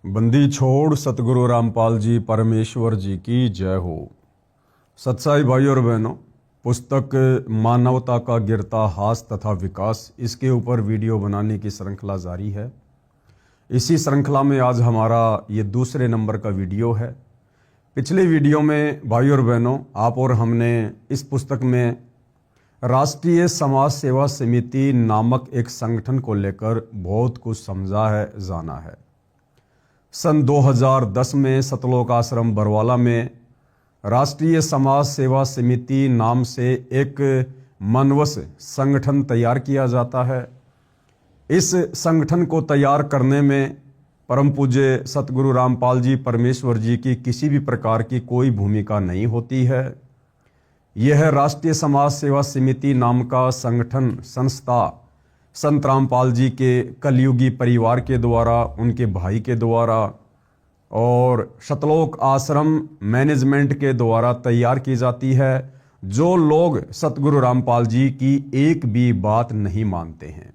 बंदी छोड़ सतगुरु रामपाल जी परमेश्वर जी की जय हो। सत्साई भाई और बहनों, पुस्तक मानवता का गिरता हास तथा विकास, इसके ऊपर वीडियो बनाने की श्रृंखला जारी है। इसी श्रृंखला में आज हमारा ये दूसरे नंबर का वीडियो है। पिछले वीडियो में भाई और बहनों, आप और हमने इस पुस्तक में राष्ट्रीय समाज सेवा समिति नामक एक संगठन को लेकर बहुत कुछ समझा है, जाना है। सन 2010 में सतलोक आश्रम बरवाला में राष्ट्रीय समाज सेवा समिति नाम से एक मनवस संगठन तैयार किया जाता है। इस संगठन को तैयार करने में परम पूज्य सतगुरु रामपाल जी परमेश्वर जी की किसी भी प्रकार की कोई भूमिका नहीं होती है। यह राष्ट्रीय समाज सेवा समिति नाम का संगठन संस्था संत रामपाल जी के कलयुगी परिवार के द्वारा, उनके भाई के द्वारा और सतलोक आश्रम मैनेजमेंट के द्वारा तैयार की जाती है, जो लोग सतगुरु रामपाल जी की एक भी बात नहीं मानते हैं।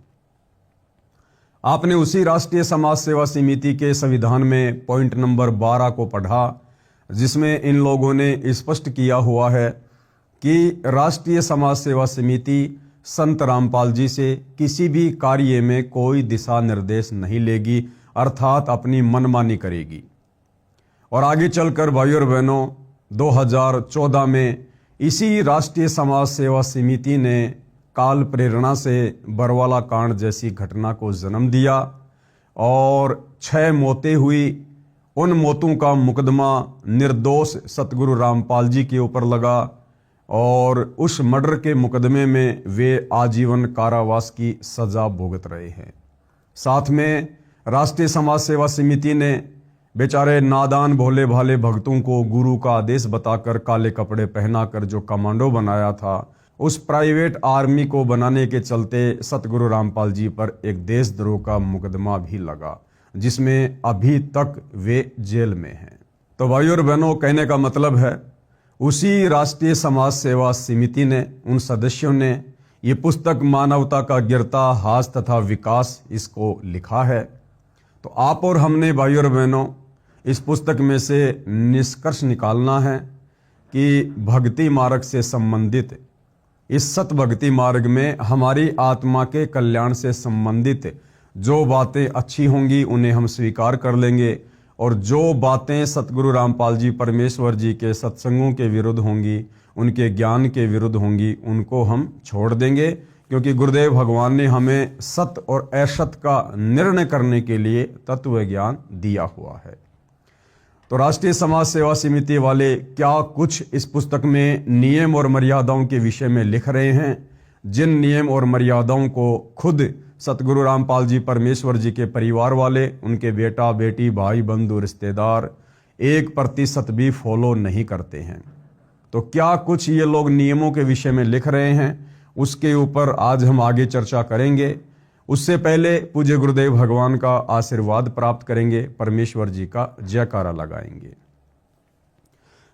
आपने उसी राष्ट्रीय समाज सेवा समिति के संविधान में पॉइंट नंबर 12 को पढ़ा, जिसमें इन लोगों ने स्पष्ट किया हुआ है कि राष्ट्रीय समाज सेवा समिति संत रामपाल जी से किसी भी कार्य में कोई दिशा निर्देश नहीं लेगी, अर्थात अपनी मनमानी करेगी। और आगे चलकर भाई और बहनों, 2014 में इसी राष्ट्रीय समाज सेवा समिति ने काल प्रेरणा से बरवाला कांड जैसी घटना को जन्म दिया और 6 मौतें हुई। उन मौतों का मुकदमा निर्दोष सतगुरु रामपाल जी के ऊपर लगा और उस मर्डर के मुकदमे में वे आजीवन कारावास की सजा भुगत रहे हैं। साथ में राष्ट्रीय समाज सेवा समिति ने बेचारे नादान भोले भाले भक्तों को गुरु का आदेश बताकर काले कपड़े पहनाकर जो कमांडो बनाया था, उस प्राइवेट आर्मी को बनाने के चलते सतगुरु रामपाल जी पर एक देशद्रोह का मुकदमा भी लगा, जिसमें अभी तक वे जेल में हैं। तो भाई और बहनों, कहने का मतलब है, उसी राष्ट्रीय समाज सेवा समिति ने, उन सदस्यों ने ये पुस्तक मानवता का गिरता हास तथा विकास इसको लिखा है। तो आप और हमने भाई और बहनों इस पुस्तक में से निष्कर्ष निकालना है कि भक्ति मार्ग से संबंधित, इस सत भक्ति मार्ग में हमारी आत्मा के कल्याण से संबंधित जो बातें अच्छी होंगी उन्हें हम स्वीकार कर लेंगे, और जो बातें सतगुरु रामपाल जी परमेश्वर जी के सत्संगों के विरुद्ध होंगी, उनके ज्ञान के विरुद्ध होंगी, उनको हम छोड़ देंगे, क्योंकि गुरुदेव भगवान ने हमें सत और असत का निर्णय करने के लिए तत्व ज्ञान दिया हुआ है। तो राष्ट्रीय समाज सेवा समिति वाले क्या कुछ इस पुस्तक में नियम और मर्यादाओं के विषय में लिख रहे हैं, जिन नियम और मर्यादाओं को खुद सतगुरु रामपाल जी परमेश्वर जी के परिवार वाले, उनके बेटा बेटी भाई बंधु रिश्तेदार 1% भी फॉलो नहीं करते हैं। तो क्या कुछ ये लोग नियमों के विषय में लिख रहे हैं, उसके ऊपर आज हम आगे चर्चा करेंगे। उससे पहले पूज्य गुरुदेव भगवान का आशीर्वाद प्राप्त करेंगे, परमेश्वर जी का जयकारा लगाएंगे।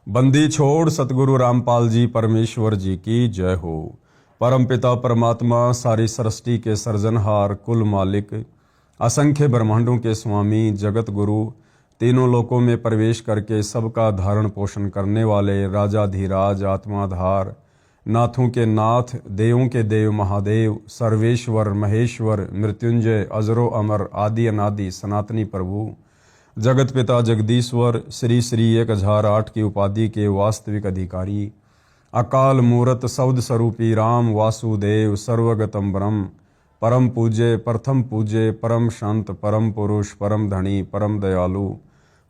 बंदी छोड़ सतगुरु रामपाल जी परमेश्वर जी की जय हो। परमपिता परमात्मा, सारी सृष्टि के सर्जनहार, कुल मालिक, असंख्य ब्रह्मांडों के स्वामी, जगत गुरु, तीनों लोकों में प्रवेश करके सबका धारण पोषण करने वाले राजाधिराज, आत्माधार, नाथों के नाथ, देवों के देव महादेव, सर्वेश्वर महेश्वर, मृत्युंजय, अजरो अमर, आदि अनादि सनातनी प्रभु, जगत पिता जगदीश्वर, श्री श्री 1008 की उपाधि के वास्तविक अधिकारी, अकाल मूरत शब्द स्वरूपी राम वासुदेव, सर्वगतम ब्रह्म, परम पूज्य, प्रथम पूज्य, परम शांत, परम पुरुष, परम धनी, परम दयालु,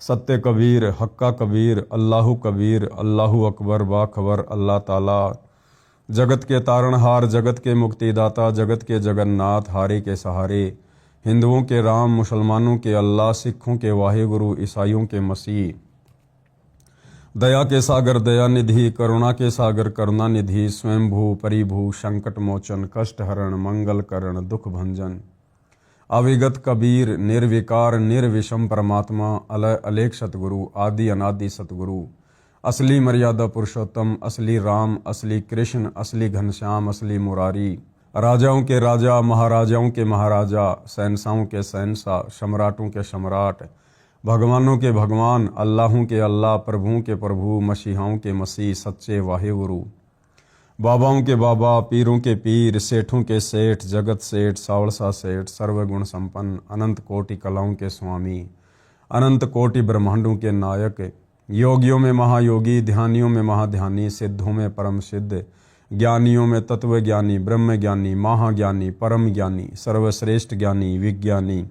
सत्य कबीर, हक्का कबीर, अल्लाहु कबीर, अल्लाहु अकबर, बाखबर अल्लाह ताला, जगत के तारणहार, जगत के मुक्तिदाता, जगत के जगन्नाथ, हारे के सहारे, हिंदुओं के राम, मुसलमानों के अल्लाह, सिखों के वाहेगुरु, ईसाइयों के मसीह, दया के सागर दया निधि, करुणा के सागर करुणा निधि, स्वयंभू परिभू, संकट मोचन, कष्ट हरण, मंगल करण, दुख भंजन, अविगत कबीर, निर्विकार निर्विषम परमात्मा, अलय अलेख सतगुरु, आदि अनादि सतगुरु, असली मर्यादा पुरुषोत्तम, असली राम, असली कृष्ण, असली घनश्याम, असली मुरारी, राजाओं के राजा, महाराजाओं के महाराजा, शहंशाहों के शहंशाह, सम्राटों के सम्राट, भगवानों के भगवान, अल्लाहों के अल्लाह, प्रभुओं के प्रभु, मसीहाओं के मसीह, सच्चे वाहे गुरु, बाबाओं के बाबा, पीरों के पीर, सेठों के सेठ, जगत सेठ, सावलसा सेठ, सर्वगुण संपन्न, अनंत कोटि कलाओं के स्वामी, अनंत कोटि ब्रह्मांडों के नायक, योगियों में महायोगी, ध्यानियों में महाध्यानी, सिद्धों में परम सिद्ध, ज्ञानियों में तत्व ज्ञानी, ब्रह्म ज्ञानी, महाज्ञानी, परम ज्ञानी, सर्वश्रेष्ठ ज्ञानी, विज्ञानी,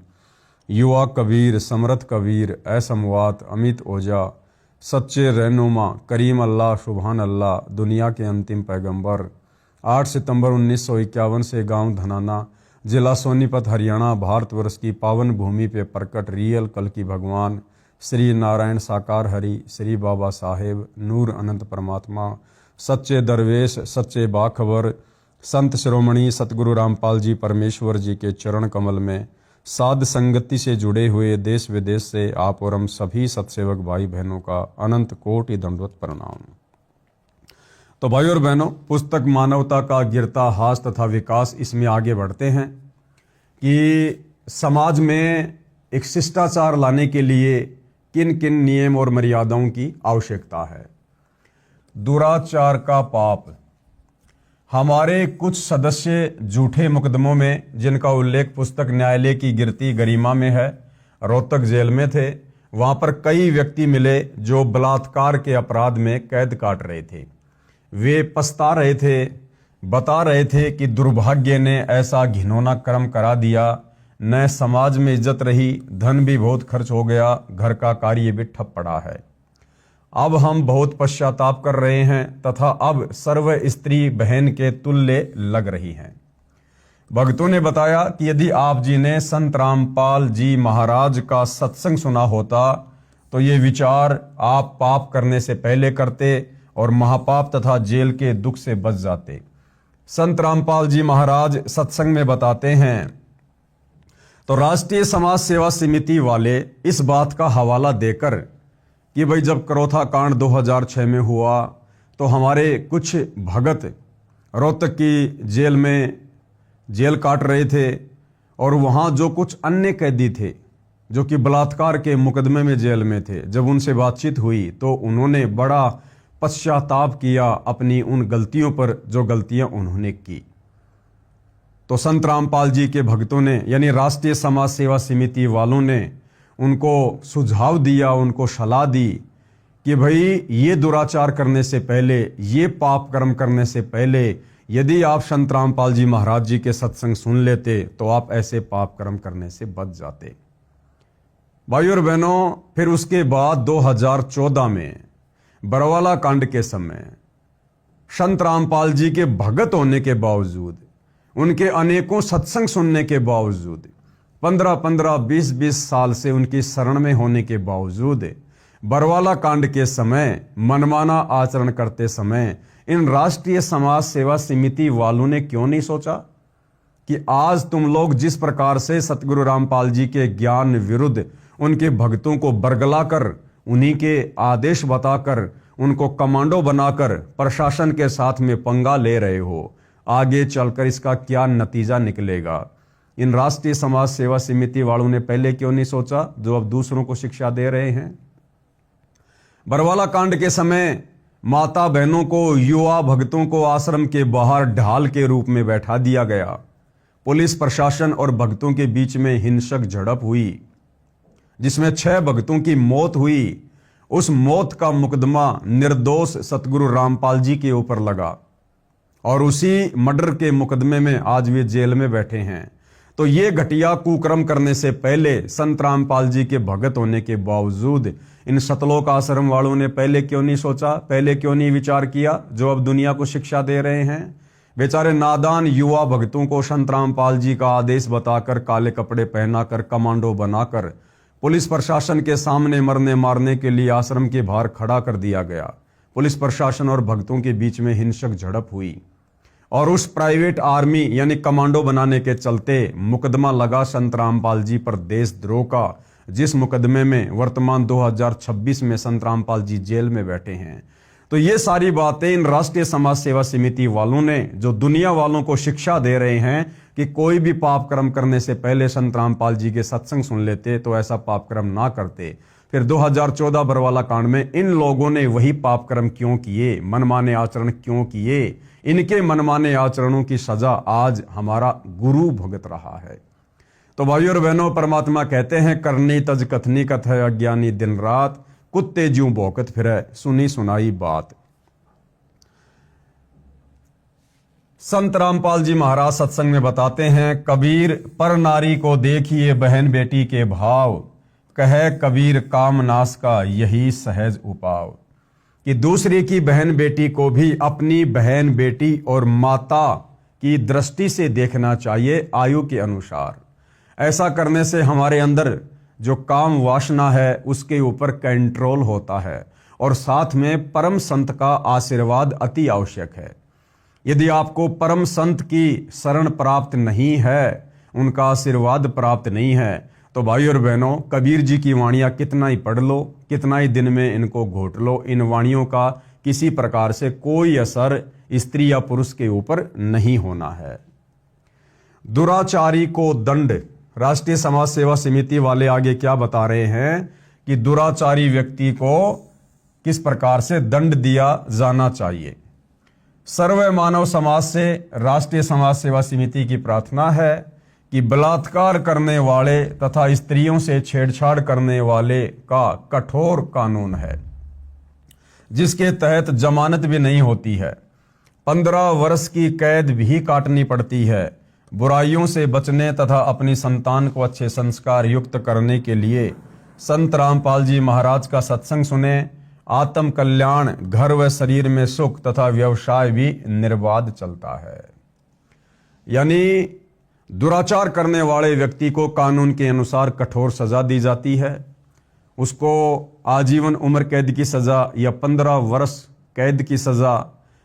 युवा कबीर, समर्थ कबीर, असमवात, अमित ओझा, सच्चे रहनुमा, करीम अल्लाह, सुभान अल्लाह, दुनिया के अंतिम पैगंबर, 8 सितंबर 1951 से गांव धनाना, जिला सोनीपत, हरियाणा, भारतवर्ष की पावन भूमि पे प्रकट रियल कल की भगवान श्री नारायण साकार हरि, श्री बाबा साहेब, नूर अनंत परमात्मा, सच्चे दरवेश, सच्चे बाखबर, संत शिरोमणि सतगुरु रामपाल जी परमेश्वर जी के चरण कमल में साध संगति से जुड़े हुए देश विदेश से आप और हम सभी सत्सेवक भाई बहनों का अनंत कोटि दंडवत प्रणाम। तो भाई और बहनों, पुस्तक मानवता का गिरता हास तथा विकास, इसमें आगे बढ़ते हैं कि समाज में एक शिष्टाचार लाने के लिए किन किन नियम और मर्यादाओं की आवश्यकता है। दुराचार का पाप। हमारे कुछ सदस्य झूठे मुकदमों में, जिनका उल्लेख पुस्तक न्यायालय की गिरती गरिमा में है, रोहतक जेल में थे। वहां पर कई व्यक्ति मिले जो बलात्कार के अपराध में कैद काट रहे थे। वे पछता रहे थे, बता रहे थे कि दुर्भाग्य ने ऐसा घिनौना कर्म करा दिया, न समाज में इज्जत रही, धन भी बहुत खर्च हो गया, घर का कार्य भी ठप पड़ा है। अब हम बहुत पश्चाताप कर रहे हैं तथा अब सर्व स्त्री बहन के तुल्य लग रही हैं। भक्तों ने बताया कि यदि आप जी ने संत रामपाल जी महाराज का सत्संग सुना होता तो ये विचार आप पाप करने से पहले करते और महापाप तथा जेल के दुख से बच जाते। संत रामपाल जी महाराज सत्संग में बताते हैं, तो राष्ट्रीय समाज सेवा समिति वाले इस बात का हवाला देकर कि भाई जब करोथा कांड 2006 में हुआ तो हमारे कुछ भगत रोहतक की जेल में जेल काट रहे थे और वहाँ जो कुछ अन्य कैदी थे जो कि बलात्कार के मुकदमे में जेल में थे, जब उनसे बातचीत हुई तो उन्होंने बड़ा पश्चाताप किया अपनी उन गलतियों पर जो गलतियां उन्होंने की। तो संत रामपाल जी के भक्तों ने यानी राष्ट्रीय समाज सेवा समिति वालों ने उनको सुझाव दिया, उनको सलाह दी कि भाई ये दुराचार करने से पहले, ये पाप कर्म करने से पहले यदि आप संत रामपाल जी महाराज जी के सत्संग सुन लेते तो आप ऐसे पाप कर्म करने से बच जाते। भाई और बहनों, फिर उसके बाद 2014 में बरवाला कांड के समय संत रामपाल जी के भगत होने के बावजूद, उनके अनेकों सत्संग सुनने के बावजूद, 15-15, 20-20 साल से उनकी शरण में होने के बावजूद बरवाला कांड के समय मनमाना आचरण करते समय इन राष्ट्रीय समाज सेवा समिति वालों ने क्यों नहीं सोचा कि आज तुम लोग जिस प्रकार से सतगुरु रामपाल जी के ज्ञान विरुद्ध उनके भक्तों को बरगलाकर, उन्हीं के आदेश बताकर, उनको कमांडो बनाकर प्रशासन के साथ में पंगा ले रहे हो, आगे चलकर इसका क्या नतीजा निकलेगा। इन राष्ट्रीय समाज सेवा समिति वालों ने पहले क्यों नहीं सोचा, जो अब दूसरों को शिक्षा दे रहे हैं। बरवाला कांड के समय माता बहनों को, युवा भक्तों को आश्रम के बाहर ढाल के रूप में बैठा दिया गया। पुलिस प्रशासन और भक्तों के बीच में हिंसक झड़प हुई जिसमें 6 भक्तों की मौत हुई। उस मौत का मुकदमा निर्दोष सतगुरु रामपाल जी के ऊपर लगा और उसी मर्डर के मुकदमे में आज वे जेल में बैठे हैं। तो ये घटिया कुकर्म करने से पहले संत रामपाल जी के भगत होने के बावजूद इन सतलोक आश्रम वालों ने पहले क्यों नहीं सोचा, पहले क्यों नहीं विचार किया, जो अब दुनिया को शिक्षा दे रहे हैं। बेचारे नादान युवा भक्तों को संत रामपाल जी का आदेश बताकर, काले कपड़े पहनाकर, कमांडो बनाकर पुलिस प्रशासन के सामने मरने मारने के लिए आश्रम के बाहर खड़ा कर दिया गया। पुलिस प्रशासन और भक्तों के बीच में हिंसक झड़प हुई और उस प्राइवेट आर्मी यानी कमांडो बनाने के चलते मुकदमा लगा संत रामपाल जी पर देशद्रोह का, जिस मुकदमे में वर्तमान 2026 में संत रामपाल जी जेल में बैठे हैं। तो ये सारी बातें इन राष्ट्रीय समाज सेवा समिति वालों ने, जो दुनिया वालों को शिक्षा दे रहे हैं कि कोई भी पाप कर्म करने से पहले संत रामपाल जी के सत्संग सुन लेते तो ऐसा पाप कर्म ना करते। फिर 2014 बरवाला कांड में इन लोगों ने वही पाप कर्म क्यों किए, मनमाने आचरण क्यों किए, इनके मनमाने आचरणों की सजा आज हमारा गुरु भुगत रहा है। तो भाइयों और बहनों, परमात्मा कहते हैं करनी तज कथनी कथ है अज्ञानी दिन रात, कुत्ते ज्यों भौंकत फिरे सुनी सुनाई बात। संत रामपाल जी महाराज सत्संग में बताते हैं, कबीर पर नारी को देखिए बहन बेटी के भाव, कहे कबीर काम नाश का यही सहज उपाव। कि दूसरे की बहन बेटी को भी अपनी बहन बेटी और माता की दृष्टि से देखना चाहिए आयु के अनुसार। ऐसा करने से हमारे अंदर जो काम वासना है उसके ऊपर कंट्रोल होता है और साथ में परम संत का आशीर्वाद अति आवश्यक है। यदि आपको परम संत की शरण प्राप्त नहीं है, उनका आशीर्वाद प्राप्त नहीं है, तो भाई और बहनों, कबीर जी की वाणियां कितना ही पढ़ लो, कितना ही दिन में इनको घोट लो, इन वाणियों का किसी प्रकार से कोई असर स्त्री या पुरुष के ऊपर नहीं होना है। दुराचारी को दंड, राष्ट्रीय समाज सेवा समिति वाले आगे क्या बता रहे हैं कि दुराचारी व्यक्ति को किस प्रकार से दंड दिया जाना चाहिए। सर्व मानव समाज से राष्ट्रीय समाज सेवा समिति की प्रार्थना है कि बलात्कार करने वाले तथा स्त्रियों से छेड़छाड़ करने वाले का कठोर कानून है, जिसके तहत जमानत भी नहीं होती है, 15 वर्ष की कैद भी काटनी पड़ती है। बुराइयों से बचने तथा अपनी संतान को अच्छे संस्कार युक्त करने के लिए संत रामपाल जी महाराज का सत्संग सुने। आत्म कल्याण, घर व शरीर में सुख तथा व्यवसाय भी निर्बाध चलता है। यानी दुराचार करने वाले व्यक्ति को कानून के अनुसार कठोर सजा दी जाती है। उसको आजीवन उम्र कैद की सजा या 15 वर्ष कैद की सजा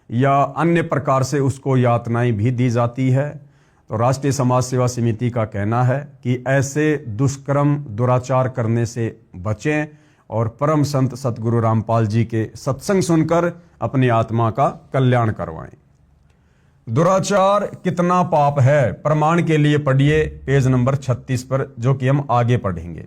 या अन्य प्रकार से उसको यातनाएं भी दी जाती है। तो राष्ट्रीय समाज सेवा समिति का कहना है कि ऐसे दुष्कर्म दुराचार करने से बचें और परम संत सतगुरु रामपाल जी के सत्संग सुनकर अपनी आत्मा का कल्याण करवाएं। दुराचार कितना पाप है, प्रमाण के लिए पढ़िए पेज नंबर 36 पर, जो कि हम आगे पढ़ेंगे।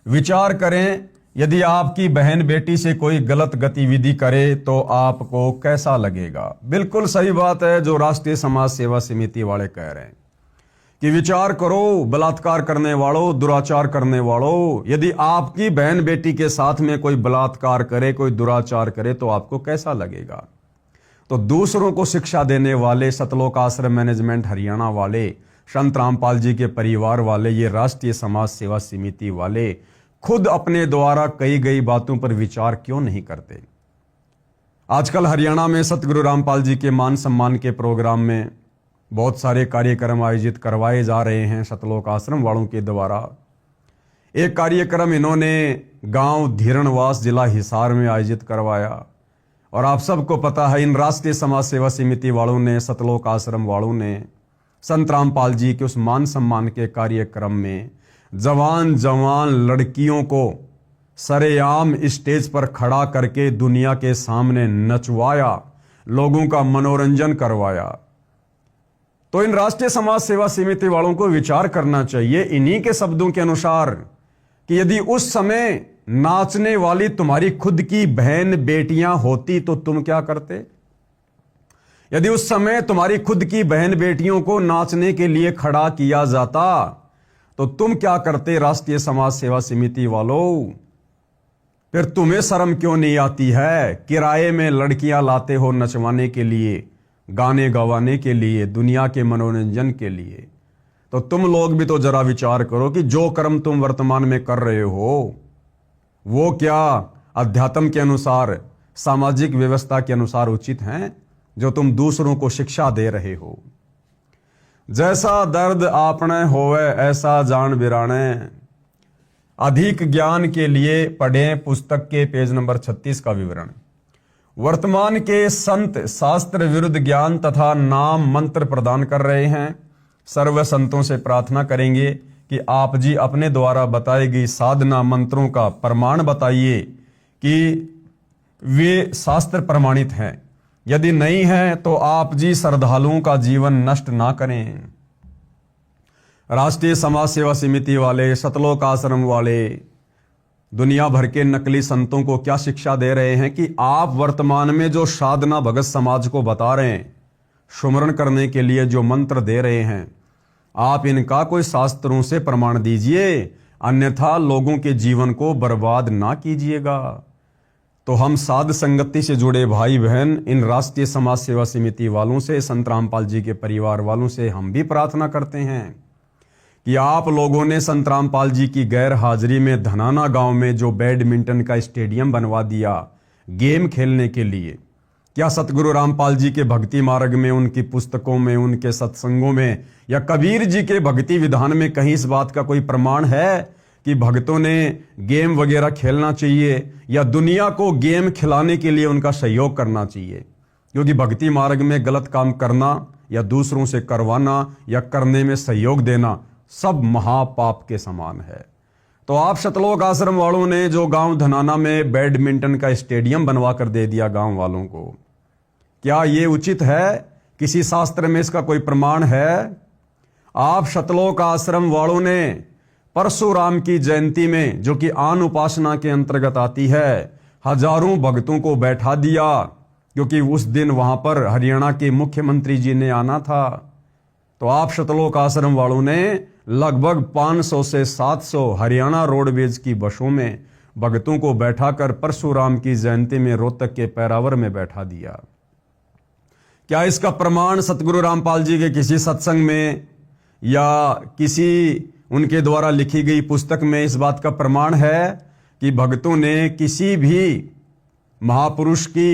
विचार करें, यदि आपकी बहन बेटी से कोई गलत गतिविधि करे तो आपको कैसा लगेगा। बिल्कुल सही बात है जो राष्ट्रीय समाज सेवा समिति वाले कह रहे हैं कि विचार करो, बलात्कार करने वालों, दुराचार करने वालों, यदि आपकी बहन बेटी के साथ में कोई बलात्कार करे, कोई दुराचार करे तो आपको कैसा लगेगा। तो दूसरों को शिक्षा देने वाले सतलोक आश्रम मैनेजमेंट हरियाणा वाले, संत रामपाल जी के परिवार वाले, ये राष्ट्रीय समाज सेवा समिति वाले खुद अपने द्वारा कही गई बातों पर विचार क्यों नहीं करते। आजकल हरियाणा में सतगुरु रामपाल जी के मान सम्मान के प्रोग्राम में बहुत सारे कार्यक्रम आयोजित करवाए जा रहे हैं सतलोक आश्रम वालों के द्वारा। एक कार्यक्रम इन्होंने गांव धीरणवास जिला हिसार में आयोजित करवाया और आप सबको पता है इन राष्ट्रीय समाज सेवा समिति वालों ने, सतलोक आश्रम वालों ने संत रामपाल जी के उस मान सम्मान के कार्यक्रम में जवान जवान लड़कियों को सरेआम स्टेज पर खड़ा करके दुनिया के सामने नचवाया, लोगों का मनोरंजन करवाया। तो इन राष्ट्रीय समाज सेवा समिति वालों को विचार करना चाहिए इन्हीं के शब्दों के अनुसार कि यदि उस समय नाचने वाली तुम्हारी खुद की बहन बेटियां होती तो तुम क्या करते। यदि उस समय तुम्हारी खुद की बहन बेटियों को नाचने के लिए खड़ा किया जाता तो तुम क्या करते राष्ट्रीय समाज सेवा समिति वालों। फिर तुम्हें शर्म क्यों नहीं आती है, किराए में लड़कियां लाते हो नचवाने के लिए, गाने गवाने के लिए, दुनिया के मनोरंजन के लिए। तो तुम लोग भी तो जरा विचार करो कि जो कर्म तुम वर्तमान में कर रहे हो वो क्या अध्यात्म के अनुसार, सामाजिक व्यवस्था के अनुसार उचित हैं, जो तुम दूसरों को शिक्षा दे रहे हो। जैसा दर्द आपने होवे ऐसा जान बिराने। अधिक ज्ञान के लिए पढ़ें पुस्तक के पेज नंबर 36 का विवरण। वर्तमान के संत शास्त्र विरुद्ध ज्ञान तथा नाम मंत्र प्रदान कर रहे हैं। सर्व संतों से प्रार्थना करेंगे कि आप जी अपने द्वारा बताई गई साधना मंत्रों का प्रमाण बताइए कि वे शास्त्र प्रमाणित हैं। यदि नहीं है तो आप जी श्रद्धालुओं का जीवन नष्ट ना करें। राष्ट्रीय समाज सेवा समिति वाले, सतलोक आश्रम वाले दुनिया भर के नकली संतों को क्या शिक्षा दे रहे हैं कि आप वर्तमान में जो साधना भगत समाज को बता रहे हैं, सुमरण करने के लिए जो मंत्र दे रहे हैं, आप इनका कोई शास्त्रों से प्रमाण दीजिए, अन्यथा लोगों के जीवन को बर्बाद ना कीजिएगा। तो हम साध संगति से जुड़े भाई बहन, इन राष्ट्रीय समाज सेवा समिति वालों से, संत रामपाल जी के परिवार वालों से हम भी प्रार्थना करते हैं कि आप लोगों ने संत रामपाल जी की गैर हाजिरी में धनाना गांव में जो बैडमिंटन का स्टेडियम बनवा दिया गेम खेलने के लिए, क्या सतगुरु रामपाल जी के भक्ति मार्ग में, उनकी पुस्तकों में, उनके सत्संगों में या कबीर जी के भक्ति विधान में कहीं इस बात का कोई प्रमाण है कि भक्तों ने गेम वगैरह खेलना चाहिए या दुनिया को गेम खिलाने के लिए उनका सहयोग करना चाहिए? क्योंकि भक्ति मार्ग में गलत काम करना या दूसरों से करवाना या करने में सहयोग देना सब महापाप के समान है। तो आप सतलोक आश्रम वालों ने जो गांव धनाना में बैडमिंटन का स्टेडियम बनवा कर दे दिया गांव वालों को, क्या ये उचित है? किसी शास्त्र में इसका कोई प्रमाण है? आप सतलोक आश्रम वालों ने परशुराम की जयंती में, जो कि आन उपासना के अंतर्गत आती है, हजारों भक्तों को बैठा दिया, क्योंकि उस दिन वहां पर हरियाणा के मुख्यमंत्री जी ने आना था। तो आप सतलोक आश्रम वालों ने लगभग 500 से 700 हरियाणा रोडवेज की बसों में भक्तों को बैठाकर परशुराम की जयंती में रोहतक के पैरावर में बैठा दिया। क्या इसका प्रमाण सतगुरु रामपाल जी के किसी सत्संग में या किसी उनके द्वारा लिखी गई पुस्तक में इस बात का प्रमाण है कि भक्तों ने किसी भी महापुरुष की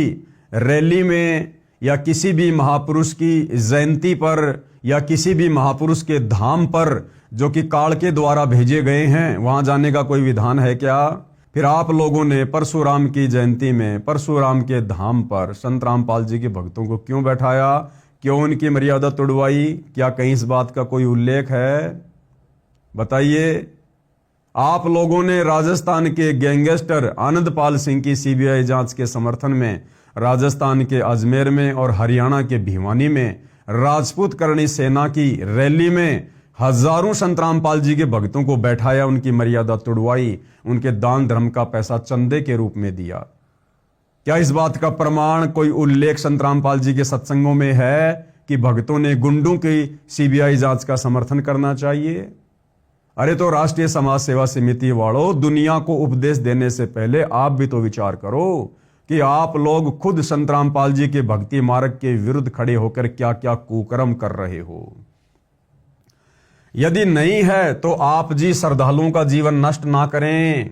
रैली में या किसी भी महापुरुष की जयंती पर या किसी भी महापुरुष के धाम पर, जो कि काल के द्वारा भेजे गए हैं, वहां जाने का कोई विधान है क्या? फिर आप लोगों ने परशुराम की जयंती में परशुराम के धाम पर संत रामपाल जी के भक्तों को क्यों बैठाया? क्यों उनकी मर्यादा तोड़वाई? क्या कहीं इस बात का कोई उल्लेख है? बताइए। आप लोगों ने राजस्थान के गैंगस्टर आनंदपाल सिंह की सीबीआई जांच के समर्थन में राजस्थान के अजमेर में और हरियाणा के भिवानी में राजपूत करणी सेना की रैली में हजारों संत रामपाल जी के भक्तों को बैठाया, उनकी मर्यादा तोड़वाई, उनके दान धर्म का पैसा चंदे के रूप में दिया। क्या इस बात का प्रमाण, कोई उल्लेख संत रामपाल जी के सत्संगों में है कि भक्तों ने गुंडों की सीबीआई जांच का समर्थन करना चाहिए? अरे तो राष्ट्रीय समाज सेवा समिति वालों, दुनिया को उपदेश देने से पहले आप भी तो विचार करो कि आप लोग खुद संत रामपाल जी के भक्ति मार्ग के विरुद्ध खड़े होकर क्या क्या कुकर्म कर रहे हो। यदि नहीं है तो आप जी श्रद्धालुओं का जीवन नष्ट ना करें।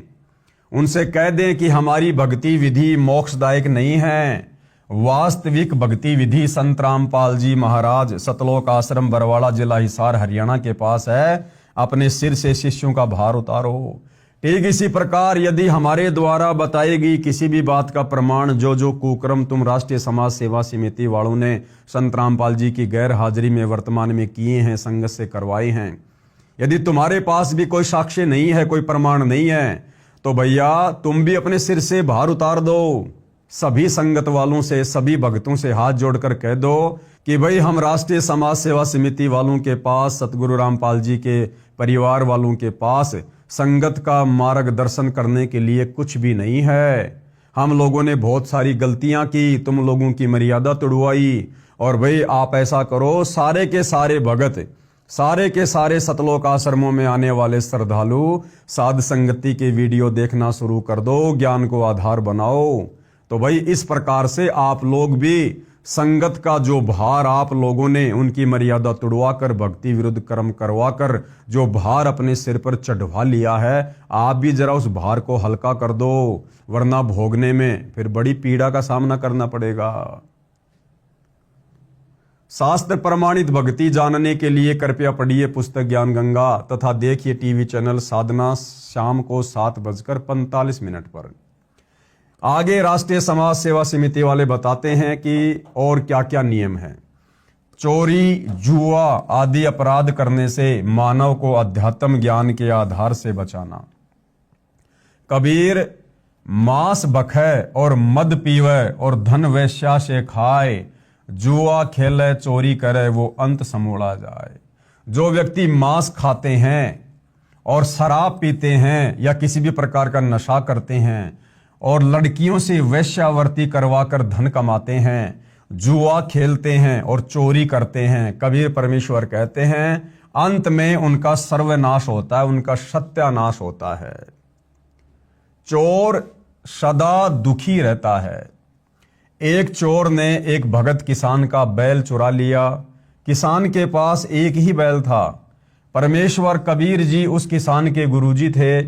उनसे कह दें कि हमारी भक्ति विधि मोक्षदायक नहीं है। वास्तविक भक्ति विधि संत रामपाल जी महाराज सतलोक आश्रम बरवाड़ा, जिला हिसार, हरियाणा के पास है। अपने सिर से शिष्यों का भार उतारो। ठीक इसी प्रकार यदि हमारे द्वारा बताई गई किसी भी बात का प्रमाण, जो कुकर्म तुम राष्ट्रीय समाज सेवा समिति वालों ने संत रामपाल जी की गैर हाजिरी में वर्तमान में किए हैं, संगत से करवाए हैं, यदि तुम्हारे पास भी कोई साक्ष्य नहीं है, कोई प्रमाण नहीं है, तो भैया तुम भी अपने सिर से भार उतार दो। सभी संगत वालों से, सभी भक्तों से हाथ जोड़कर कह दो कि भाई हम राष्ट्रीय समाज सेवा समिति वालों के पास, सतगुरु रामपाल जी के परिवार वालों के पास संगत का मार्गदर्शन करने के लिए कुछ भी नहीं है। हम लोगों ने बहुत सारी गलतियां की, तुम लोगों की मर्यादा तोड़वाई, और भाई आप ऐसा करो, सारे के सारे भगत, सारे के सारे सतलोक आश्रमों में आने वाले श्रद्धालु साध संगति के वीडियो देखना शुरू कर दो, ज्ञान को आधार बनाओ। तो भाई इस प्रकार से आप लोग भी संगत का जो भार आप लोगों ने उनकी मर्यादा तोड़वाकर, भक्ति विरुद्ध कर्म करवाकर जो भार अपने सिर पर चढ़वा लिया है, आप भी जरा उस भार को हल्का कर दो, वरना भोगने में फिर बड़ी पीड़ा का सामना करना पड़ेगा। शास्त्र प्रमाणित भक्ति जानने के लिए कृपया पढ़िए पुस्तक ज्ञान गंगा तथा देखिए टीवी चैनल साधना शाम को 7:45 पर। आगे राष्ट्रीय समाज सेवा समिति वाले बताते हैं कि और क्या क्या नियम है। चोरी, जुआ आदि अपराध करने से मानव को अध्यात्म ज्ञान के आधार से बचाना। कबीर मांस बखे और मद पीवे और धन वेश्या से खाए, जुआ खेले चोरी करे वो अंत समोड़ा जाए। जो व्यक्ति मांस खाते हैं और शराब पीते हैं या किसी भी प्रकार का नशा करते हैं और लड़कियों से वेश्यावृत्ति करवाकर धन कमाते हैं, जुआ खेलते हैं और चोरी करते हैं, कबीर परमेश्वर कहते हैं अंत में उनका सर्वनाश होता है, उनका सत्यानाश होता है। चोर सदा दुखी रहता है। एक चोर ने एक भगत किसान का बैल चुरा लिया। किसान के पास एक ही बैल था। परमेश्वर कबीर जी उस किसान के गुरुजी थे।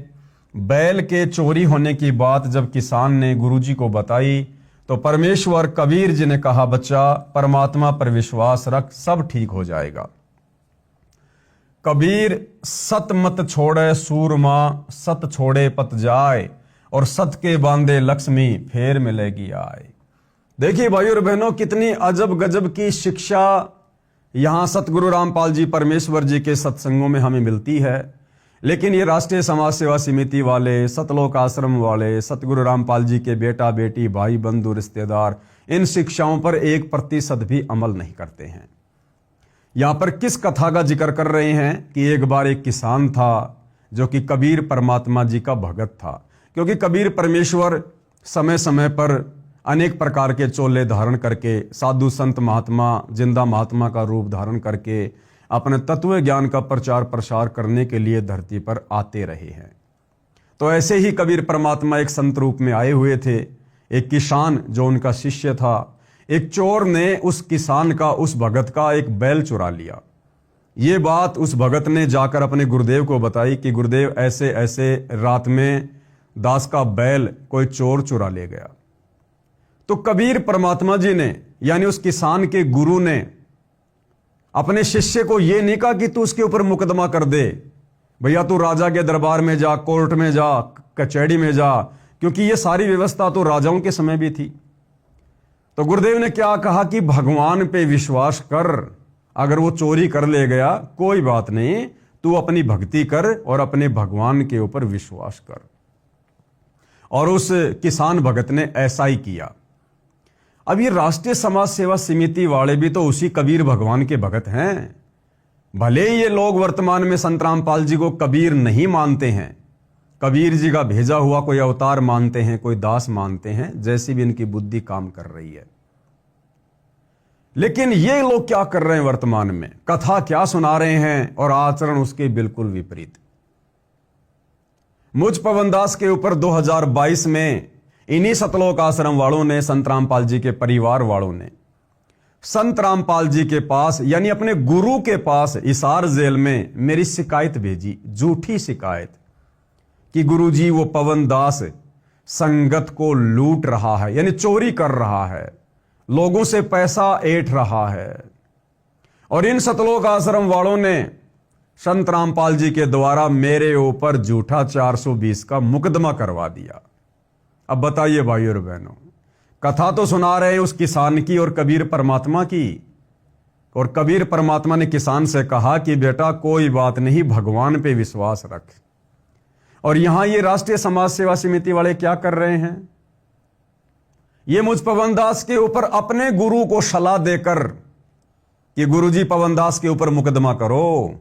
बैल के चोरी होने की बात जब किसान ने गुरुजी को बताई तो परमेश्वर कबीर जी ने कहा, बच्चा परमात्मा पर विश्वास रख, सब ठीक हो जाएगा। कबीर सत मत छोड़े सूरमा, सत छोड़े पत जाए, और सत के बांधे लक्ष्मी फेर मिलेगी आए। देखिए भाइयों और बहनों, कितनी अजब गजब की शिक्षा यहां सतगुरु रामपाल जी परमेश्वर जी के सत्संगों में हमें मिलती है। लेकिन ये राष्ट्रीय समाज सेवा समिति वाले, सतलोक आश्रम वाले, सतगुरु रामपाल जी के बेटा बेटी, भाई बंधु रिश्तेदार इन शिक्षाओं पर 1% भी अमल नहीं करते हैं। यहां पर किस कथा का जिक्र कर रहे हैं कि एक बार एक किसान था जो कि कबीर परमात्मा जी का भगत था। क्योंकि कबीर परमेश्वर समय समय पर अनेक प्रकार के चोले धारण करके, साधु संत महात्मा, जिंदा महात्मा का रूप धारण करके अपने तत्व ज्ञान का प्रचार प्रसार करने के लिए धरती पर आते रहे हैं। तो ऐसे ही कबीर परमात्मा एक संत रूप में आए हुए थे। एक किसान जो उनका शिष्य था, एक चोर ने उस किसान का, उस भगत का एक बैल चुरा लिया। ये बात उस भगत ने जाकर अपने गुरुदेव को बताई कि गुरुदेव ऐसे ऐसे रात में दास का बैल कोई चोर चुरा ले गया। तो कबीर परमात्मा जी ने, यानी उस किसान के गुरु ने, अपने शिष्य को यह नहीं कहा कि तू उसके ऊपर मुकदमा कर दे, भैया तू राजा के दरबार में जा, कोर्ट में जा, कचहरी में जा, क्योंकि ये सारी व्यवस्था तो राजाओं के समय भी थी। तो गुरुदेव ने क्या कहा कि भगवान पे विश्वास कर, अगर वो चोरी कर ले गया कोई बात नहीं, तू अपनी भक्ति कर और अपने भगवान के ऊपर विश्वास कर। और उस किसान भगत ने ऐसा ही किया। अब ये राष्ट्रीय समाज सेवा समिति वाले भी तो उसी कबीर भगवान के भगत हैं। भले ही ये लोग वर्तमान में संत रामपाल जी को कबीर नहीं मानते हैं, कबीर जी का भेजा हुआ कोई अवतार मानते हैं, कोई दास मानते हैं, जैसी भी इनकी बुद्धि काम कर रही है। लेकिन ये लोग क्या कर रहे हैं वर्तमान में, कथा क्या सुना रहे हैं और आचरण उसके बिल्कुल विपरीत। मुझ पवनदास के ऊपर 2022 में इन्हीं सतलोक आश्रम वालों ने, संत रामपाल जी के परिवार वालों ने संत रामपाल जी के पास, यानी अपने गुरु के पास हिसार जेल में मेरी शिकायत भेजी, झूठी शिकायत कि गुरुजी वो पवनदास संगत को लूट रहा है, यानी चोरी कर रहा है, लोगों से पैसा ऐंठ रहा है। और इन सतलोक आश्रम वालों ने संत रामपाल जी के द्वारा मेरे ऊपर झूठा 420 का मुकदमा करवा दिया। अब बताइए भाइयों और बहनों, कथा तो सुना रहे हैं उस किसान की और कबीर परमात्मा की, और कबीर परमात्मा ने किसान से कहा कि बेटा कोई बात नहीं, भगवान पे विश्वास रख। और यहां ये राष्ट्रीय समाज सेवा समिति वाले क्या कर रहे हैं, ये मुझ पवनदास के ऊपर अपने गुरु को सलाह देकर कि गुरुजी पवनदास के ऊपर मुकदमा करो।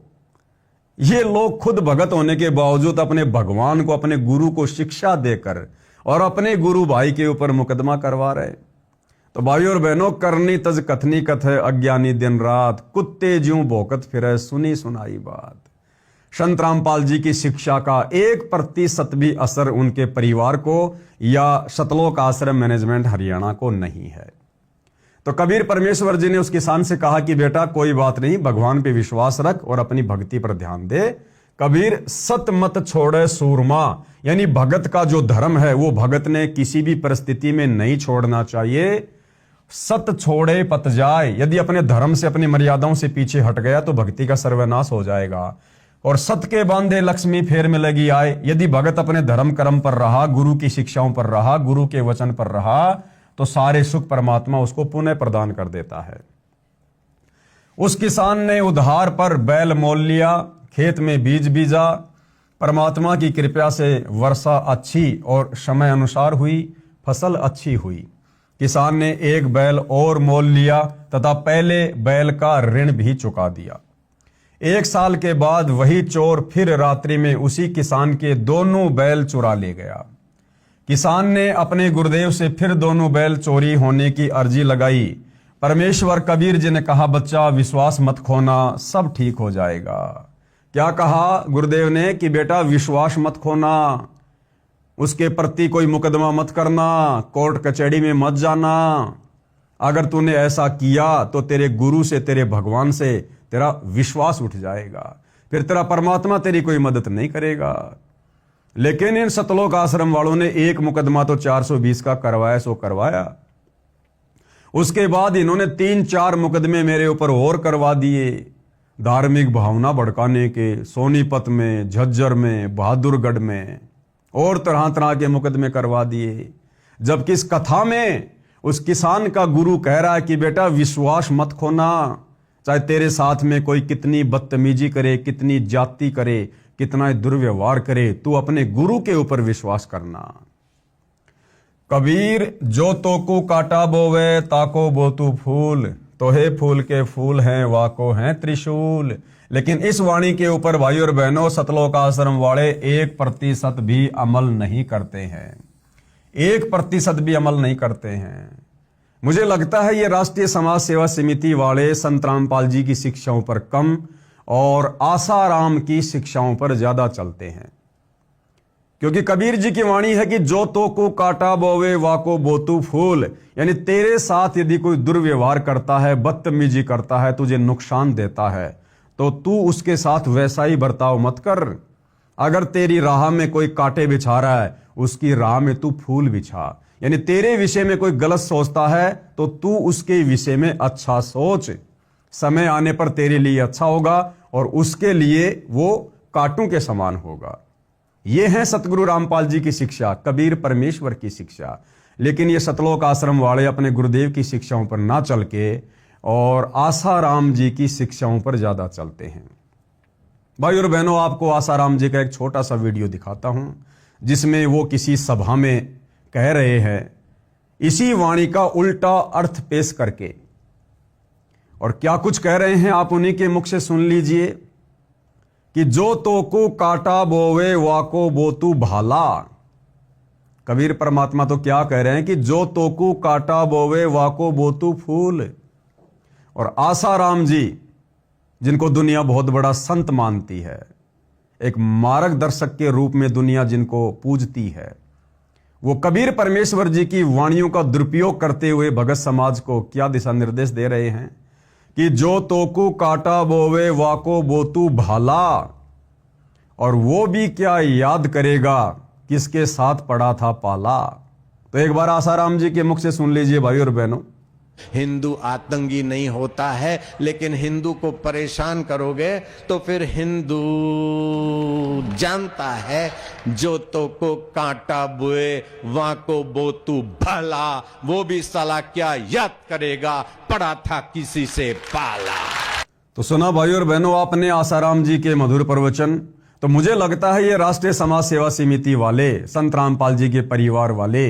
ये लोग खुद भगत होने के बावजूद अपने भगवान को, अपने गुरु को शिक्षा देकर और अपने गुरु भाई के ऊपर मुकदमा करवा रहे। तो भाइयों और बहनों, करनी तज कथनी कथे, अज्ञानी दिन रात, कुत्ते ज्यों भौंकत फिरे, सुनी सुनाई बात। संत रामपाल जी की शिक्षा का 1% भी असर उनके परिवार को या सतलोक आश्रम मैनेजमेंट हरियाणा को नहीं है। तो कबीर परमेश्वर जी ने उस किसान से कहा कि बेटा कोई बात नहीं, भगवान पे विश्वास रख और अपनी भक्ति पर ध्यान दे। कबीर सत मत छोड़े सूरमा, यानी भगत का जो धर्म है वो भगत ने किसी भी परिस्थिति में नहीं छोड़ना चाहिए। सत छोड़े पत जाए, यदि अपने धर्म से, अपनी मर्यादाओं से पीछे हट गया तो भक्ति का सर्वनाश हो जाएगा। और सत के बांधे लक्ष्मी फेर मिलेगी आए, यदि भगत अपने धर्म कर्म पर रहा, गुरु की शिक्षाओं पर रहा, गुरु के वचन पर रहा, तो सारे सुख परमात्मा उसको पुनः प्रदान कर देता है। उस किसान ने उधार पर बैल मोल लिया, खेत में बीज बीजा, परमात्मा की कृपा से वर्षा अच्छी और समय अनुसार हुई, फसल अच्छी हुई। किसान ने एक बैल और मोल लिया तथा पहले बैल का ऋण भी चुका दिया। 1 साल के बाद वही चोर फिर रात्रि में उसी किसान के दोनों बैल चुरा ले गया। किसान ने अपने गुरुदेव से फिर दोनों बैल चोरी होने की अर्जी लगाई। परमेश्वर कबीर जी ने कहा, बच्चा विश्वास मत खोना, सब ठीक हो जाएगा। क्या कहा गुरुदेव ने कि बेटा विश्वास मत खोना, उसके प्रति कोई मुकदमा मत करना, कोर्ट कचहरी में मत जाना। अगर तूने ऐसा किया तो तेरे गुरु से, तेरे भगवान से तेरा विश्वास उठ जाएगा, फिर तेरा परमात्मा तेरी कोई मदद नहीं करेगा। लेकिन इन सतलोक आश्रम वालों ने एक मुकदमा तो 420 का करवाया सो करवाया। उसके बाद इन्होंने 3-4 मुकदमे मेरे ऊपर और करवा दिए, धार्मिक भावना भड़काने के, सोनीपत में, झज्जर में, बहादुरगढ़ में और तरह तरह के मुकदमे करवा दिए। जबकि इस कथा में उस किसान का गुरु कह रहा है कि बेटा विश्वास मत खोना, चाहे तेरे साथ में कोई कितनी बदतमीजी करे, कितनी जाति करे, कितना दुर्व्यवहार करे, तू अपने गुरु के ऊपर विश्वास करना। कबीर जो तोकू काटा बोवे ताको बोतू फूल, तोहे फूल के फूल हैं वाको हैं त्रिशूल। लेकिन इस वाणी के ऊपर भाई और बहनों सतलोक आश्रम वाले 1% भी अमल नहीं करते हैं, 1% भी अमल नहीं करते हैं। मुझे लगता है ये राष्ट्रीय समाज सेवा समिति वाले संत रामपाल जी की शिक्षाओं पर कम और आसाराम की शिक्षाओं पर ज्यादा चलते हैं। क्योंकि कबीर जी की वाणी है कि जो तो को काटा बोवे वाको बोतू फूल, यानी तेरे साथ यदि कोई दुर्व्यवहार करता है, बदतमीजी करता है, तुझे नुकसान देता है, तो तू उसके साथ वैसा ही बर्ताव मत कर। अगर तेरी राह में कोई कांटे बिछा रहा है, उसकी राह में तू फूल बिछा। यानी तेरे विषय में कोई गलत सोचता है तो तू उसके विषय में अच्छा सोच, समय आने पर तेरे लिए अच्छा होगा और उसके लिए वो कांटों के समान होगा। ये है सतगुरु रामपाल जी की शिक्षा, कबीर परमेश्वर की शिक्षा। लेकिन ये सतलोक आश्रम वाले अपने गुरुदेव की शिक्षाओं पर ना चल के और आसाराम जी की शिक्षाओं पर ज्यादा चलते हैं। भाई और बहनों, आपको आसाराम जी का एक छोटा सा वीडियो दिखाता हूं जिसमें वो किसी सभा में कह रहे हैं इसी वाणी का उल्टा अर्थ पेश करके, और क्या कुछ कह रहे हैं आप उन्हीं के मुख से सुन लीजिए कि जो तोकू काटा बोवे वाको बोतू भाला। कबीर परमात्मा तो क्या कह रहे हैं कि जो तोकू काटा बोवे वाको बोतू फूल। और आसाराम जी, जिनको दुनिया बहुत बड़ा संत मानती है, एक मार्गदर्शक के रूप में दुनिया जिनको पूजती है, वो कबीर परमेश्वर जी की वाणियों का दुरुपयोग करते हुए भगत समाज को क्या दिशा निर्देश दे रहे हैं कि जो तोकू काटा बोवे वाको बोतू भाला। और वो भी क्या याद करेगा किसके साथ पड़ा था पाला। तो एक बार आसाराम जी के मुख से सुन लीजिए भाई और बहनों। हिंदू आतंकी नहीं होता है, लेकिन हिंदू को परेशान करोगे तो फिर हिंदू जानता है जो तो को कांटा बुए वहां को बोतू भला, वो भी साला क्या याद करेगा पड़ा था किसी से पाला। तो सुना भाई और बहनों आपने आसाराम जी के मधुर प्रवचन। तो मुझे लगता है ये राष्ट्रीय समाज सेवा समिति वाले, संत रामपाल जी के परिवार वाले,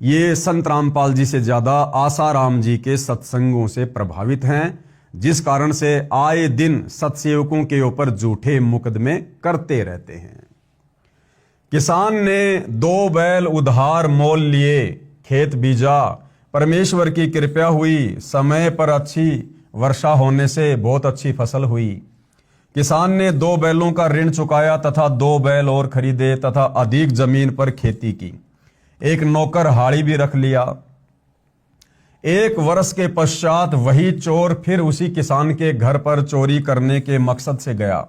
ये संत रामपाल जी से ज्यादा आसाराम जी के सत्संगों से प्रभावित हैं, जिस कारण से आए दिन सत्सेवकों के ऊपर झूठे मुकदमे करते रहते हैं। किसान ने 2 बैल उधार मोल लिए, खेत बीजा, परमेश्वर की कृपा हुई, समय पर अच्छी वर्षा होने से बहुत अच्छी फसल हुई। किसान ने 2 बैलों का ऋण चुकाया तथा 2 बैल और खरीदे तथा अधिक जमीन पर खेती की। एक नौकर हाड़ी भी रख लिया। 1 वर्ष के पश्चात वही चोर फिर उसी किसान के घर पर चोरी करने के मकसद से गया।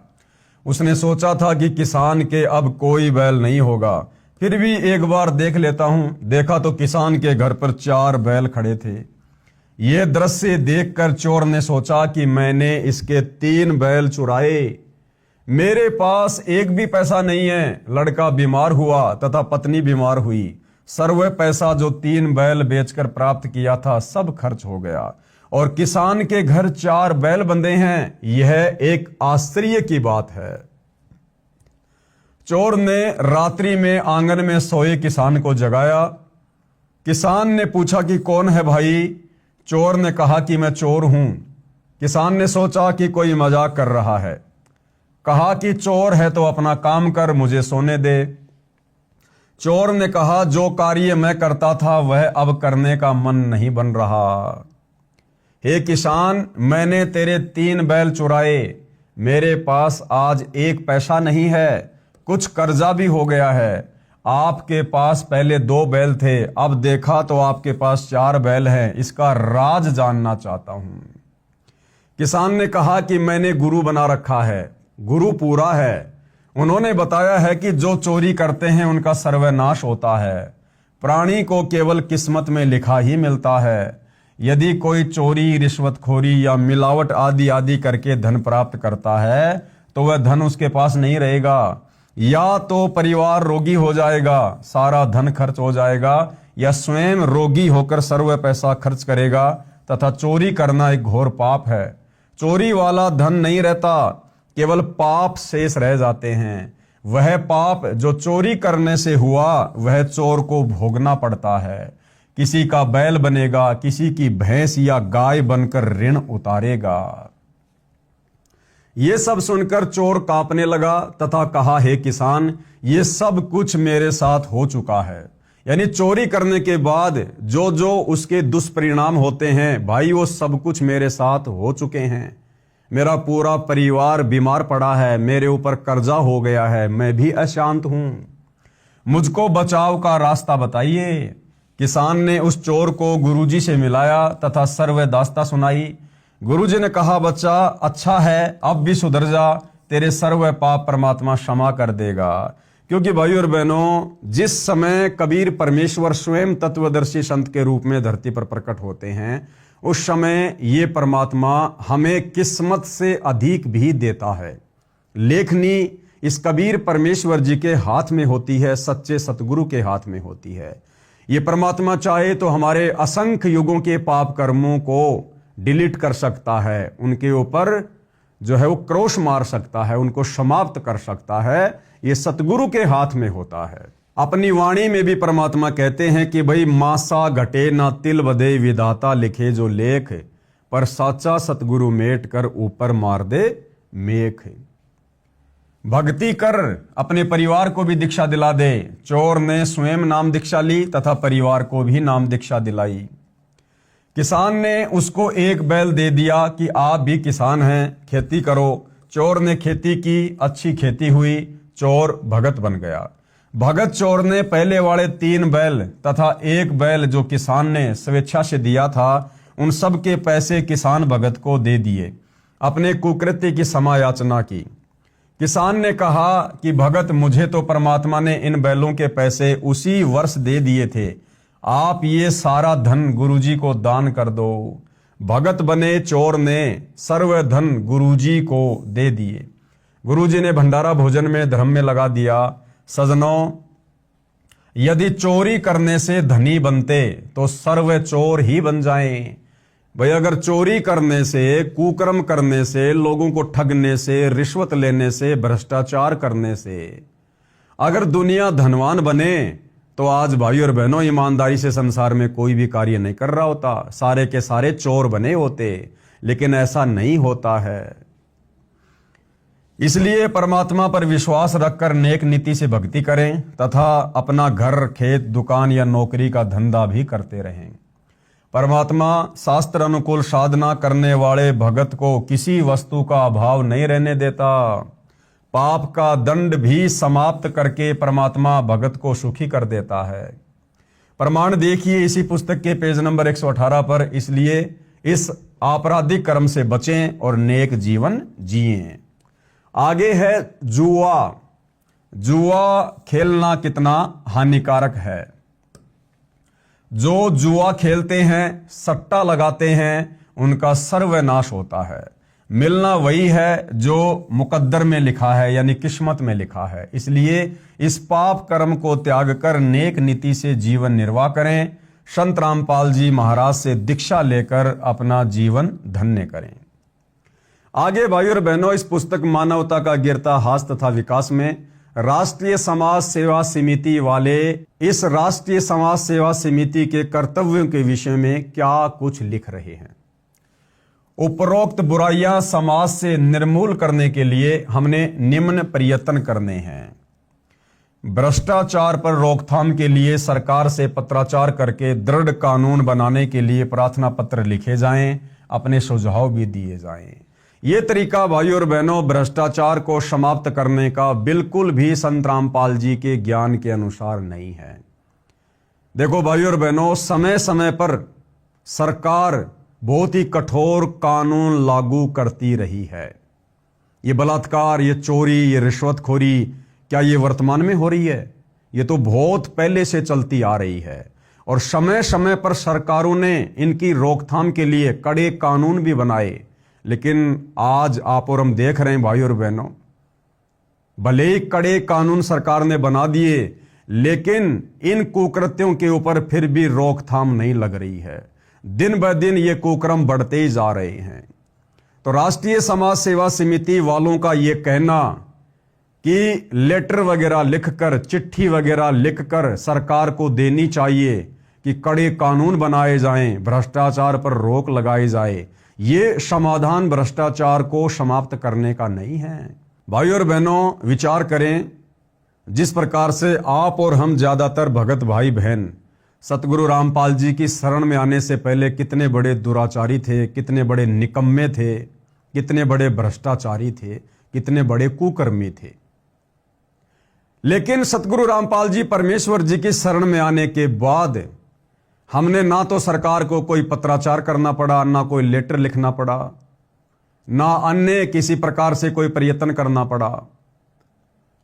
उसने सोचा था कि किसान के अब कोई बैल नहीं होगा, फिर भी एक बार देख लेता हूं। देखा तो किसान के घर पर 4 बैल खड़े थे। यह दृश्य देखकर चोर ने सोचा कि मैंने इसके 3 बैल चुराए, मेरे पास एक भी पैसा नहीं है। लड़का बीमार हुआ तथा पत्नी बीमार हुई। सर्व पैसा जो 3 बैल बेचकर प्राप्त किया था सब खर्च हो गया और किसान के घर 4 बैल बंधे हैं। यह एक आश्चर्य की बात है। चोर ने रात्रि में आंगन में सोए किसान को जगाया। किसान ने पूछा कि कौन है भाई? चोर ने कहा कि मैं चोर हूं। किसान ने सोचा कि कोई मजाक कर रहा है। कहा कि चोर है तो अपना काम कर, मुझे सोने दे। चोर ने कहा जो कार्य मैं करता था वह अब करने का मन नहीं बन रहा। हे किसान, मैंने तेरे 3 बैल चुराए, मेरे पास आज 1 पैसा नहीं है, कुछ कर्जा भी हो गया है। आपके पास पहले 2 बैल थे, अब देखा तो आपके पास 4 बैल हैं, इसका राज जानना चाहता हूं। किसान ने कहा कि मैंने गुरु बना रखा है, गुरु पूरा है, उन्होंने बताया है कि जो चोरी करते हैं उनका सर्वनाश होता है। प्राणी को केवल किस्मत में लिखा ही मिलता है। यदि कोई चोरी, रिश्वतखोरी या मिलावट आदि आदि करके धन प्राप्त करता है तो वह धन उसके पास नहीं रहेगा। या तो परिवार रोगी हो जाएगा, सारा धन खर्च हो जाएगा, या स्वयं रोगी होकर सर्व पैसा खर्च करेगा। तथा चोरी करना एक घोर पाप है। चोरी वाला धन नहीं रहता, केवल पाप शेष रह जाते हैं। वह पाप जो चोरी करने से हुआ वह चोर को भोगना पड़ता है। किसी का बैल बनेगा, किसी की भैंस या गाय बनकर ऋण उतारेगा। ये सब सुनकर चोर कांपने लगा तथा कहा, हे किसान, ये सब कुछ मेरे साथ हो चुका है। यानी चोरी करने के बाद जो जो उसके दुष्परिणाम होते हैं भाई, वो सब कुछ मेरे साथ हो चुके हैं। मेरा पूरा परिवार बीमार पड़ा है, मेरे ऊपर कर्जा हो गया है, मैं भी अशांत हूं, मुझको बचाव का रास्ता बताइए। किसान ने उस चोर को गुरुजी से मिलाया तथा सर्व दास्ता सुनाई। गुरुजी ने कहा, बच्चा अच्छा है, अब भी सुधर जा, तेरे सर्व पाप परमात्मा क्षमा कर देगा। क्योंकि भाई और बहनों, जिस समय कबीर परमेश्वर स्वयं तत्वदर्शी संत के रूप में धरती पर प्रकट होते हैं, उस समय ये परमात्मा हमें किस्मत से अधिक भी देता है। लेखनी इस कबीर परमेश्वर जी के हाथ में होती है, सच्चे सतगुरु के हाथ में होती है। ये परमात्मा चाहे तो हमारे असंख्य युगों के पाप कर्मों को डिलीट कर सकता है, उनके ऊपर जो है वो क्रोश मार सकता है, उनको समाप्त कर सकता है। ये सतगुरु के हाथ में होता है। अपनी वाणी में भी परमात्मा कहते हैं कि भाई मासा घटे ना तिल बदे, विधाता लिखे जो लेख, पर साचा सतगुरु मेट कर ऊपर मार दे मेख। भक्ति कर, अपने परिवार को भी दीक्षा दिला दे। चोर ने स्वयं नाम दीक्षा ली तथा परिवार को भी नाम दीक्षा दिलाई। किसान ने उसको 1 बैल दे दिया कि आप भी किसान हैं, खेती करो। चोर ने खेती की, अच्छी खेती हुई, चोर भगत बन गया। भगत चोर ने पहले वाले 3 बैल तथा 1 बैल जो किसान ने स्वेच्छा से दिया था, उन सब के पैसे किसान भगत को दे दिए। अपने कुकृत्य की समायाचना की। किसान ने कहा कि भगत, मुझे तो परमात्मा ने इन बैलों के पैसे उसी वर्ष दे दिए थे, आप ये सारा धन गुरुजी को दान कर दो। भगत बने चोर ने सर्व धन गुरुजी को दे दिए। गुरुजी ने भंडारा भोजन में धर्म में लगा दिया। सजनों, यदि चोरी करने से धनी बनते तो सर्व चोर ही बन जाएं। भाई, अगर चोरी करने से, कुकर्म करने से, लोगों को ठगने से, रिश्वत लेने से, भ्रष्टाचार करने से अगर दुनिया धनवान बने तो आज भाई और बहनों ईमानदारी से संसार में कोई भी कार्य नहीं कर रहा होता, सारे के सारे चोर बने होते। लेकिन ऐसा नहीं होता है। इसलिए परमात्मा पर विश्वास रखकर नेक नीति से भक्ति करें तथा अपना घर, खेत, दुकान या नौकरी का धंधा भी करते रहें। परमात्मा शास्त्र अनुकूल साधना करने वाले भगत को किसी वस्तु का अभाव नहीं रहने देता। पाप का दंड भी समाप्त करके परमात्मा भगत को सुखी कर देता है। प्रमाण देखिए इसी पुस्तक के पेज नंबर 118 पर। इसलिए इस आपराधिक कर्म से बचें और नेक जीवन जिएं। आगे है जुआ। जुआ खेलना कितना हानिकारक है। जो जुआ खेलते हैं, सट्टा लगाते हैं, उनका सर्वनाश होता है। मिलना वही है जो मुकद्दर में लिखा है, यानी किस्मत में लिखा है। इसलिए इस पाप कर्म को त्याग कर नेक नीति से जीवन निर्वाह करें। संत रामपाल जी महाराज से दीक्षा लेकर अपना जीवन धन्य करें। आगे भाई और बहनों, इस पुस्तक मानवता का गिरता हास तथा विकास में राष्ट्रीय समाज सेवा समिति वाले इस राष्ट्रीय समाज सेवा समिति के कर्तव्यों के विषय में क्या कुछ लिख रहे हैं। उपरोक्त बुराइयां समाज से निर्मूल करने के लिए हमने निम्न प्रयत्न करने हैं। भ्रष्टाचार पर रोकथाम के लिए सरकार से पत्राचार करके दृढ़ कानून बनाने के लिए प्रार्थना पत्र लिखे जाएं, अपने सुझाव भी दिए जाएं। ये तरीका भाइयों और बहनों भ्रष्टाचार को समाप्त करने का बिल्कुल भी संत रामपाल जी के ज्ञान के अनुसार नहीं है। देखो भाइयों और बहनों, समय समय पर सरकार बहुत ही कठोर कानून लागू करती रही है। ये बलात्कार, ये चोरी, ये रिश्वतखोरी क्या ये वर्तमान में हो रही है? ये तो बहुत पहले से चलती आ रही है और समय समय पर सरकारों ने इनकी रोकथाम के लिए कड़े कानून भी बनाए। लेकिन आज आप और हम देख रहे हैं भाइयों और बहनों, भले ही कड़े कानून सरकार ने बना दिए, लेकिन इन कुकृत्यों के ऊपर फिर भी रोकथाम नहीं लग रही है। दिन ब दिन ये कुक्रम बढ़ते ही जा रहे हैं। तो राष्ट्रीय समाज सेवा समिति वालों का ये कहना कि लेटर वगैरह लिखकर, चिट्ठी वगैरह लिखकर सरकार को देनी चाहिए कि कड़े कानून बनाए जाएं, भ्रष्टाचार पर रोक लगाई जाए, ये समाधान भ्रष्टाचार को समाप्त करने का नहीं है। भाइयों और बहनों, विचार करें, जिस प्रकार से आप और हम ज्यादातर भगत भाई बहन सतगुरु रामपाल जी की शरण में आने से पहले कितने बड़े दुराचारी थे, कितने बड़े निकम्मे थे, कितने बड़े भ्रष्टाचारी थे, कितने बड़े कुकर्मी थे। लेकिन सतगुरु रामपाल जी परमेश्वर जी की शरण में आने के बाद हमने ना तो सरकार को कोई पत्राचार करना पड़ा, ना कोई लेटर लिखना पड़ा, ना अन्य किसी प्रकार से कोई प्रयत्न करना पड़ा।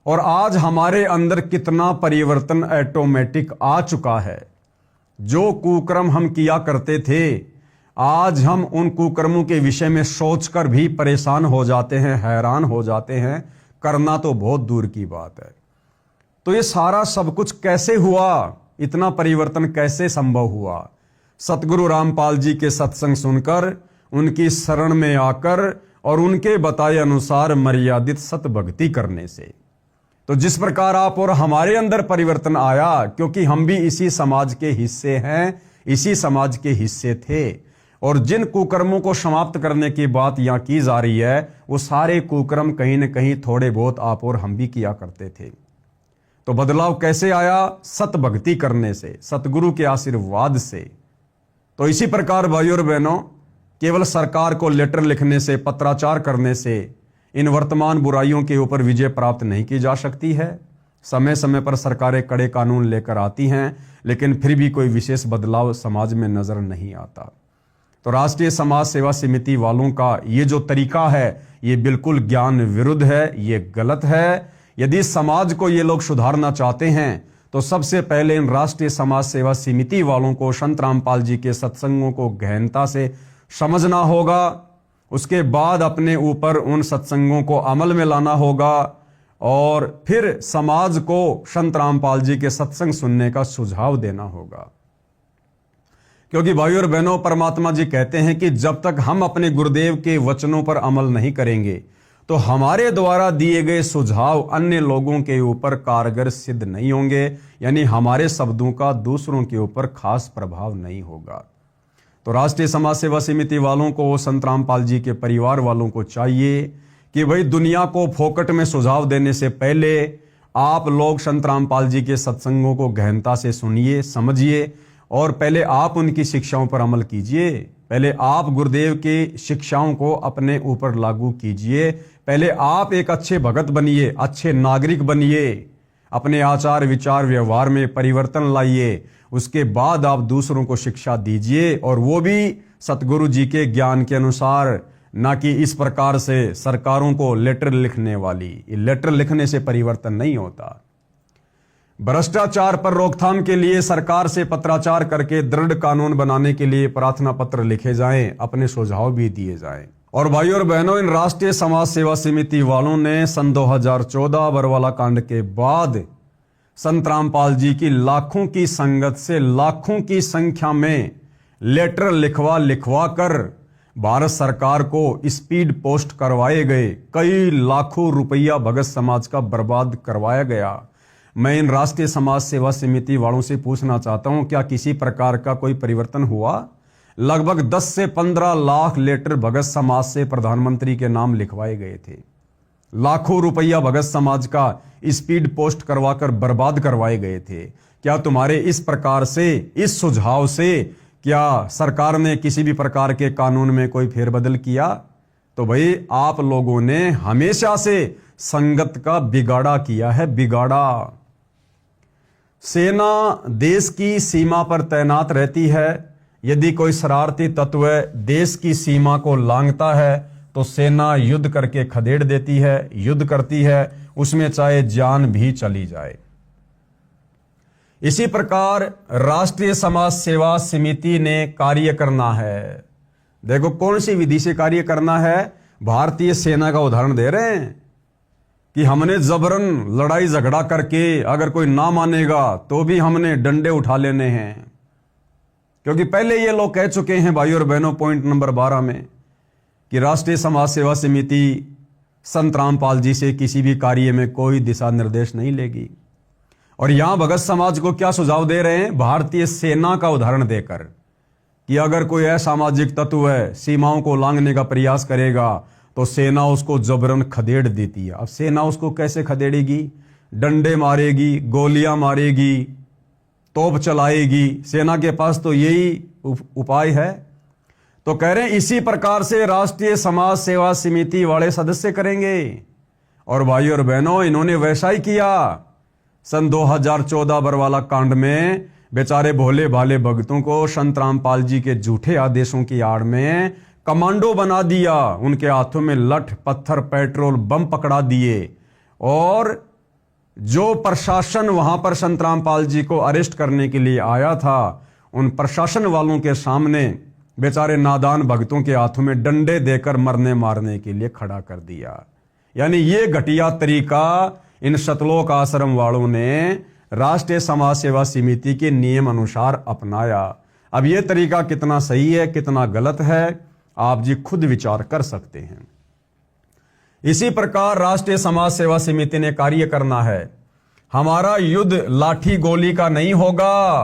और आज हमारे अंदर कितना परिवर्तन ऑटोमेटिक आ चुका है। जो कुकर्म हम किया करते थे, आज हम उन कुकर्मों के विषय में सोचकर भी परेशान हो जाते हैं, हैरान हो जाते हैं, करना तो बहुत दूर की बात है। तो ये सारा सब कुछ कैसे हुआ? इतना परिवर्तन कैसे संभव हुआ? सतगुरु रामपाल जी के सत्संग सुनकर, उनकी शरण में आकर और उनके बताए अनुसार मर्यादित सत भक्ति करने से। तो जिस प्रकार आप और हमारे अंदर परिवर्तन आया, क्योंकि हम भी इसी समाज के हिस्से हैं, इसी समाज के हिस्से थे, और जिन कुकर्मों को समाप्त करने की बात यहां की जा रही है, वो सारे कुकर्म कहीं न कहीं थोड़े बहुत आप और हम भी किया करते थे। तो बदलाव कैसे आया? सत भक्ति करने से, सतगुरु के आशीर्वाद से। तो इसी प्रकार भाइयों और बहनों, केवल सरकार को लेटर लिखने से, पत्राचार करने से इन वर्तमान बुराइयों के ऊपर विजय प्राप्त नहीं की जा सकती है। समय समय पर सरकारें कड़े कानून लेकर आती हैं, लेकिन फिर भी कोई विशेष बदलाव समाज में नजर नहीं आता। तो राष्ट्रीय समाज सेवा समिति वालों का ये जो तरीका है, ये बिल्कुल ज्ञान विरुद्ध है, ये गलत है। यदि समाज को ये लोग सुधारना चाहते हैं तो सबसे पहले इन राष्ट्रीय समाज सेवा समिति वालों को संत रामपाल जी के सत्संगों को गहनता से समझना होगा। उसके बाद अपने ऊपर उन सत्संगों को अमल में लाना होगा और फिर समाज को संत रामपाल जी के सत्संग सुनने का सुझाव देना होगा। क्योंकि भाइयों और बहनों, परमात्मा जी कहते हैं कि जब तक हम अपने गुरुदेव के वचनों पर अमल नहीं करेंगे तो हमारे द्वारा दिए गए सुझाव अन्य लोगों के ऊपर कारगर सिद्ध नहीं होंगे, यानी हमारे शब्दों का दूसरों के ऊपर खास प्रभाव नहीं होगा। तो राष्ट्रीय समाज सेवा समिति वालों को, संत रामपाल जी के परिवार वालों को चाहिए कि भाई दुनिया को फोकट में सुझाव देने से पहले आप लोग संत रामपाल जी के सत्संगों को गहनता से सुनिए, समझिए और पहले आप उनकी शिक्षाओं पर अमल कीजिए। पहले आप गुरुदेव की शिक्षाओं को अपने ऊपर लागू कीजिए। पहले आप एक अच्छे भगत बनिए, अच्छे नागरिक बनिए, अपने आचार विचार व्यवहार में परिवर्तन लाइए। उसके बाद आप दूसरों को शिक्षा दीजिए, और वो भी सतगुरु जी के ज्ञान के अनुसार, ना कि इस प्रकार से सरकारों को लेटर लिखने वाली। लेटर लिखने से परिवर्तन नहीं होता। भ्रष्टाचार पर रोकथाम के लिए सरकार से पत्राचार करके दृढ़ कानून बनाने के लिए प्रार्थना पत्र लिखे जाएं, अपने सुझाव भी दिए जाएं। और भाइयों और बहनों, इन राष्ट्रीय समाज सेवा समिति वालों ने सन 2014 बरवाला कांड के बाद संत रामपाल जी की लाखों की संगत से लाखों की संख्या में लेटर लिखवा कर भारत सरकार को स्पीड पोस्ट करवाए गए, कई लाखों रुपया भगत समाज का बर्बाद करवाया गया। मैं इन राष्ट्रीय समाज सेवा समिति वालों से पूछना चाहता हूं, क्या किसी प्रकार का कोई परिवर्तन हुआ? लगभग 10 से 15 लाख लेटर भगत समाज से प्रधानमंत्री के नाम लिखवाए गए थे। लाखों रुपया भगत समाज का स्पीड पोस्ट करवाकर बर्बाद करवाए गए थे। क्या तुम्हारे इस प्रकार से, इस सुझाव से क्या सरकार ने किसी भी प्रकार के कानून में कोई फेरबदल किया? तो भाई आप लोगों ने हमेशा से संगत का बिगाड़ा किया है, बिगाड़ा। सेना देश की सीमा पर तैनात रहती है। यदि कोई शरारती तत्व देश की सीमा को लांघता है तो सेना युद्ध करके खदेड़ देती है, युद्ध करती है, उसमें चाहे जान भी चली जाए। इसी प्रकार राष्ट्रीय समाज सेवा समिति ने कार्य करना है। देखो कौन सी विधि से कार्य करना है। भारतीय सेना का उदाहरण दे रहे हैं कि हमने जबरन लड़ाई झगड़ा करके, अगर कोई ना मानेगा तो भी हमने डंडे उठा लेने हैं। क्योंकि पहले ये लोग कह चुके हैं भाई और बहनों, पॉइंट नंबर 12 में, कि राष्ट्रीय समाज सेवा समिति संत रामपाल जी से किसी भी कार्य में कोई दिशा निर्देश नहीं लेगी। और यहां भगत समाज को क्या सुझाव दे रहे हैं? भारतीय सेना का उदाहरण देकर कि अगर कोई असामाजिक तत्व है सीमाओं को लांघने का प्रयास करेगा तो सेना उसको जबरन खदेड़ देती है। अब सेना उसको कैसे खदेड़ेगी? डंडे मारेगी, गोलियां मारेगी, तोप चलाएगी। सेना के पास तो यही उपाय है। तो कह रहे हैं इसी प्रकार से राष्ट्रीय समाज सेवा समिति वाले सदस्य करेंगे। और भाई और बहनों, इन्होंने वैसा ही किया। सन 2014 बरवाला कांड में बेचारे भोले भाले भक्तों को संत रामपाल जी के झूठे आदेशों की आड़ में कमांडो बना दिया। उनके हाथों में लठ, पत्थर, पेट्रोल, बम पकड़ा दिए। और जो प्रशासन वहां पर संत रामपाल जी को अरेस्ट करने के लिए आया था, उन प्रशासन वालों के सामने बेचारे नादान भक्तों के हाथों में डंडे देकर मरने मारने के लिए खड़ा कर दिया। यानी ये घटिया तरीका इन सतलोक आश्रम वालों ने राष्ट्रीय समाज सेवा समिति के नियम अनुसार अपनाया। अब यह तरीका कितना सही है, कितना गलत है, आप जी खुद विचार कर सकते हैं। इसी प्रकार राष्ट्रीय समाज सेवा समिति ने कार्य करना है। हमारा युद्ध लाठी गोली का नहीं होगा।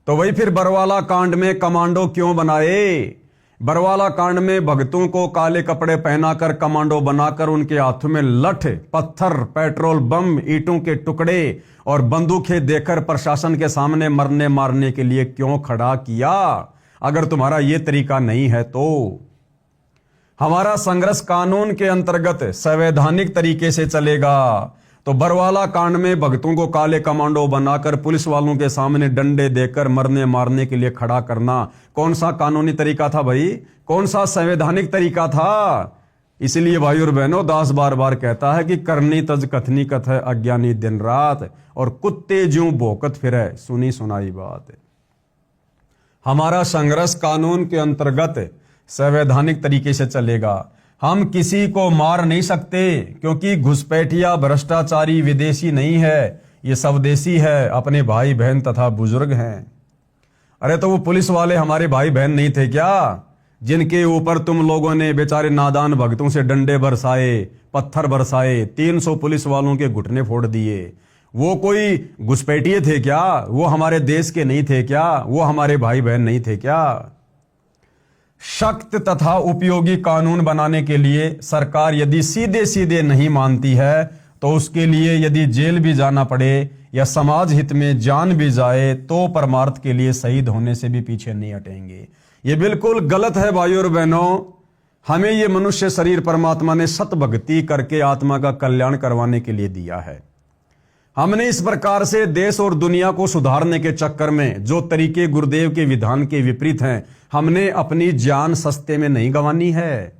तो वही फिर बरवाला कांड में कमांडो क्यों बनाए? बरवाला कांड में भक्तों को काले कपड़े पहनाकर कमांडो बनाकर उनके हाथों में लठ, पत्थर, पेट्रोल बम, ईंटों के टुकड़े और बंदूकें देकर प्रशासन के सामने मरने मारने के लिए क्यों खड़ा किया? अगर तुम्हारा यह तरीका नहीं है तो हमारा संघर्ष कानून के अंतर्गत संवैधानिक तरीके से चलेगा। तो बरवाला कांड में भक्तों को काले कमांडो बनाकर पुलिस वालों के सामने डंडे देकर मरने मारने के लिए खड़ा करना कौन सा कानूनी तरीका था भाई? कौन सा संवैधानिक तरीका था? इसलिए भाई और बहनों, दास बार बार कहता है कि करनी तज कथनी कथ है अज्ञानी दिन रात, और कुत्ते ज्यों भौंकत फिरे सुनी सुनाई बात। हमारा संघर्ष कानून के अंतर्गत संवैधानिक तरीके से चलेगा। हम किसी को मार नहीं सकते, क्योंकि घुसपैठिया भ्रष्टाचारी विदेशी नहीं है, ये स्वदेशी है, अपने भाई बहन तथा बुजुर्ग हैं। अरे तो वो पुलिस वाले हमारे भाई बहन नहीं थे क्या, जिनके ऊपर तुम लोगों ने बेचारे नादान भक्तों से डंडे बरसाए, पत्थर बरसाए, 300 पुलिस वालों के घुटने फोड़ दिए? वो कोई घुसपैठिए थे क्या? वो हमारे देश के नहीं थे क्या? वो हमारे भाई बहन नहीं थे क्या? सख्त तथा उपयोगी कानून बनाने के लिए सरकार यदि सीधे सीधे नहीं मानती है तो उसके लिए यदि जेल भी जाना पड़े या समाज हित में जान भी जाए तो परमार्थ के लिए शहीद होने से भी पीछे नहीं हटेंगे। ये बिल्कुल गलत है भाइयों और बहनों। हमें ये मनुष्य शरीर परमात्मा ने सत भक्ति करके आत्मा का कल्याण करवाने के लिए दिया है। हमने इस प्रकार से देश और दुनिया को सुधारने के चक्कर में जो तरीके गुरुदेव के विधान के विपरीत हैं, हमने अपनी जान सस्ते में नहीं गंवानी है।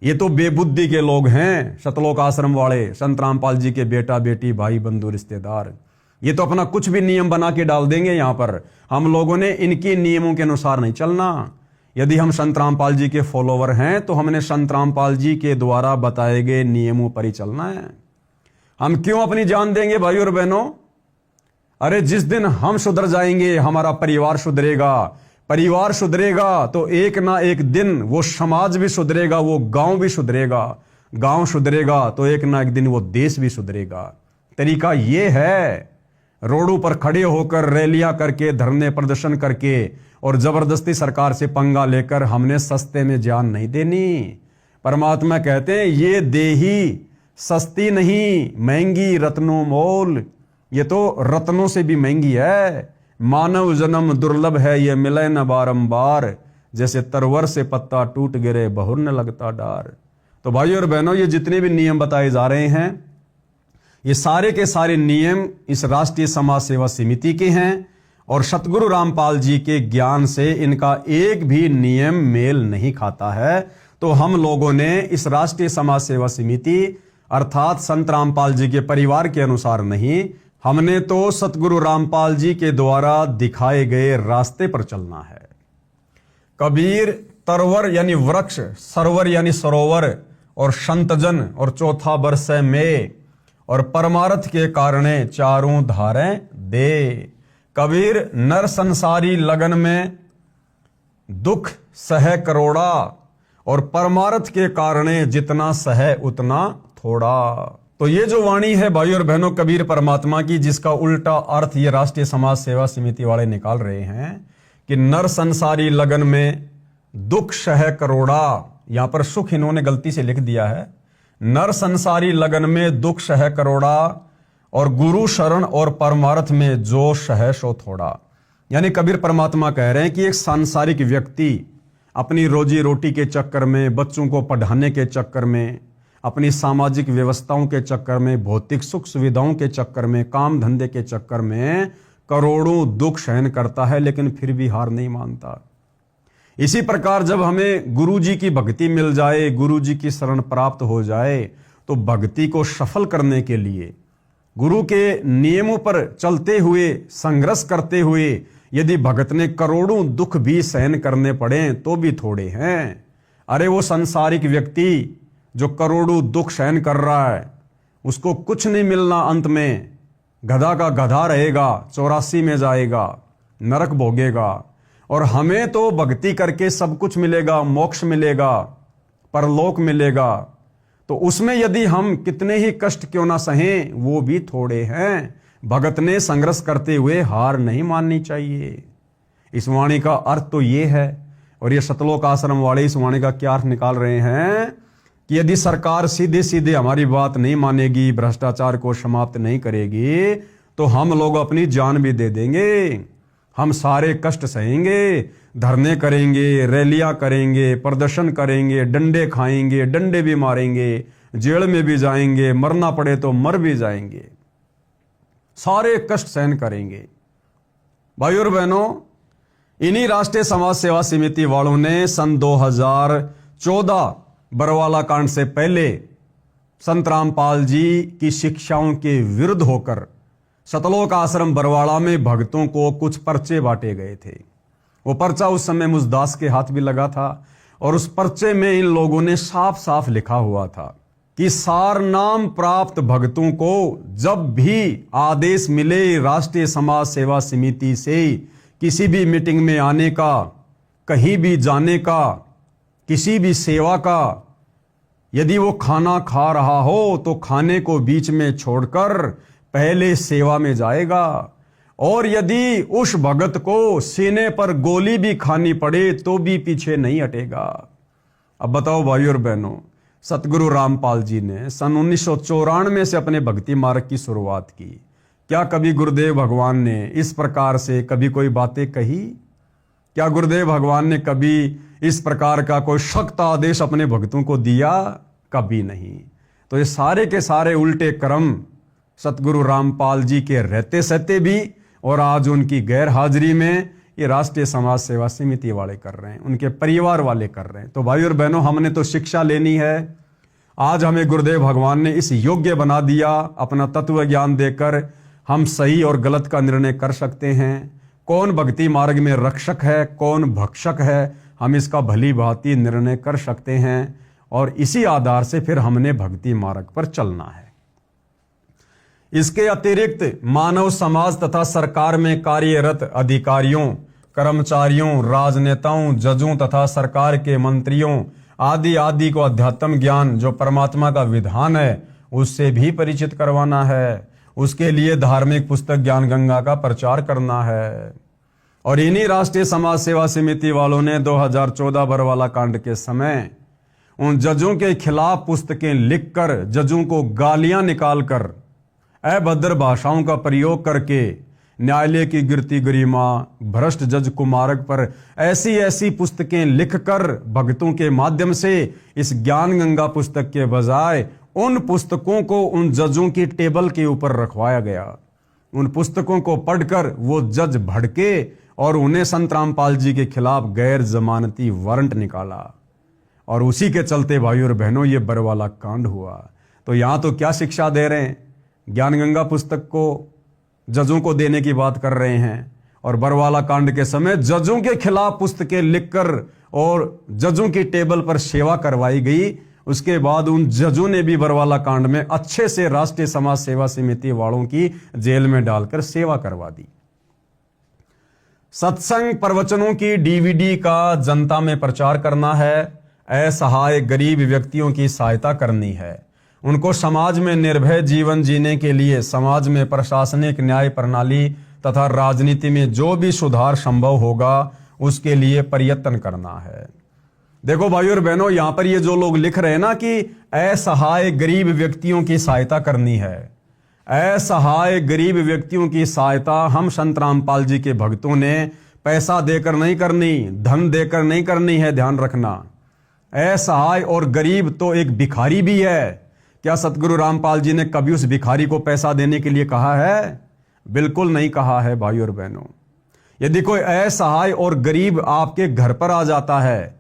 ये तो बेबुद्धि के लोग हैं, सतलोक आश्रम वाले, संत रामपाल जी के बेटा बेटी, भाई बंधु रिश्तेदार। ये तो अपना कुछ भी नियम बना के डाल देंगे यहां पर। हम लोगों ने इनके नियमों के अनुसार नहीं चलना। यदि हम संत रामपाल जी के फॉलोवर हैं तो हमने संत रामपाल जी के द्वारा बताए गए नियमों पर ही चलना है। हम क्यों अपनी जान देंगे भाई और बहनों? अरे जिस दिन हम सुधर जाएंगे, हमारा परिवार सुधरेगा, परिवार सुधरेगा तो एक ना एक दिन वो समाज भी सुधरेगा, वो गांव भी सुधरेगा, गांव सुधरेगा तो एक ना एक दिन वो देश भी सुधरेगा। तरीका ये है, रोडों पर खड़े होकर रैलियां करके, धरने प्रदर्शन करके और जबरदस्ती सरकार से पंगा लेकर हमने सस्ते में जान नहीं देनी। परमात्मा कहते हैं ये देही सस्ती नहीं, महंगी रत्नों मोल, ये तो रत्नों से भी महंगी है। मानव जन्म दुर्लभ है, ये मिले न बारंबार, जैसे तरवर से पत्ता टूट गिरे बहुर न लगता डार। तो भाइयों और बहनों, ये जितने भी नियम बताए जा रहे हैं, ये सारे के सारे नियम इस राष्ट्रीय समाज सेवा समिति के हैं और सतगुरु रामपाल जी के ज्ञान से इनका एक भी नियम मेल नहीं खाता है। तो हम लोगों ने इस राष्ट्रीय समाज सेवा समिति अर्थात संत रामपाल जी के परिवार के अनुसार नहीं, हमने तो सतगुरु रामपाल जी के द्वारा दिखाए गए रास्ते पर चलना है। कबीर तरवर यानी वृक्ष, सरवर यानी सरोवर और संतजन और चौथा बरस में और परमार्थ के कारणे चारों धारें दे। कबीर नर संसारी लगन में दुख सह करोड़ा और परमार्थ के कारणे जितना सह उतना थोड़ा। तो ये जो वाणी है भाइयों और बहनों कबीर परमात्मा की, जिसका उल्टा अर्थ ये राष्ट्रीय समाज सेवा समिति वाले निकाल रहे हैं कि नर संसारी लगन में दुख सह करोड़ा, यहां पर सुख इन्होंने गलती से लिख दिया है। नर संसारी लगन में दुख सह करोड़ा और गुरु शरण और परमार्थ में जो सह सो थोड़ा। यानी कबीर परमात्मा कह रहे हैं कि एक सांसारिक व्यक्ति अपनी रोजी रोटी के चक्कर में, बच्चों को पढ़ाने के चक्कर में, अपनी सामाजिक व्यवस्थाओं के चक्कर में, भौतिक सुख सुविधाओं के चक्कर में, काम धंधे के चक्कर में करोड़ों दुख सहन करता है, लेकिन फिर भी हार नहीं मानता। इसी प्रकार जब हमें गुरु जी की भक्ति मिल जाए, गुरु जी की शरण प्राप्त हो जाए, तो भक्ति को सफल करने के लिए गुरु के नियमों पर चलते हुए, संघर्ष करते हुए यदि भगत ने करोड़ों दुख भी सहन करने पड़े तो भी थोड़े हैं। अरे वो सांसारिक व्यक्ति जो करोड़ों दुख सहन कर रहा है, उसको कुछ नहीं मिलना, अंत में गधा का गधा रहेगा, 84 में जाएगा, नरक भोगेगा। और हमें तो भक्ति करके सब कुछ मिलेगा, मोक्ष मिलेगा, परलोक मिलेगा। तो उसमें यदि हम कितने ही कष्ट क्यों ना सहें, वो भी थोड़े हैं। भगत ने संघर्ष करते हुए हार नहीं माननी चाहिए। इस वाणी का अर्थ तो ये है। और ये सतलोक आश्रम वाले इस वाणी का क्या अर्थ निकाल रहे हैं कि यदि सरकार सीधे सीधे हमारी बात नहीं मानेगी, भ्रष्टाचार को समाप्त नहीं करेगी, तो हम लोग अपनी जान भी दे देंगे। हम सारे कष्ट सहेंगे, धरने करेंगे, रैलियां करेंगे, प्रदर्शन करेंगे, डंडे खाएंगे, डंडे भी मारेंगे, जेल में भी जाएंगे, मरना पड़े तो मर भी जाएंगे, सारे कष्ट सहन करेंगे। भाइयों और बहनों, इन्हीं राष्ट्रीय समाज सेवा समिति वालों ने सन 2014 बरवाला कांड से पहले संत रामपाल जी की शिक्षाओं के विरुद्ध होकर सतलोक आश्रम बरवाड़ा में भक्तों को कुछ पर्चे बांटे गए थे। वो पर्चा उस समय मुझदास के हाथ भी लगा था और उस पर्चे में इन लोगों ने साफ साफ लिखा हुआ था कि सार नाम प्राप्त भक्तों को जब भी आदेश मिले राष्ट्रीय समाज सेवा समिति से किसी भी मीटिंग में आने का, कहीं भी जाने का, किसी भी सेवा का, यदि वो खाना खा रहा हो तो खाने को बीच में छोड़कर पहले सेवा में जाएगा। और यदि उस भगत को सीने पर गोली भी खानी पड़े तो भी पीछे नहीं हटेगा। अब बताओ भाइयों और बहनों, सतगुरु रामपाल जी ने सन 1994 से अपने भक्ति मार्ग की शुरुआत की। क्या कभी गुरुदेव भगवान ने इस प्रकार से कभी कोई बातें कही? क्या गुरुदेव भगवान ने कभी इस प्रकार का कोई सख्त आदेश अपने भक्तों को दिया? कभी नहीं। तो ये सारे के सारे उल्टे कर्म सतगुरु रामपाल जी के रहते सहते भी और आज उनकी गैर हाजिरी में ये राष्ट्रीय समाज सेवा समिति वाले कर रहे हैं, उनके परिवार वाले कर रहे हैं। तो भाई और बहनों, हमने तो शिक्षा लेनी है। आज हमें गुरुदेव भगवान ने इस योग्य बना दिया, अपना तत्व ज्ञान देकर हम सही और गलत का निर्णय कर सकते हैं। कौन भक्ति मार्ग में रक्षक है, कौन भक्षक है, हम इसका भली भांति निर्णय कर सकते हैं और इसी आधार से फिर हमने भक्ति मार्ग पर चलना है। इसके अतिरिक्त मानव समाज तथा सरकार में कार्यरत अधिकारियों, कर्मचारियों, राजनेताओं, जजों तथा सरकार के मंत्रियों आदि आदि को अध्यात्म ज्ञान जो परमात्मा का विधान है उससे भी परिचित करवाना है। उसके लिए धार्मिक पुस्तक ज्ञान गंगा का प्रचार करना है। और इन्हीं राष्ट्रीय समाज सेवा समिति वालों ने 2014 बरवाला कांड के समय उन जजों के खिलाफ पुस्तकें लिखकर, जजों को गालियां निकालकर, अभद्र भाषाओं का प्रयोग करके न्यायालय की गिरती गरिमा, भ्रष्ट जज कुमारक पर ऐसी ऐसी पुस्तकें लिखकर भक्तों के माध्यम से इस ज्ञान गंगा पुस्तक के बजाय उन पुस्तकों को उन जजों की टेबल के ऊपर रखवाया गया। उन पुस्तकों को पढ़कर वो जज भड़के और उन्हें संत रामपाल जी के खिलाफ गैर जमानती वारंट निकाला। और उसी के चलते भाइयों और बहनों ये बरवाला कांड हुआ। तो यहां तो क्या शिक्षा दे रहे हैं, ज्ञान गंगा पुस्तक को जजों को देने की बात कर रहे हैं, और बरवाला कांड के समय जजों के खिलाफ पुस्तकें लिखकर और जजों की टेबल पर सेवा करवाई गई। उसके बाद उन जजों ने भी बरवाला कांड में अच्छे से राष्ट्रीय समाज सेवा समिति वालों की जेल में डालकर सेवा करवा दी। सत्संग प्रवचनों की डीवीडी का जनता में प्रचार करना है। असहाय गरीब व्यक्तियों की सहायता करनी है। उनको समाज में निर्भय जीवन जीने के लिए समाज में प्रशासनिक न्याय प्रणाली तथा राजनीति में जो भी सुधार संभव होगा उसके लिए प्रयत्न करना है। देखो भाइयों और बहनों, यहां पर ये जो लोग लिख रहे हैं ना कि असहाय गरीब व्यक्तियों की सहायता करनी है, असहाय गरीब व्यक्तियों की सहायता हम संत रामपाल जी के भक्तों ने पैसा देकर नहीं करनी, धन देकर नहीं करनी है। ध्यान रखना, असहाय और गरीब तो एक भिखारी भी है। क्या सतगुरु रामपाल जी ने कभी उस भिखारी को पैसा देने के लिए कहा है? बिल्कुल नहीं कहा है भाइयों और बहनों। यदि कोई असहाय और गरीब आपके घर पर आ जाता है,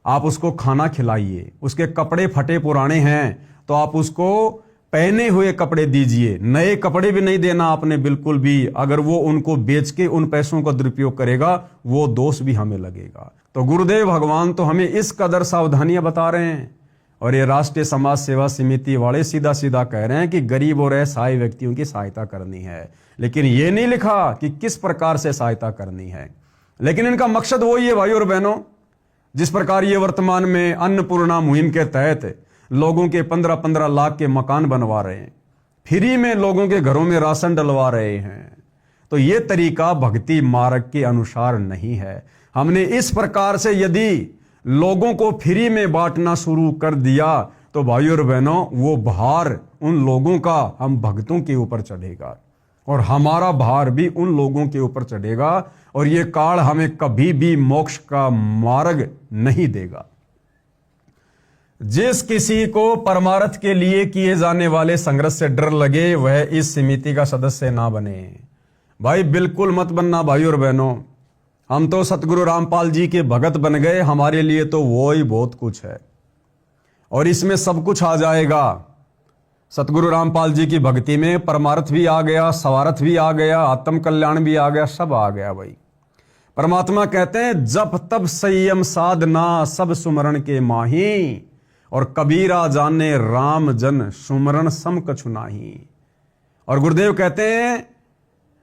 आप उसको खाना खिलाइए। उसके कपड़े फटे पुराने हैं तो आप उसको पहने हुए कपड़े दीजिए, नए कपड़े भी नहीं देना आपने बिल्कुल भी। अगर वो उनको बेच के उन पैसों का दुरुपयोग करेगा वो दोष भी हमें लगेगा। तो गुरुदेव भगवान तो हमें इस कदर सावधानियां बता रहे हैं, और ये राष्ट्रीय समाज सेवा समिति वाले सीधा सीधा कह रहे हैं कि गरीब और असहाय व्यक्तियों की सहायता करनी है, लेकिन ये नहीं लिखा कि किस प्रकार से सहायता करनी है। लेकिन इनका मकसद वही है भाइयों और बहनों, जिस प्रकार ये वर्तमान में अन्नपूर्णा मुहिम के तहत लोगों के 15-15 लाख के मकान बनवा रहे हैं, फ्री में लोगों के घरों में राशन डलवा रहे हैं, तो ये तरीका भक्ति मार्ग के अनुसार नहीं है। हमने इस प्रकार से यदि लोगों को फ्री में बांटना शुरू कर दिया तो भाइयों और बहनों वो भार उन लोगों का हम भक्तों के ऊपर चढ़ेगा, और हमारा भार भी उन लोगों के ऊपर चढ़ेगा, और ये काल हमें कभी भी मोक्ष का मार्ग नहीं देगा। जिस किसी को परमार्थ के लिए किए जाने वाले संघर्ष से डर लगे वह इस समिति का सदस्य ना बने। भाई बिल्कुल मत बनना भाइयों और बहनों। हम तो सतगुरु रामपाल जी के भगत बन गए, हमारे लिए तो वो ही बहुत कुछ है, और इसमें सब कुछ आ जाएगा। सतगुरु रामपाल जी की भक्ति में परमार्थ भी आ गया, स्वार्थ भी आ गया, आत्म कल्याण भी आ गया, सब आ गया भाई। परमात्मा कहते हैं जप तप संयम साधना सब सुमरण के माही, और कबीरा जाने राम जन सुमरण सम कछु नाही। और गुरुदेव कहते हैं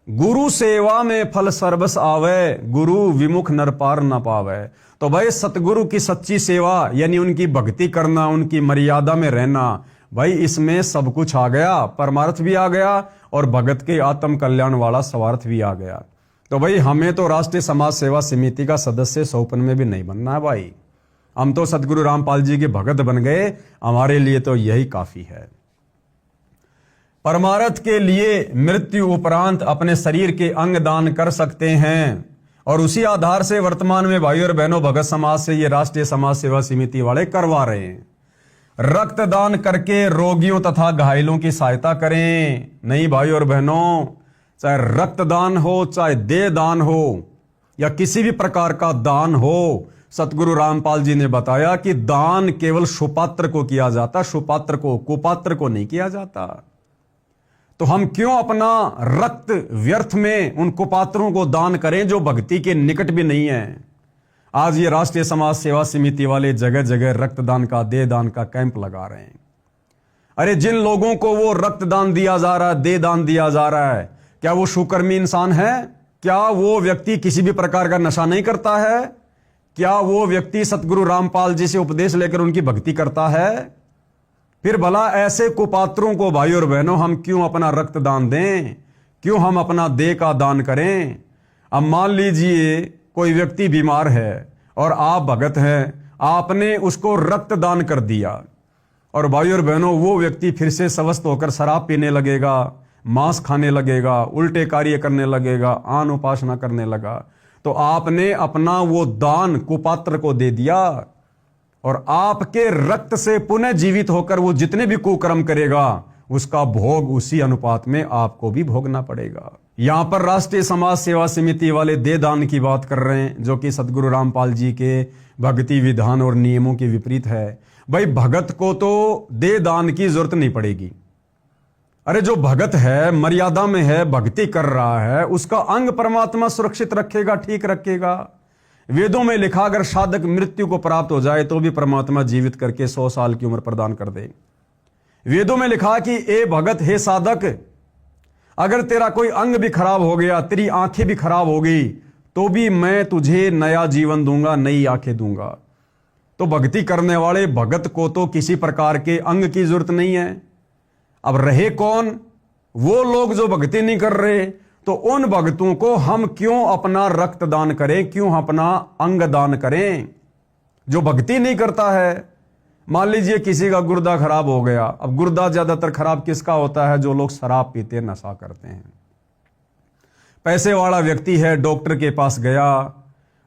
गुरु सेवा में फल सर्वस आवे, गुरु विमुख नर पार न पावे। तो भाई सतगुरु की सच्ची सेवा यानी उनकी भक्ति करना, उनकी मर्यादा में रहना, भाई इसमें सब कुछ आ गया। परमार्थ भी आ गया और भगत के आत्म कल्याण वाला स्वार्थ भी आ गया। तो भाई हमें तो राष्ट्रीय समाज सेवा समिति का सदस्य सौपन में भी नहीं बनना है भाई। हम तो सतगुरु रामपाल जी के भगत बन गए, हमारे लिए तो यही काफी है। परमार्थ के लिए मृत्यु उपरांत अपने शरीर के अंग दान कर सकते हैं, और उसी आधार से वर्तमान में भाइयों और बहनों भगत समाज से ये राष्ट्रीय समाज सेवा समिति वाले करवा रहे हैं। रक्तदान करके रोगियों तथा घायलों की सहायता करें। नहीं भाइयों और बहनों, चाहे रक्तदान हो, चाहे देह दान हो, या किसी भी प्रकार का दान हो, सतगुरु रामपाल जी ने बताया कि दान केवल सुपात्र को किया जाता, सुपात्र को, कुपात्र को नहीं किया जाता। तो हम क्यों अपना रक्त व्यर्थ में उन कुपात्रों को दान करें जो भक्ति के निकट भी नहीं है। आज ये राष्ट्रीय समाज सेवा समिति वाले जगह जगह रक्तदान का, देह दान का कैंप लगा रहे हैं। अरे जिन लोगों को वो रक्तदान दिया जा रहा है, देह दान दिया जा रहा है, क्या वो सुकर्मी इंसान है? क्या वो व्यक्ति किसी भी प्रकार का नशा नहीं करता है? क्या वो व्यक्ति सतगुरु रामपाल जी से उपदेश लेकर उनकी भक्ति करता है? फिर भला ऐसे कुपात्रों को भाई और बहनों हम क्यों अपना रक्त दान दें, क्यों हम अपना देह का दान करें? अब मान लीजिए कोई व्यक्ति बीमार है और आप भगत हैं, आपने उसको रक्त दान कर दिया और भाई और बहनों वो व्यक्ति फिर से स्वस्थ होकर शराब पीने लगेगा, मांस खाने लगेगा, उल्टे कार्य करने लगेगा, आन उपासना करने लगा, तो आपने अपना वो दान कुपात्र को दे दिया और आपके रक्त से पुनः जीवित होकर वो जितने भी कुकर्म करेगा उसका भोग उसी अनुपात में आपको भी भोगना पड़ेगा। यहां पर राष्ट्रीय समाज सेवा समिति वाले दे दान की बात कर रहे हैं, जो कि सतगुरु रामपाल जी के भक्ति विधान और नियमों के विपरीत है। भाई भगत को तो दे दान की जरूरत नहीं पड़ेगी। अरे जो भगत है, मर्यादा में है, भक्ति कर रहा है, उसका अंग परमात्मा सुरक्षित रखेगा, ठीक रखेगा। वेदों में लिखा अगर साधक मृत्यु को प्राप्त हो जाए तो भी परमात्मा जीवित करके 100 साल की उम्र प्रदान कर दे। वेदों में लिखा कि ए भगत, हे साधक, अगर तेरा कोई अंग भी खराब हो गया, तेरी आंखें भी खराब हो गई, तो भी मैं तुझे नया जीवन दूंगा, नई आंखें दूंगा। तो भक्ति करने वाले भगत को तो किसी प्रकार के अंग की जरूरत नहीं है। अब रहे कौन? वो लोग जो भक्ति नहीं कर रहे, तो उन भक्तों को हम क्यों अपना रक्त दान करें, क्यों अपना अंग दान करें? जो भक्ति नहीं करता है, मान लीजिए किसी का गुर्दा खराब हो गया। अब गुर्दा ज्यादातर खराब किसका होता है? जो लोग शराब पीते, नशा करते हैं। पैसे वाला व्यक्ति है, डॉक्टर के पास गया,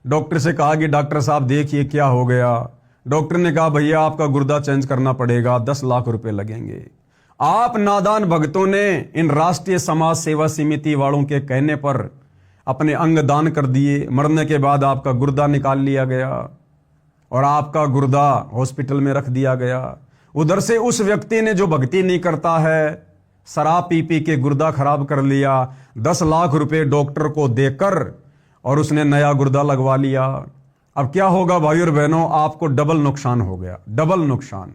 डॉक्टर से कहा कि डॉक्टर साहब देखिए क्या हो गया। डॉक्टर ने कहा भैया आपका गुर्दा चेंज करना पड़ेगा, 10 लाख रुपए लगेंगे। आप नादान भक्तों ने इन राष्ट्रीय समाज सेवा समिति वालों के कहने पर अपने अंग दान कर दिए। मरने के बाद आपका गुर्दा निकाल लिया गया और आपका गुर्दा हॉस्पिटल में रख दिया गया। उधर से उस व्यक्ति ने, जो भक्ति नहीं करता है, शराब पी पी के गुर्दा खराब कर लिया, 10 लाख रुपए डॉक्टर को देकर और उसने नया गुर्दा लगवा लिया। अब क्या होगा भाई और बहनों? आपको डबल नुकसान हो गया, डबल नुकसान।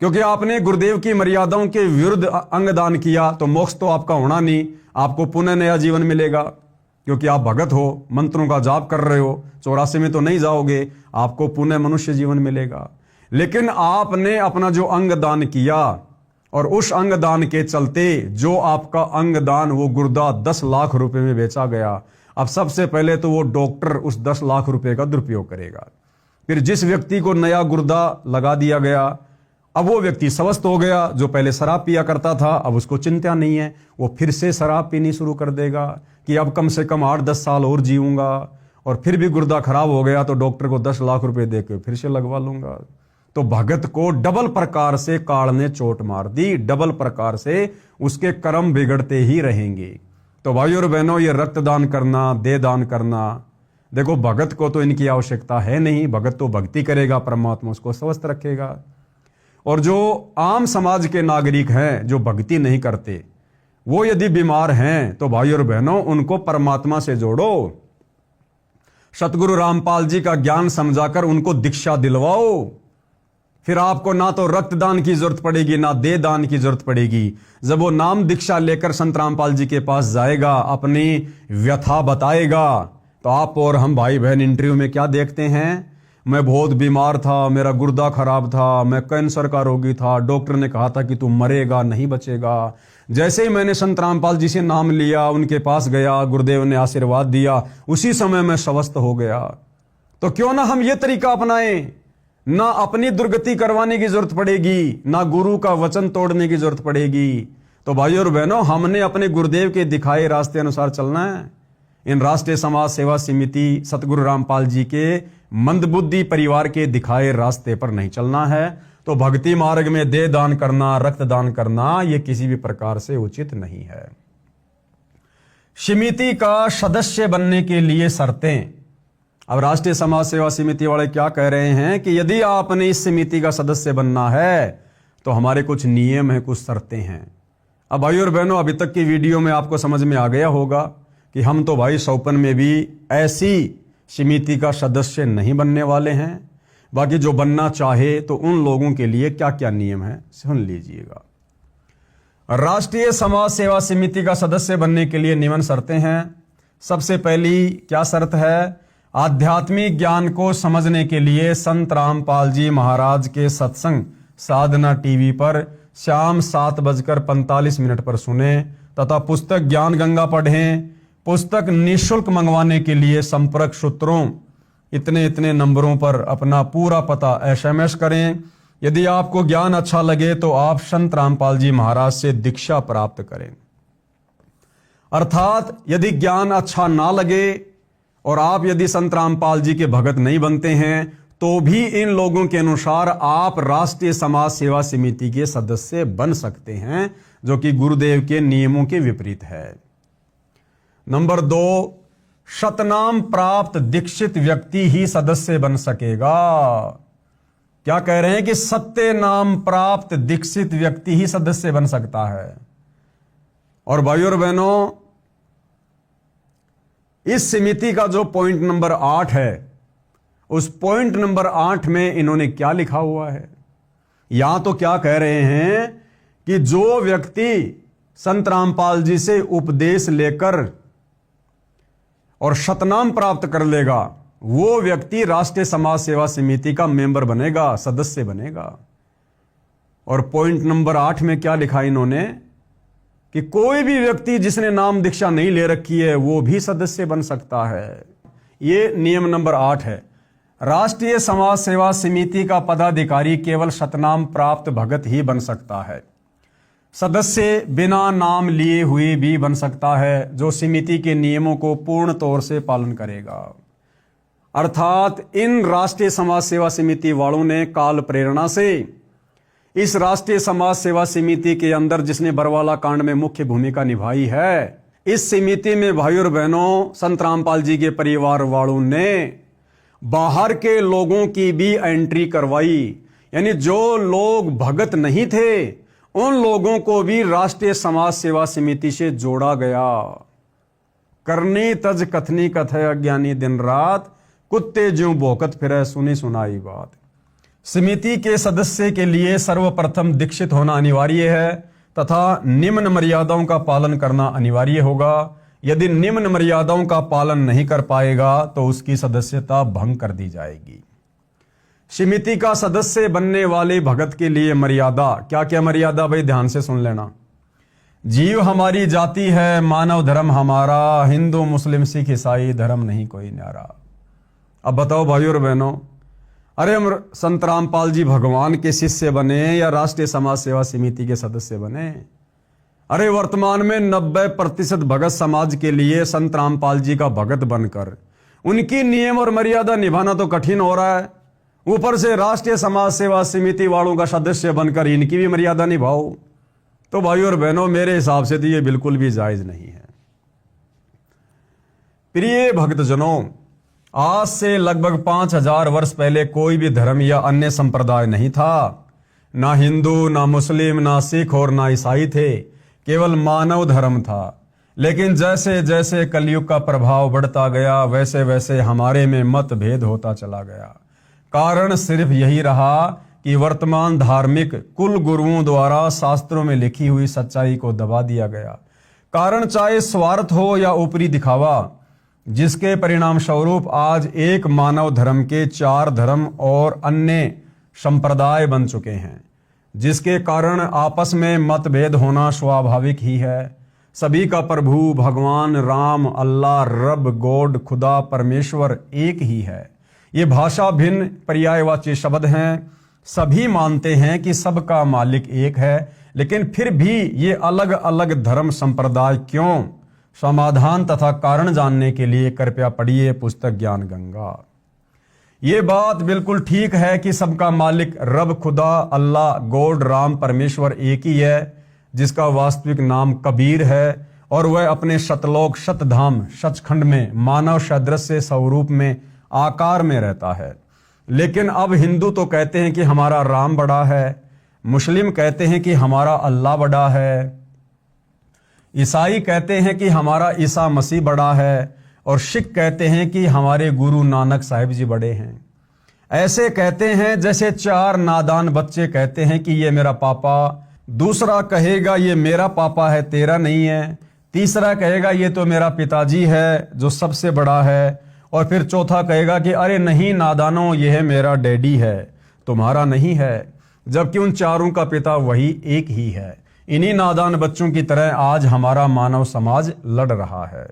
क्योंकि आपने गुरुदेव की मर्यादाओं के विरुद्ध अंग दान किया, तो मोक्ष तो आपका होना नहीं, आपको पुनः नया जीवन मिलेगा। क्योंकि आप भगत हो, मंत्रों का जाप कर रहे हो, 84 में तो नहीं जाओगे, आपको पुनः मनुष्य जीवन मिलेगा। लेकिन आपने अपना जो अंग दान किया और उस अंग दान के चलते जो आपका अंग दान, वो गुर्दा 10 लाख रुपए में बेचा गया। अब सबसे पहले तो वो डॉक्टर उस 10 लाख रुपए का दुरुपयोग करेगा। फिर जिस व्यक्ति को नया गुर्दा लगा दिया गया, अब वो व्यक्ति स्वस्थ हो गया। जो पहले शराब पिया करता था, अब उसको चिंता नहीं है, वो फिर से शराब पीनी शुरू कर देगा कि अब कम से कम 8-10 साल और जीऊंगा। और फिर भी गुर्दा खराब हो गया तो डॉक्टर को 10 लाख रुपए देकर फिर से लगवा लूंगा। तो भगत को डबल प्रकार से काल ने चोट मार दी, डबल प्रकार से उसके कर्म बिगड़ते ही रहेंगे। तो भाई और बहनों, ये रक्तदान करना, दे दान करना, देखो भगत को तो इनकी आवश्यकता है नहीं। भगत तो भक्ति करेगा, परमात्मा उसको स्वस्थ रखेगा। और जो आम समाज के नागरिक हैं, जो भक्ति नहीं करते, वो यदि बीमार हैं, तो भाई और बहनों उनको परमात्मा से जोड़ो। सतगुरु रामपाल जी का ज्ञान समझाकर उनको दीक्षा दिलवाओ। फिर आपको ना तो रक्तदान की जरूरत पड़ेगी, ना दे दान की जरूरत पड़ेगी। जब वो नाम दीक्षा लेकर संत रामपाल जी के पास जाएगा, अपनी व्यथा बताएगा, तो आप और हम भाई बहन इंटरव्यू में क्या देखते हैं? मैं बहुत बीमार था, मेरा गुर्दा खराब था, मैं कैंसर का रोगी था, डॉक्टर ने कहा था कि तू मरेगा, नहीं बचेगा। जैसे ही मैंने संत रामपाल जी से नाम लिया, उनके पास गया, गुरुदेव ने आशीर्वाद दिया, उसी समय मैं स्वस्थ हो गया। तो क्यों ना हम ये तरीका अपनाएं? ना अपनी दुर्गति करवाने की जरूरत पड़ेगी, ना गुरु का वचन तोड़ने की जरूरत पड़ेगी। तो भाई और बहनों, हमने अपने गुरुदेव के दिखाए रास्ते अनुसार चलना है। इन राष्ट्रीय समाज सेवा समिति सतगुरु रामपाल जी के मंदबुद्धि परिवार के दिखाए रास्ते पर नहीं चलना है। तो भक्ति मार्ग में दे दान करना, रक्तदान करना, यह किसी भी प्रकार से उचित नहीं है। समिति का सदस्य बनने के लिए शर्तें। अब राष्ट्रीय समाज सेवा समिति वाले क्या कह रहे हैं कि यदि आपने इस समिति का सदस्य बनना है तो हमारे कुछ नियम हैं, कुछ शर्तें हैं। अब भाई और बहनों, अभी तक की वीडियो में आपको समझ में आ गया होगा कि हम तो भाई सौपन में भी ऐसी समिति का सदस्य नहीं बनने वाले हैं। बाकी जो बनना चाहे तो उन लोगों के लिए क्या क्या नियम है सुन लीजिएगा। राष्ट्रीय समाज सेवा समिति का सदस्य बनने के लिए निम्न शर्तें हैं। सबसे पहली क्या शर्त है? आध्यात्मिक ज्ञान को समझने के लिए संत रामपाल जी महाराज के सत्संग साधना टीवी पर शाम 7:45 पर सुने तथा पुस्तक ज्ञान गंगा पढ़ें। पुस्तक निःशुल्क मंगवाने के लिए संपर्क सूत्रों इतने नंबरों पर अपना पूरा पता SMS करें। यदि आपको ज्ञान अच्छा लगे तो आप संत रामपाल जी महाराज से दीक्षा प्राप्त करें। अर्थात यदि ज्ञान अच्छा ना लगे और आप यदि संत रामपाल जी के भगत नहीं बनते हैं तो भी इन लोगों के अनुसार आप राष्ट्रीय समाज सेवा समिति के सदस्य बन सकते हैं, जो कि गुरुदेव के नियमों के विपरीत है। नंबर 2, शतनाम प्राप्त दीक्षित व्यक्ति ही सदस्य बन सकेगा। क्या कह रहे हैं कि सत्य नाम प्राप्त दीक्षित व्यक्ति ही सदस्य बन सकता है। और भाइयों और बहनों, इस समिति का जो पॉइंट नंबर 8 है, उस पॉइंट नंबर 8 में इन्होंने क्या लिखा हुआ है? यहां तो क्या कह रहे हैं कि जो व्यक्ति संत रामपाल जी से उपदेश लेकर और शतनाम प्राप्त कर लेगा, वो व्यक्ति राष्ट्रीय समाज सेवा समिति का मेंबर बनेगा, सदस्य बनेगा। और पॉइंट नंबर 8 में क्या लिखा इन्होंने कि कोई भी व्यक्ति जिसने नाम दीक्षा नहीं ले रखी है वो भी सदस्य बन सकता है। ये नियम नंबर 8 है। राष्ट्रीय समाज सेवा समिति का पदाधिकारी केवल शतनाम प्राप्त भगत ही बन सकता है। सदस्य बिना नाम लिए हुए भी बन सकता है, जो समिति के नियमों को पूर्ण तौर से पालन करेगा। अर्थात इन राष्ट्रीय समाज सेवा समिति वालों ने काल प्रेरणा से इस राष्ट्रीय समाज सेवा समिति के अंदर जिसने बरवाला कांड में मुख्य भूमिका निभाई है, इस समिति में भाइयों और बहनों संत रामपाल जी के परिवार वालों ने बाहर के लोगों की भी एंट्री करवाई। यानी जो लोग भगत नहीं थे उन लोगों को भी राष्ट्रीय समाज सेवा समिति से जोड़ा गया। करनी तज कथनी कथय अज्ञानी दिन रात, कुत्ते ज्यों भौंकत फिरे सुनी सुनाई बात। समिति के सदस्य के लिए सर्वप्रथम दीक्षित होना अनिवार्य है तथा निम्न मर्यादाओं का पालन करना अनिवार्य होगा। यदि निम्न मर्यादाओं का पालन नहीं कर पाएगा तो उसकी सदस्यता भंग कर दी जाएगी। समिति का सदस्य बनने वाले भगत के लिए मर्यादा, क्या क्या मर्यादा भाई ध्यान से सुन लेना। जीव हमारी जाति है, मानव धर्म हमारा, हिंदू मुस्लिम सिख ईसाई धर्म नहीं कोई न्यारा। अब बताओ भाइयों और बहनों, अरे हम संत रामपाल जी भगवान के शिष्य बने या राष्ट्रीय समाज सेवा समिति के सदस्य बने? अरे वर्तमान में 90% भगत समाज के लिए संत रामपाल जी का भगत बनकर उनकी नियम और मर्यादा निभाना तो कठिन हो रहा है, ऊपर से राष्ट्रीय समाज सेवा समिति वालों का सदस्य बनकर इनकी भी मर्यादा निभाओ। तो भाइयों और बहनों, मेरे हिसाब से तो ये बिल्कुल भी जायज नहीं है। प्रिय भक्तजनों, आज से लगभग 5000 वर्ष पहले कोई भी धर्म या अन्य संप्रदाय नहीं था। ना हिंदू, ना मुस्लिम, ना सिख और ना ईसाई थे, केवल मानव धर्म था। लेकिन जैसे जैसे कलयुग का प्रभाव बढ़ता गया वैसे वैसे हमारे में मतभेद होता चला गया। कारण सिर्फ यही रहा कि वर्तमान धार्मिक कुल गुरुओं द्वारा शास्त्रों में लिखी हुई सच्चाई को दबा दिया गया। कारण चाहे स्वार्थ हो या ऊपरी दिखावा, जिसके परिणाम स्वरूप आज एक मानव धर्म के 4 धर्म और अन्य संप्रदाय बन चुके हैं, जिसके कारण आपस में मतभेद होना स्वाभाविक ही है। सभी का प्रभु भगवान राम, अल्लाह, रब, गॉड, खुदा, परमेश्वर एक ही है। ये भाषा भिन्न पर्यायवाची शब्द हैं। सभी मानते हैं कि सबका मालिक एक है, लेकिन फिर भी ये अलग अलग धर्म संप्रदाय क्यों? समाधान तथा कारण जानने के लिए कृपया पढ़िए पुस्तक ज्ञान गंगा। ये बात बिल्कुल ठीक है कि सबका मालिक रब, खुदा, अल्लाह, गॉड, राम, परमेश्वर एक ही है, जिसका वास्तविक नाम कबीर है और वह अपने शतलोक शतधाम सचखंड में मानव सदृश्य स्वरूप में आकार में रहता है। लेकिन अब हिंदू तो कहते हैं कि हमारा राम बड़ा है, मुस्लिम कहते हैं कि हमारा अल्लाह बड़ा है, ईसाई कहते हैं कि हमारा ईसा मसीह बड़ा है और सिख कहते हैं कि हमारे गुरु नानक साहिब जी बड़े हैं। ऐसे कहते हैं जैसे 4 नादान बच्चे कहते हैं कि ये मेरा पापा, दूसरा कहेगा ये मेरा पापा है तेरा नहीं है, तीसरा कहेगा ये तो मेरा पिताजी है जो सबसे बड़ा है, और फिर चौथा कहेगा कि अरे नहीं नादानो, ये है मेरा डैडी है, तुम्हारा नहीं है। जबकि उन चारों का पिता वही एक ही है। इन्हीं नादान बच्चों की तरह आज हमारा मानव समाज लड़ रहा है।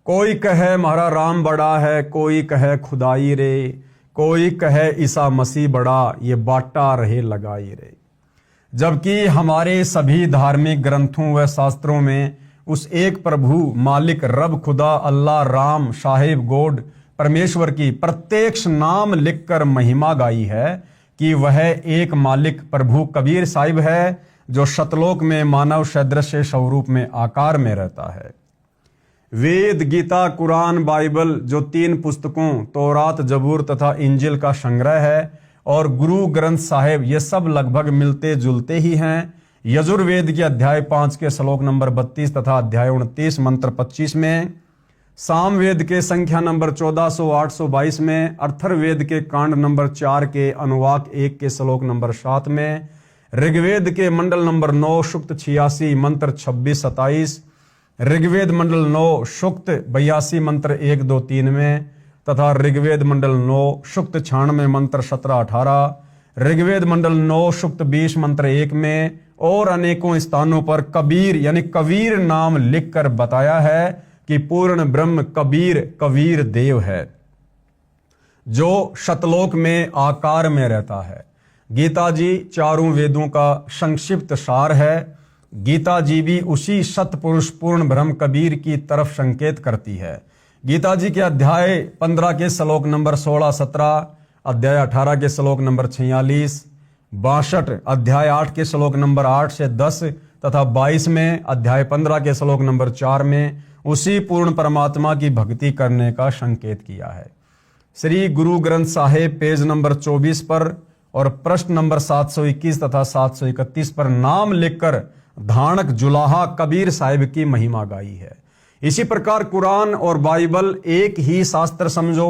कोई कहे हमारा राम बड़ा है, कोई कहे खुदाई रे, कोई कहे ईसा मसीह बड़ा, ये बाटा रहे लगाई रे। जबकि हमारे सभी धार्मिक ग्रंथों व शास्त्रों में उस एक प्रभु मालिक रब खुदा अल्लाह राम साहिब गोड परमेश्वर की प्रत्यक्ष नाम लिखकर महिमा गाई है कि वह एक मालिक प्रभु कबीर साहिब है जो शतलोक में मानव सदृश स्वरूप में आकार में रहता है। वेद, गीता, कुरान, बाइबल जो 3 पुस्तकों तौरात, जबूर तथा इंजिल का संग्रह है, और गुरु ग्रंथ साहिब, ये सब लगभग मिलते जुलते ही हैं। यजुर्वेद के अध्याय 5 के श्लोक नंबर 32 तथा अध्याय 29 मंत्र 25 में, सामवेद के संख्या नंबर 1400-822 में, अर्थर्वेद के कांड नंबर 4 के अनुवाक 1 के श्लोक नंबर 7 में, ऋग्वेद के मंडल नंबर 9 सूक्त 86 मंत्र 26-27, ऋग्वेद मंडल 9 सूक्त 82 मंत्र 1-2-3 में, तथा ऋग्वेद मंडल 9 सूक्त 96 मंत्र 17-18, ऋग्वेद मंडल 9 सूक्त 20 मंत्र 1 में, और अनेकों स्थानों पर कबीर यानी कबीर नाम लिखकर बताया है कि पूर्ण ब्रह्म कबीर देव है जो शतलोक में आकार में रहता है। गीता जी चारों वेदों का संक्षिप्त सार है। गीता जी भी उसी सतपुरुष पूर्ण ब्रह्म कबीर की तरफ संकेत करती है। गीता जी के अध्याय 15 के श्लोक नंबर 16-17, अध्याय 18 के श्लोक नंबर 46, 62 अध्याय 8 के श्लोक नंबर 8 से 10 तथा 22 में अध्याय 15 के श्लोक नंबर 4 में उसी पूर्ण परमात्मा की भक्ति करने का संकेत किया है। श्री गुरु ग्रंथ साहिब पेज नंबर 24 पर और प्रश्न नंबर 721 तथा 731 पर नाम लिखकर धानक जुलाहा कबीर साहिब की महिमा गाई है। इसी प्रकार कुरान और बाइबल एक ही शास्त्र समझो,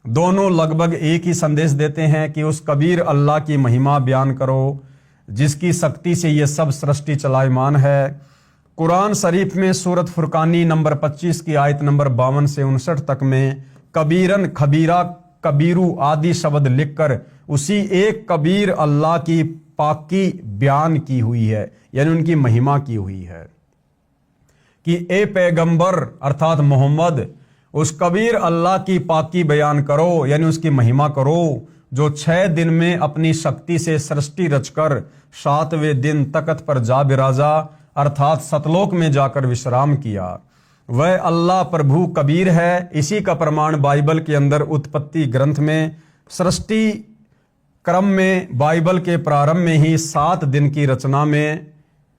दोनों लगभग एक ही संदेश देते हैं कि उस कबीर अल्लाह की महिमा बयान करो जिसकी शक्ति से ये सब सृष्टि चलायमान है। कुरान शरीफ में सूरत फुरकानी नंबर 25 की आयत नंबर 52 से 59 तक में कबीरन, खबीरा, कबीरू आदि शब्द लिखकर उसी एक कबीर अल्लाह की पाकी बयान की हुई है, यानी उनकी महिमा की हुई है कि ए पैगंबर अर्थात मोहम्मद उस कबीर अल्लाह की पाकी बयान करो, यानी उसकी महिमा करो जो 6 दिन में अपनी शक्ति से सृष्टि रचकर 7वें दिन तख्त पर जा बिराजा अर्थात सतलोक में जाकर विश्राम किया। वह अल्लाह प्रभु कबीर है। इसी का प्रमाण बाइबल के अंदर उत्पत्ति ग्रंथ में सृष्टि क्रम में बाइबल के प्रारंभ में ही 7 दिन की रचना में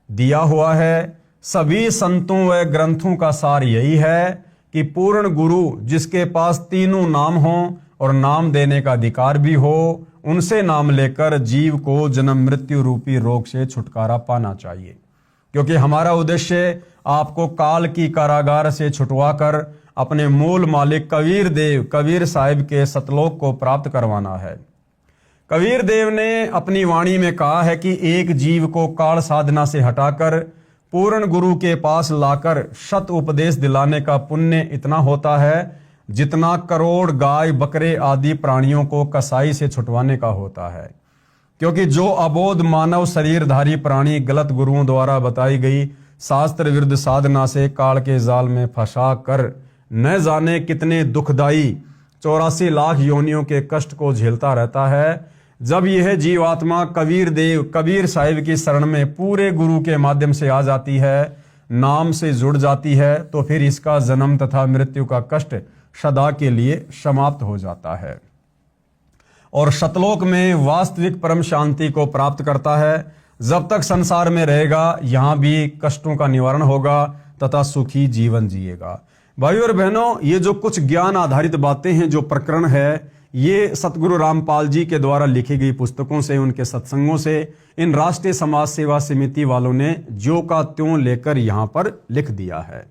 दिया हुआ है। सभी संतों व ग्रंथों का सार यही है कि पूर्ण गुरु जिसके पास तीनों नाम हों और नाम देने का अधिकार भी हो, उनसे नाम लेकर जीव को जन्म मृत्यु रूपी रोग से छुटकारा पाना चाहिए, क्योंकि हमारा उद्देश्य आपको काल की कारागार से छुटवाकर अपने मूल मालिक कबीर देव कबीर साहिब के सतलोक को प्राप्त करवाना है। कबीर देव ने अपनी वाणी में कहा है कि एक जीव को काल साधना से हटाकर पूर्ण गुरु के पास लाकर शत उपदेश दिलाने का पुण्य इतना होता है जितना करोड़ गाय बकरे आदि प्राणियों को कसाई से छुटवाने का होता है। क्योंकि जो अबोध मानव शरीरधारी प्राणी गलत गुरुओं द्वारा बताई गई शास्त्र विरुद्ध साधना से काल के जाल में फंसा कर न जाने कितने दुखदायी 84 लाख योनियों के कष्ट को झेलता रहता है, जब यह जीवात्मा कबीर देव कबीर साहिब की शरण में पूरे गुरु के माध्यम से आ जाती है, नाम से जुड़ जाती है, तो फिर इसका जन्म तथा मृत्यु का कष्ट सदा के लिए समाप्त हो जाता है और शतलोक में वास्तविक परम शांति को प्राप्त करता है। जब तक संसार में रहेगा यहाँ भी कष्टों का निवारण होगा तथा सुखी जीवन जिएगा। भाइयों और बहनों, ये जो कुछ ज्ञान आधारित बातें हैं, जो प्रकरण है, ये सतगुरु रामपाल जी के द्वारा लिखी गई पुस्तकों से, उनके सत्संगों से इन राष्ट्रीय समाज सेवा समिति वालों ने ज्यों का त्यों लेकर यहां पर लिख दिया है।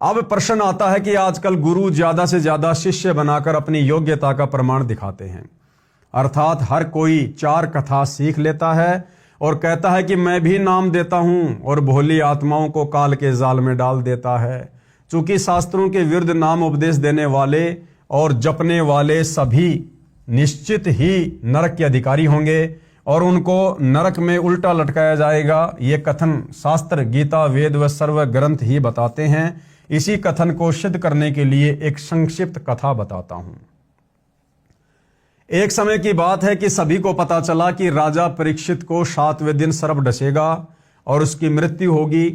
अब प्रश्न आता है कि आजकल गुरु ज्यादा से ज्यादा शिष्य बनाकर अपनी योग्यता का प्रमाण दिखाते हैं, अर्थात हर कोई 4 कथा सीख लेता है और कहता है कि मैं भी नाम देता हूं और भोली आत्माओं को काल के जाल में डाल देता है। चूंकि शास्त्रों के विरुद्ध नाम उपदेश देने वाले और जपने वाले सभी निश्चित ही नरक के अधिकारी होंगे और उनको नरक में उल्टा लटकाया जाएगा। ये कथन शास्त्र, गीता, वेद व सर्व ग्रंथ ही बताते हैं। इसी कथन को सिद्ध करने के लिए एक संक्षिप्त कथा बताता हूं। एक समय की बात है कि सभी को पता चला कि राजा परीक्षित को 7वें दिन सर्प डसेगा और उसकी मृत्यु होगी।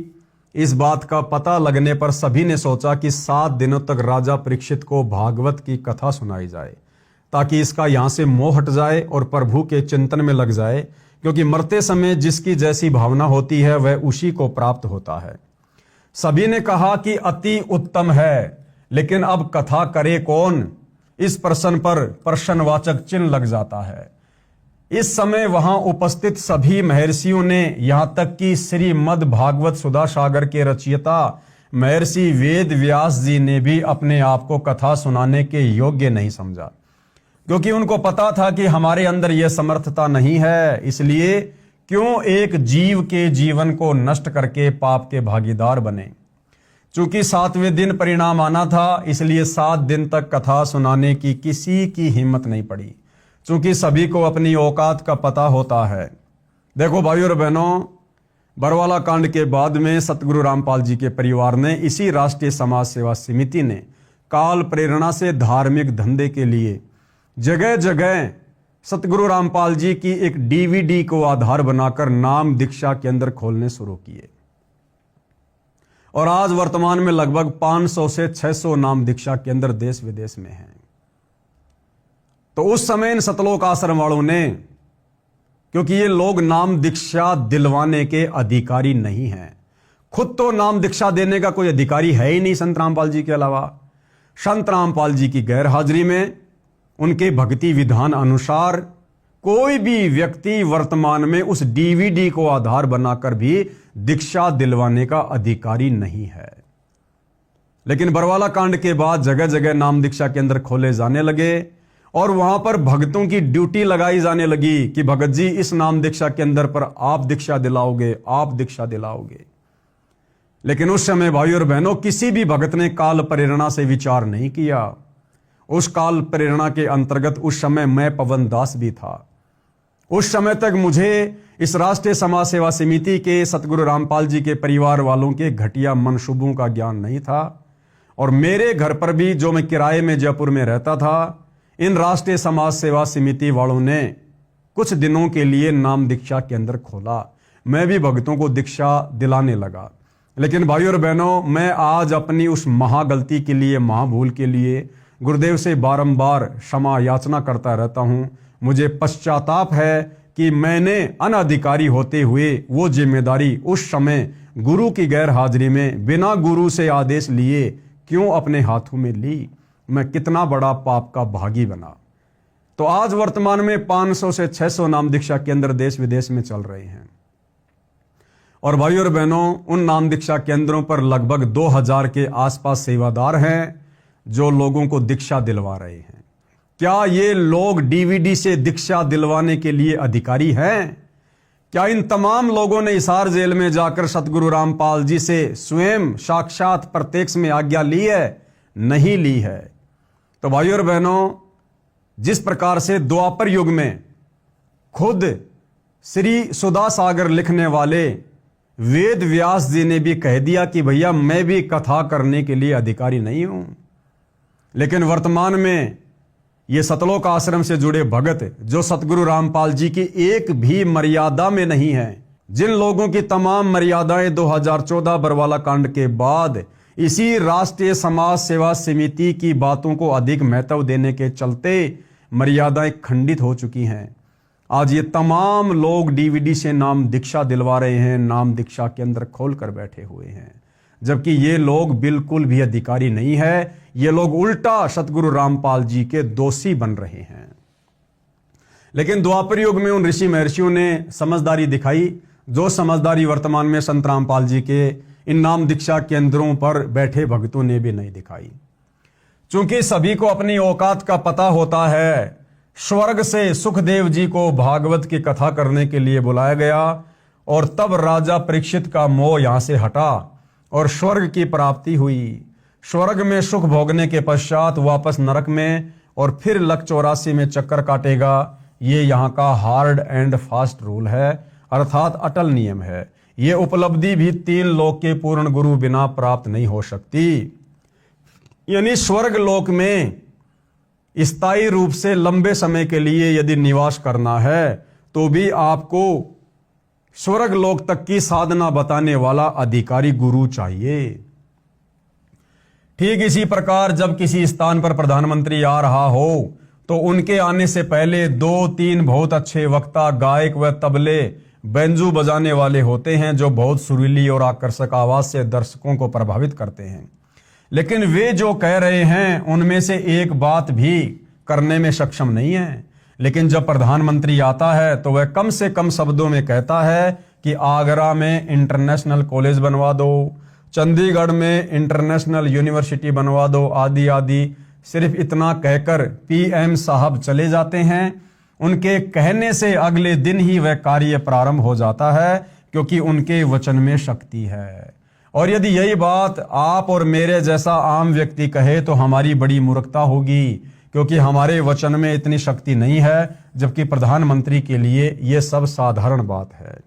इस बात का पता लगने पर सभी ने सोचा कि 7 दिनों तक राजा परीक्षित को भागवत की कथा सुनाई जाए, ताकि इसका यहां से मोह हट जाए और प्रभु के चिंतन में लग जाए, क्योंकि मरते समय जिसकी जैसी भावना होती है वह उसी को प्राप्त होता है। सभी ने कहा कि अति उत्तम है, लेकिन अब कथा करे कौन? इस प्रश्न पर प्रश्नवाचक चिन्ह लग जाता है। इस समय वहां उपस्थित सभी महर्षियों ने, यहां तक कि श्रीमद् भागवत सुधा सागर के रचयिता महर्षि वेद व्यास जी ने भी अपने आप को कथा सुनाने के योग्य नहीं समझा, क्योंकि उनको पता था कि हमारे अंदर यह समर्थता नहीं है। इसलिए क्यों एक जीव के जीवन को नष्ट करके पाप के भागीदार बने। चूंकि 7वें दिन परिणाम आना था, इसलिए 7 दिन तक कथा सुनाने की किसी की हिम्मत नहीं पड़ी, चूंकि सभी को अपनी औकात का पता होता है। देखो भाइयों और बहनों, बरवाला कांड के बाद में सतगुरु रामपाल जी के परिवार ने, इसी राष्ट्रीय समाज सेवा समिति ने काल प्रेरणा से धार्मिक धंधे के लिए जगह जगह सतगुरु रामपाल जी की एक डीवीडी को आधार बनाकर नाम दीक्षा केंद्र खोलने शुरू किए और आज वर्तमान में लगभग 500 से 600 नाम दीक्षा केंद्र देश विदेश में हैं। तो उस समय इन सतलोक आश्रम वालों ने, क्योंकि ये लोग नाम दीक्षा दिलवाने के अधिकारी नहीं हैं, खुद तो नाम दीक्षा देने का कोई अधिकारी है ही नहीं संत रामपाल जी के अलावा। संत रामपाल जी की गैर हाजिरी में उनके भक्ति विधान अनुसार कोई भी व्यक्ति वर्तमान में उस डीवीडी को आधार बनाकर भी दीक्षा दिलवाने का अधिकारी नहीं है। लेकिन बरवाला कांड के बाद जगह जगह नाम दीक्षा केंद्र खोले जाने लगे और वहां पर भक्तों की ड्यूटी लगाई जाने लगी कि भगत जी इस नाम दीक्षा केंद्र पर आप दीक्षा दिलाओगे, आप दीक्षा दिलाओगे। लेकिन उस समय भाइयों और बहनों, किसी भी भगत ने काल प्रेरणा से विचार नहीं किया। उस काल प्रेरणा के अंतर्गत उस समय मैं पवन दास भी था। उस समय तक मुझे इस राष्ट्रीय समाज सेवा समिति के सतगुरु रामपाल जी के परिवार वालों के घटिया मनसूबों का ज्ञान नहीं था और मेरे घर पर भी, जो मैं किराए में जयपुर में रहता था, इन राष्ट्रीय समाज सेवा समिति वालों ने कुछ दिनों के लिए नाम दीक्षा केंद्र खोला। मैं भी भक्तों को दीक्षा दिलाने लगा। लेकिन भाइयों और बहनों, मैं आज अपनी उस महागलती के लिए, महाभूल के लिए गुरुदेव से बारंबार क्षमा याचना करता रहता हूं। मुझे पश्चाताप है कि मैंने अनधिकारी होते हुए वो जिम्मेदारी उस समय गुरु की गैर हाजिरी में बिना गुरु से आदेश लिए क्यों अपने हाथों में ली। मैं कितना बड़ा पाप का भागी बना। तो आज वर्तमान में 500 से 600 नाम दीक्षा केंद्र देश विदेश में चल रहे हैं और भाइयों और बहनों, उन नाम दीक्षा केंद्रों पर लगभग 2000 के आसपास सेवादार हैं जो लोगों को दीक्षा दिलवा रहे हैं। क्या ये लोग डीवीडी से दीक्षा दिलवाने के लिए अधिकारी हैं? क्या इन तमाम लोगों ने हिसार जेल में जाकर सतगुरु रामपाल जी से स्वयं साक्षात प्रत्यक्ष में आज्ञा ली है? नहीं ली है। तो भाइयों और बहनों, जिस प्रकार से द्वापर युग में खुद श्री सुधा सागर लिखने वाले वेद व्यास जी ने भी कह दिया कि भैया मैं भी कथा करने के लिए अधिकारी नहीं हूं, लेकिन वर्तमान में ये सतलोक आश्रम से जुड़े भगत जो सतगुरु रामपाल जी की एक भी मर्यादा में नहीं है, जिन लोगों की तमाम मर्यादाएं 2014 बरवाला कांड के बाद इसी राष्ट्रीय समाज सेवा समिति की बातों को अधिक महत्व देने के चलते मर्यादाएं खंडित हो चुकी हैं, आज ये तमाम लोग डीवीडी से नाम दीक्षा दिलवा रहे हैं, नाम दीक्षा केंद्र खोल कर बैठे हुए हैं, जबकि ये लोग बिल्कुल भी अधिकारी नहीं है। ये लोग उल्टा सतगुरु रामपाल जी के दोषी बन रहे हैं। लेकिन द्वापर युग में उन ऋषि महर्षियों ने समझदारी दिखाई, जो समझदारी वर्तमान में संत रामपाल जी के इन नाम दीक्षा केंद्रों पर बैठे भक्तों ने भी नहीं दिखाई। चूंकि सभी को अपनी औकात का पता होता है, स्वर्ग से सुखदेव जी को भागवत की कथा करने के लिए बुलाया गया और तब राजा परीक्षित का मोह यहां से हटा और स्वर्ग की प्राप्ति हुई। स्वर्ग में सुख भोगने के पश्चात वापस नरक में और फिर लक 84 में चक्कर काटेगा। ये यहाँ का हार्ड एंड फास्ट रूल है, अर्थात अटल नियम है। ये उपलब्धि भी 3 लोक के पूर्ण गुरु बिना प्राप्त नहीं हो सकती। यानी स्वर्ग लोक में स्थायी रूप से लंबे समय के लिए यदि निवास करना है तो भी आपको स्वर्ग लोक तक की साधना बताने वाला अधिकारी गुरु चाहिए। ठीक इसी प्रकार जब किसी स्थान पर प्रधानमंत्री आ रहा हो तो उनके आने से पहले 2-3 बहुत अच्छे वक्ता, गायक व तबले, बेंजू बजाने वाले होते हैं जो बहुत सुरीली और आकर्षक आवाज से दर्शकों को प्रभावित करते हैं। लेकिन वे जो कह रहे हैं उनमें से एक बात भी करने में सक्षम नहीं है। लेकिन जब प्रधानमंत्री आता है तो वह कम से कम शब्दों में कहता है कि आगरा में इंटरनेशनल कॉलेज बनवा दो, चंडीगढ़ में इंटरनेशनल यूनिवर्सिटी बनवा दो, आदि आदि। सिर्फ इतना कहकर पीएम साहब चले जाते हैं। उनके कहने से अगले दिन ही वह कार्य प्रारंभ हो जाता है, क्योंकि उनके वचन में शक्ति है। और यदि यही बात आप और मेरे जैसा आम व्यक्ति कहे तो हमारी बड़ी मूर्खता होगी, क्योंकि हमारे वचन में इतनी शक्ति नहीं है, जबकि प्रधानमंत्री के लिए यह सब साधारण बात है।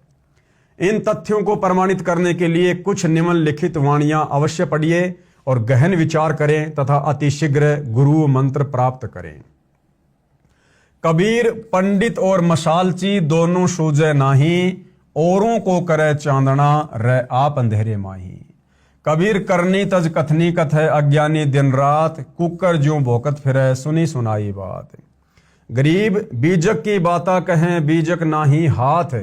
इन तथ्यों को प्रमाणित करने के लिए कुछ निम्नलिखित वाणियां अवश्य पढ़िए और गहन विचार करें तथा अतिशीघ्र गुरु मंत्र प्राप्त करें। कबीर पंडित और मशालची दोनों सूझे नाही, औरों को करे चांदना रह आप अंधेरे माही। कबीर करनी तज कथनी कथ है, अज्ञानी दिन रात, कुकर ज्यों भोकत फिरे सुनी सुनाई बात। गरीब बीजक की बाता कहें बीजक नाही हाथ,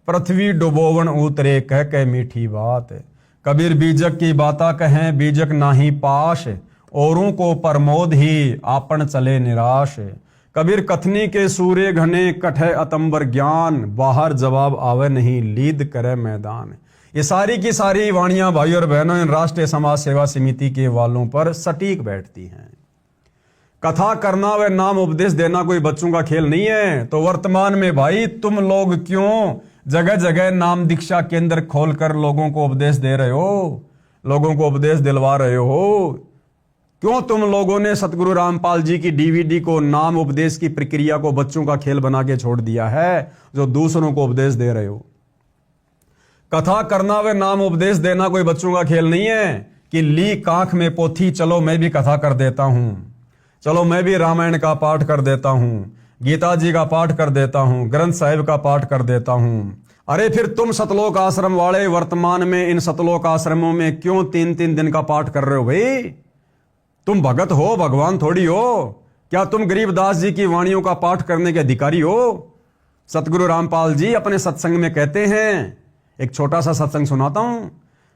पृथ्वी डुबोवन उतरे कह कह मीठी बात। कबीर बीजक की बाता कहें बीजक नाही पाश, औरों को प्रमोद ही आपन चले निराश। कबीर कथनी के सूर्य घने कठे अतंबर ज्ञान, बाहर जवाब आवे नहीं लीद करे मैदान। ये सारी की सारी वाणियां भाई और बहनों इन राष्ट्रीय समाज सेवा समिति के वालों पर सटीक बैठती हैं। कथा करना व नाम उपदेश देना कोई बच्चों का खेल नहीं है। तो वर्तमान में भाई तुम लोग क्यों जगह जगह नाम दीक्षा केंद्र खोलकर लोगों को उपदेश दे रहे हो, लोगों को उपदेश दिलवा रहे हो? क्यों तुम लोगों ने सतगुरु रामपाल जी की डीवीडी को नाम उपदेश की प्रक्रिया को बच्चों का खेल बना के छोड़ दिया है, जो दूसरों को उपदेश दे रहे हो? कथा करना व नाम उपदेश देना कोई बच्चों का खेल नहीं है कि ली कांख में पोथी, चलो मैं भी कथा कर देता हूं, चलो मैं भी रामायण का पाठ कर देता हूं, गीता जी का पाठ कर देता हूं, ग्रंथ साहिब का पाठ कर देता हूं। अरे फिर तुम सतलोक आश्रम वाले वर्तमान में इन सतलोक आश्रमों में क्यों 3-3 दिन का पाठ कर रहे हो भाई? तुम भगत हो, भगवान थोड़ी हो। क्या तुम गरीबदास जी की वाणियों का पाठ करने के अधिकारी हो? सतगुरु रामपाल जी अपने सत्संग में कहते हैं, एक छोटा सा सत्संग सुनाता हूं।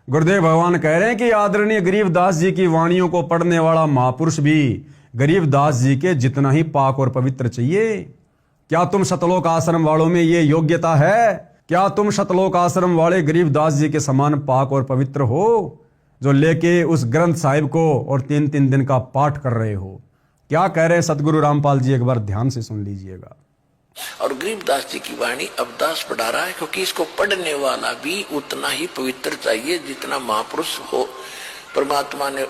गुरुदेव भगवान कह रहे हैं कि आदरणीय गरीबदास जी की वाणियों को पढ़ने वाला महापुरुष भी गरीबदास जी के जितना ही पाक और पवित्र चाहिए। क्या तुम सतलोक आश्रम वालों में ये योग्यता है? क्या तुम सतलोक आश्रम वाले गरीबदास जी के समान पाक और पवित्र हो, जो लेके उस ग्रंथ साहिब को और 3-3 दिन का पाठ कर रहे हो? क्या कह रहे हैं सतगुरु रामपाल जी, एक बार ध्यान से सुन लीजिएगा। और गरीबदास जी की वाणी अवदास पढ़ा रहा है, क्योंकि इसको पढ़ने वाला भी उतना ही पवित्र चाहिए जितना महापुरुष हो, परमात्मा ने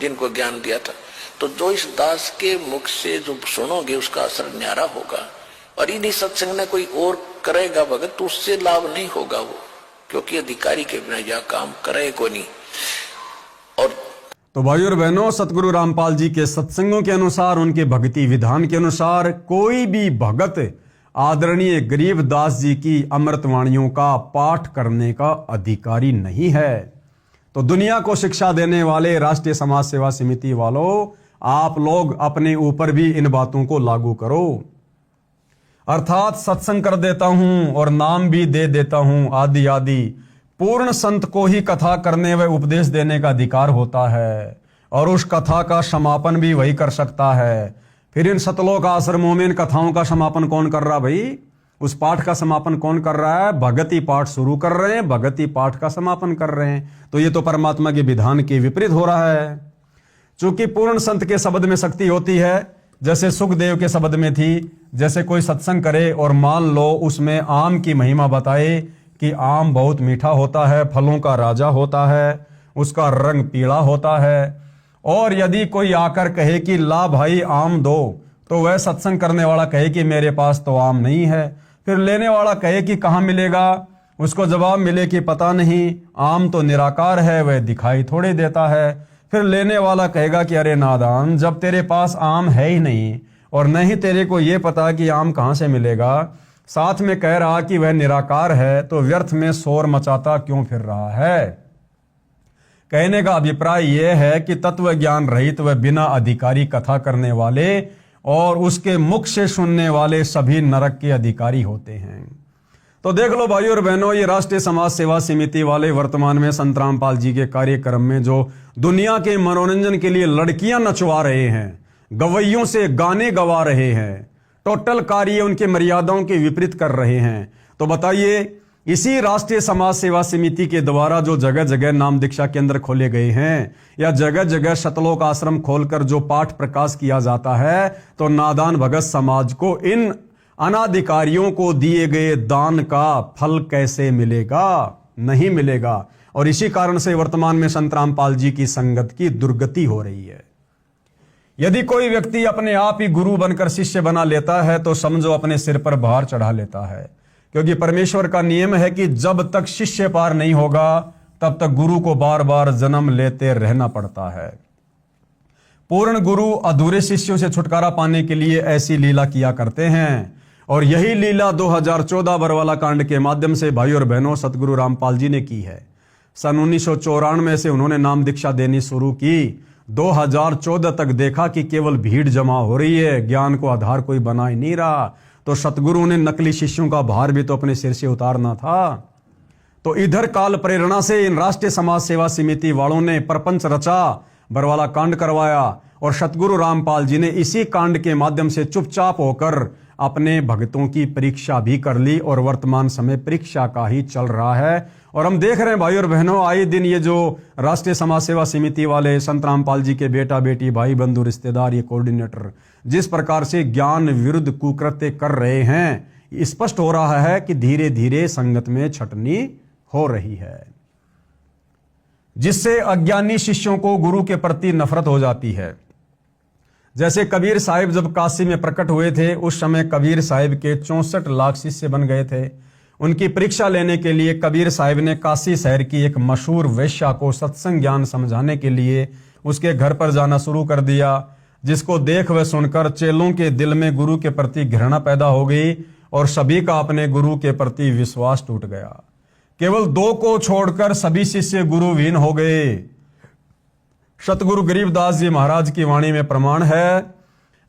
जिनको ज्ञान दिया था। तो जो इस दास के मुख से जो सुनोगे उसका असर न्यारा होगा। और इन्हीं सत्संग में कोई और करेगा भगत तो उससे लाभ नहीं होगा वो, क्योंकि अधिकारी के बिना यह काम करेगा नहीं। और तो भाई और बहनों, सतगुरु रामपाल जी के सत्संगों के अनुसार, उनके भक्ति विधान के अनुसार कोई भी भगत आदरणीय गरीबदास जी की अमृतवाणियों का पाठ करने का अधिकारी नहीं है। तो दुनिया को शिक्षा देने वाले राष्ट्रीय समाज सेवा समिति वालों, आप लोग अपने ऊपर भी इन बातों को लागू करो। अर्थात सत्संग कर देता हूं और नाम भी दे देता हूं आदि आदि। पूर्ण संत को ही कथा करने व उपदेश देने का अधिकार होता है, और उस कथा का समापन भी वही कर सकता है। फिर इन सतलोक आश्रमों में इन कथाओं का समापन कौन कर रहा भाई? उस पाठ का समापन कौन कर रहा है? भगती पाठ शुरू कर रहे हैं, भगती पाठ का समापन कर रहे हैं। तो ये तो परमात्मा के विधान के विपरीत हो रहा है। चूंकि पूर्ण संत के शब्द में शक्ति होती है, जैसे सुखदेव के शब्द में थी, जैसे कोई सत्संग करे और मान लो उसमें आम की महिमा बताए कि आम बहुत मीठा होता है, फलों का राजा होता है, उसका रंग पीला होता है, और यदि कोई आकर कहे कि ला भाई आम दो, तो वह सत्संग करने वाला कहे कि मेरे पास तो आम नहीं है। फिर लेने वाला कहे कि कहाँ मिलेगा, उसको जवाब मिले कि पता नहीं, आम तो निराकार है, वह दिखाई थोड़े देता है। फिर लेने वाला कहेगा कि अरे नादान, जब तेरे पास आम है ही नहीं और न ही तेरे को ये पता कि आम कहाँ से मिलेगा, साथ में कह रहा कि वह निराकार है, तो व्यर्थ में शोर मचाता क्यों फिर रहा है। कहने का अभिप्राय यह है कि तत्व ज्ञान रहित व बिना अधिकारी कथा करने वाले और उसके मुख से सुनने वाले सभी नरक के अधिकारी होते हैं। तो देख लो भाइयों और बहनों, ये राष्ट्रीय समाज सेवा समिति वाले वर्तमान में संत रामपाल जी के कार्यक्रम में जो दुनिया के मनोरंजन के लिए लड़कियां नचवा रहे हैं, गवैयों से गाने गवा रहे हैं, टोटल कार्य उनके मर्यादाओं के विपरीत कर रहे हैं। तो बताइए, इसी राष्ट्रीय समाज सेवा समिति के द्वारा जो जगह जगह नाम दीक्षा केंद्र खोले गए हैं या जगह जगह शतलोक आश्रम खोलकर जो पाठ प्रकाश किया जाता है, तो नादान भगत समाज को इन अनाधिकारियों को दिए गए दान का फल कैसे मिलेगा? नहीं मिलेगा। और इसी कारण से वर्तमान में संत रामपाल जी की संगत की दुर्गति हो रही है। यदि कोई व्यक्ति अपने आप ही गुरु बनकर शिष्य बना लेता है तो समझो अपने सिर पर भार चढ़ा लेता है, क्योंकि परमेश्वर का नियम है कि जब तक शिष्य पार नहीं होगा तब तक गुरु को बार बार जन्म लेते रहना पड़ता है। पूर्ण गुरु अधूरे शिष्यों से छुटकारा पाने के लिए ऐसी लीला किया करते हैं, और यही लीला 2014 बरवाला कांड के माध्यम से भाई और बहनों सतगुरु रामपाल जी ने की है। सन 1994 से उन्होंने नाम दीक्षा देनी शुरू की। 2014 तक देखा कि केवल भीड़ जमा हो रही है, ज्ञान को आधार कोई बना ही नहीं रहा। तो सतगुरु ने नकली शिष्यों का भार भी तो अपने सिर से उतारना था। तो इधर काल प्रेरणा से इन राष्ट्रीय समाज सेवा समिति वालों ने प्रपंच रचा, बरवाला कांड करवाया, और सतगुरु रामपाल जी ने इसी कांड के माध्यम से चुपचाप होकर अपने भक्तों की परीक्षा भी कर ली, और वर्तमान समय परीक्षा का ही चल रहा है। और हम देख रहे हैं भाई और बहनों, आए दिन ये जो राष्ट्रीय समाज सेवा समिति वाले संत रामपाल जी के बेटा बेटी भाई बंधु रिश्तेदार ये कोऑर्डिनेटर जिस प्रकार से ज्ञान विरुद्ध कुकृत्य कर रहे हैं, स्पष्ट हो रहा है कि धीरे धीरे संगत में छटनी हो रही है, जिससे अज्ञानी शिष्यों को गुरु के प्रति नफरत हो जाती है। जैसे कबीर साहिब जब काशी में प्रकट हुए थे, उस समय कबीर साहिब के 64 लाख शिष्य बन गए थे। उनकी परीक्षा लेने के लिए कबीर साहिब ने काशी शहर की एक मशहूर वेश्या को सत्संग ज्ञान समझाने के लिए उसके घर पर जाना शुरू कर दिया, जिसको देख व सुनकर चेलों के दिल में गुरु के प्रति घृणा पैदा हो गई और सभी का अपने गुरु के प्रति विश्वास टूट गया। केवल 2 को छोड़कर सभी शिष्य गुरुविहीन हो गए। सतगुरु गरीबदास जी महाराज की वाणी में प्रमाण है,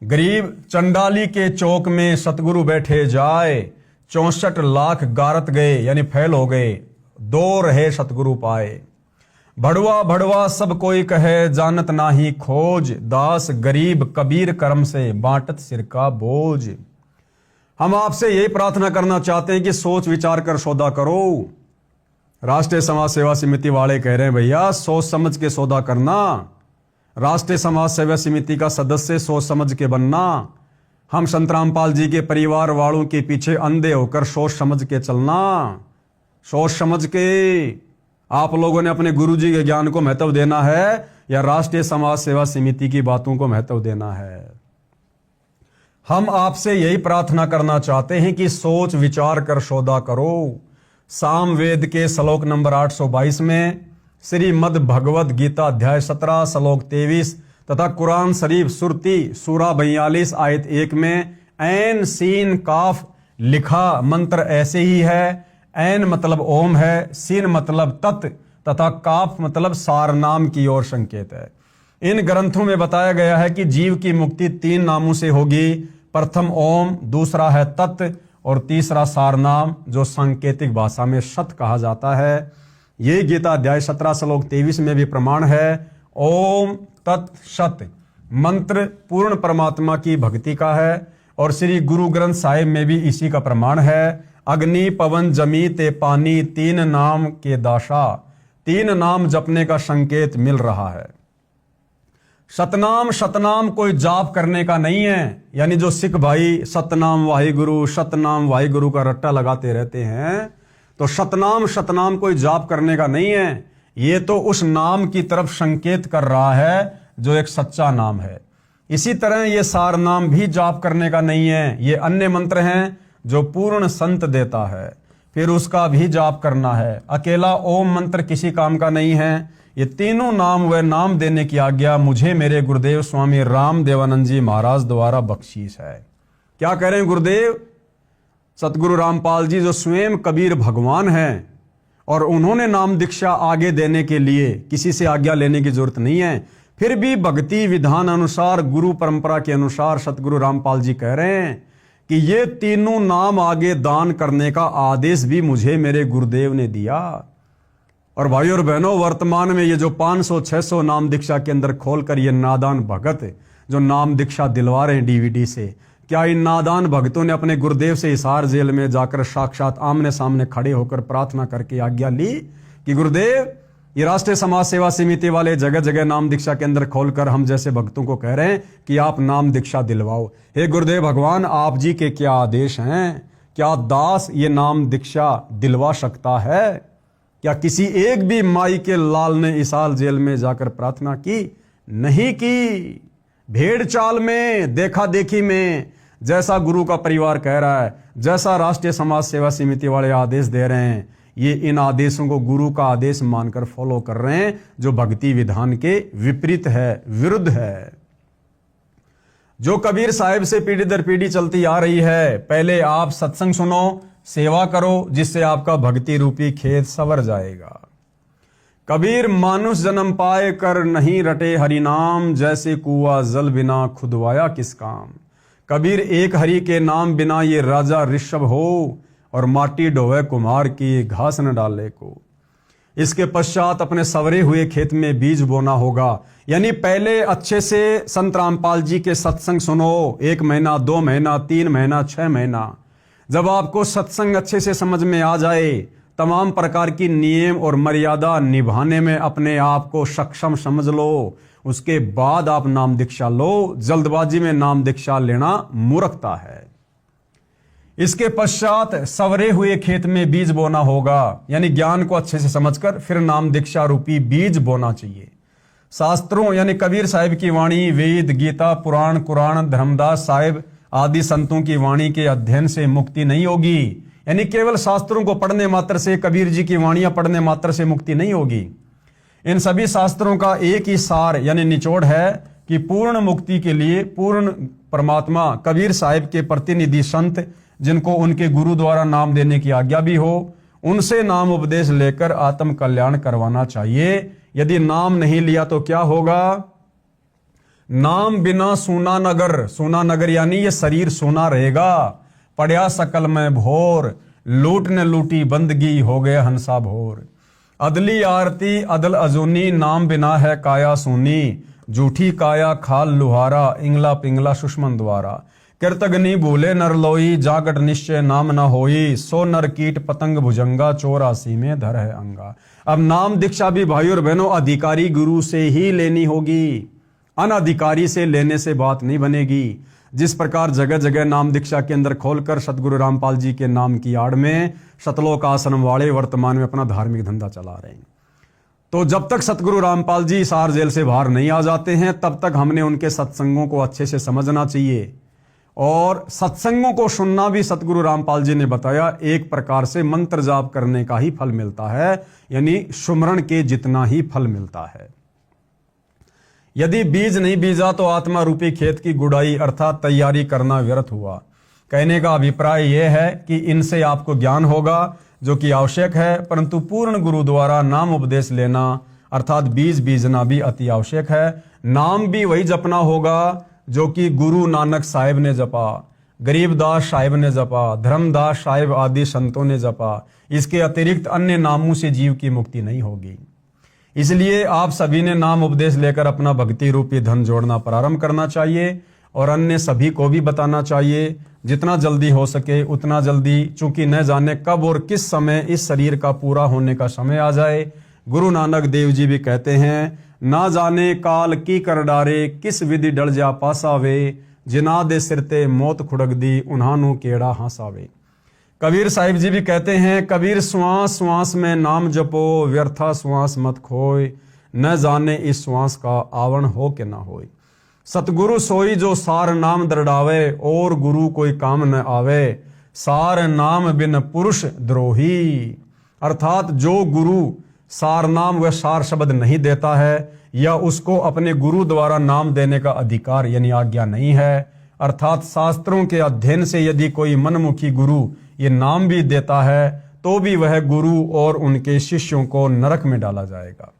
गरीब चंडाली के चौक में सतगुरु बैठे जाए, 64 लाख गारत गए यानी फैल हो गए, 2 रहे सतगुरु पाए। भड़वा भड़वा सब कोई कहे, जानत नाही खोज, दास गरीब कबीर कर्म से बांटत सिर का बोझ। हम आपसे यही प्रार्थना करना चाहते हैं कि सोच विचार कर सौदा करो। राष्ट्रीय समाज सेवा समिति वाले कह रहे हैं भैया सोच समझ के सौदा करना, राष्ट्रीय समाज सेवा समिति का सदस्य सोच समझ के बनना। हम संत रामपाल जी के परिवार वालों के पीछे अंधे होकर सोच समझ के चलना। सोच समझ के आप लोगों ने अपने गुरुजी के ज्ञान को महत्व देना है या राष्ट्रीय समाज सेवा समिति की बातों को महत्व देना है। हम आपसे यही प्रार्थना करना चाहते हैं कि सोच विचार कर सौदा करो। सामवेद के श्लोक नंबर 822 में, श्रीमद् भगवद गीता अध्याय 17 श्लोक 23 तथा कुरान शरीफ सुरती सूरा 42 आयत 1 में ऐन सीन काफ लिखा मंत्र ऐसे ही है। ऐन मतलब ओम है, सीन मतलब तत् तथा काफ मतलब सारनाम की ओर संकेत है। इन ग्रंथों में बताया गया है कि जीव की मुक्ति 3 नामों से होगी। प्रथम ओम, दूसरा है तत् और तीसरा सारनाम जो सांकेतिक भाषा में सत कहा जाता है। ये गीता अध्याय 17 श्लोक 23 में भी प्रमाण है। ओम तत् सत मंत्र पूर्ण परमात्मा की भक्ति का है और श्री गुरु ग्रंथ साहिब में भी इसी का प्रमाण है। अग्नि पवन जमी ते पानी 3 नाम के दाशा, 3 नाम जपने का संकेत मिल रहा है। सतनाम शतनाम कोई जाप करने का नहीं है। यानी जो सिख भाई सतनाम वाहिगुरु का रट्टा लगाते रहते हैं, तो सतनाम शतनाम कोई जाप करने का नहीं है। ये तो उस नाम की तरफ संकेत कर रहा है जो एक सच्चा नाम है। इसी तरह ये सार नाम भी जाप करने का नहीं है। ये अन्य मंत्र हैं जो पूर्ण संत देता है, फिर उसका भी जाप करना है। अकेला ओम मंत्र किसी काम का नहीं है। ये तीनों नाम व नाम देने की आज्ञा मुझे मेरे गुरुदेव स्वामी राम देवानंद जी महाराज द्वारा बख्शीश है। क्या कह रहे हैं गुरुदेव? सतगुरु रामपाल जी जो स्वयं कबीर भगवान हैं और उन्होंने नाम दीक्षा आगे देने के लिए किसी से आज्ञा लेने की जरूरत नहीं है, फिर भी भक्ति विधान अनुसार गुरु परंपरा के अनुसार सतगुरु रामपाल जी कह रहे हैं कि ये तीनों नाम आगे दान करने का आदेश भी मुझे मेरे गुरुदेव ने दिया। और भाई और बहनों, वर्तमान में ये जो 500-600 नाम दीक्षा के अंदर खोलकर ये नादान भगत जो नाम दीक्षा दिलवा रहे हैं डीवीडी से, क्या इन नादान भक्तों ने अपने गुरुदेव से हिसार जेल में जाकर साक्षात आमने सामने खड़े होकर प्रार्थना करके आज्ञा ली कि गुरुदेव ये राष्ट्रीय समाज सेवा समिति वाले जगह जगह नाम दीक्षा के अंदर खोलकर हम जैसे भक्तों को कह रहे हैं कि आप नाम दीक्षा दिलवाओ। हे गुरुदेव भगवान, आप जी के क्या आदेश हैं? क्या दास ये नाम दीक्षा दिलवा सकता है? क्या किसी एक भी माई के लाल ने इसाल जेल में जाकर प्रार्थना की? नहीं की। भेड़ चाल में, देखा देखी में, जैसा गुरु का परिवार कह रहा है, जैसा राष्ट्रीय समाज सेवा समिति वाले आदेश दे रहे हैं, ये इन आदेशों को गुरु का आदेश मानकर फॉलो कर रहे हैं, जो भक्ति विधान के विपरीत है, विरुद्ध है। जो कबीर साहिब से पीढ़ी दर पीढ़ी चलती आ रही है, पहले आप सत्संग सुनो, सेवा करो, जिससे आपका भक्ति रूपी खेत सवर जाएगा। कबीर मानुष जन्म पाए कर नहीं रटे हरि नाम, जैसे कुआ जल बिना खुदवाया किस काम। कबीर एक हरि के नाम बिना ये राजा ऋषभ हो, और माटी ढोवे कुम्हार की घास न डाले को। इसके पश्चात अपने सवरे हुए खेत में बीज बोना होगा। यानी पहले अच्छे से संत रामपाल जी के सत्संग सुनो, 1 महीना, 2 महीना, 3 महीना, 6 महीना। जब आपको सत्संग अच्छे से समझ में आ जाए, तमाम प्रकार की नियम और मर्यादा निभाने में अपने आप को सक्षम समझ लो, उसके बाद आप नाम दीक्षा लो। जल्दबाजी में नाम दीक्षा लेना मूर्खता है। इसके पश्चात सवरे हुए खेत में बीज बोना होगा। यानी ज्ञान को अच्छे से समझकर फिर नाम दीक्षा रूपी बीज बोना चाहिए। शास्त्रों यानी कबीर साहिब की वाणी, वेद, गीता, पुराण, कुरान, धर्मदास साहिब आदि संतों की वाणी के अध्ययन से मुक्ति नहीं होगी। यानी केवल शास्त्रों को पढ़ने मात्र से, कबीर जी की वाणियां पढ़ने मात्र से मुक्ति नहीं होगी। इन सभी शास्त्रों का एक ही सार यानी निचोड़ है कि पूर्ण मुक्ति के लिए पूर्ण परमात्मा कबीर साहिब के प्रतिनिधि संत, जिनको उनके गुरु द्वारा नाम देने की आज्ञा भी हो, उनसे नाम उपदेश लेकर आत्म कल्याण करवाना चाहिए। यदि नाम नहीं लिया तो क्या होगा? नाम बिना सूना नगर, सूना नगर यानी ये शरीर सूना रहेगा। पड़या सकल में भोर, लूट ने लूटी बंदगी, हो गया हंसा भोर। अदली आरती अदल अजूनी, नाम बिना है काया सूनी। झूठी काया खाल लुहारा, इंगला पिंगला सुषमन द्वारा। कृतग्नि भूले नर लोई, जागट निश्चय नाम न होई। सो नर कीट पतंग भुजंगा, 84 में धर है अंगा। अब नाम दीक्षा भी भाई और बहनों अधिकारी गुरु से ही लेनी होगी, अनधिकारी से लेने से बात नहीं बनेगी। जिस प्रकार जगह जगह नाम दीक्षा के अंदर खोलकर सतगुरु रामपाल जी के नाम की आड़ में सतलोक आश्रम वाले वर्तमान में अपना धार्मिक धंधा चला रहे हैं, तो जब तक सतगुरु रामपाल जी सार जेल से बाहर नहीं आ जाते हैं, तब तक हमने उनके सत्संगों को अच्छे से समझना चाहिए। और सत्संगों को सुनना भी सतगुरु रामपाल जी ने बताया एक प्रकार से मंत्र जाप करने का ही फल मिलता है, यानी सुमरण के जितना ही फल मिलता है। यदि बीज नहीं बीजा तो आत्मा रूपी खेत की गुड़ाई अर्थात तैयारी करना व्यर्थ हुआ। कहने का अभिप्राय यह है कि इनसे आपको ज्ञान होगा जो कि आवश्यक है, परंतु पूर्ण गुरु द्वारा नाम उपदेश लेना अर्थात बीज बीजना भी अति आवश्यक है। नाम भी वही जपना होगा जो कि गुरु नानक साहिब ने जपा, गरीबदास साहिब ने जपा, धर्मदास साहिब आदि संतों ने जपा। इसके अतिरिक्त अन्य नामों से जीव की मुक्ति नहीं होगी। इसलिए आप सभी ने नाम उपदेश लेकर अपना भक्ति रूपी धन जोड़ना प्रारंभ करना चाहिए और अन्य सभी को भी बताना चाहिए। जितना जल्दी हो सके उतना जल्दी, चूंकि न जाने कब और किस समय इस शरीर का पूरा होने का समय आ जाए। गुरु नानक देव जी भी कहते हैं, ना जाने काल की कर डारे, किस विधि डल जा पासावे, जिना दे सिर ते मौत खुड़क दी, उन्हानू केड़ा हासावे। कबीर साहिब जी भी कहते हैं, कबीर श्वास श्वास में नाम जपो, व्यर्था श्वास मत खोए, न जाने इस श्वास का आवरण हो के ना होए। सतगुरु सोई जो सार नाम दरड़ावे, और गुरु कोई काम न आवे, सार नाम बिन पुरुष द्रोही। अर्थात जो गुरु सार नाम व सार शब्द नहीं देता है, या उसको अपने गुरु द्वारा नाम देने का अधिकार यानी आज्ञा नहीं है, अर्थात शास्त्रों के अध्ययन से यदि कोई मनमुखी गुरु ये नाम भी देता है, तो भी वह गुरु और उनके शिष्यों को नरक में डाला जाएगा।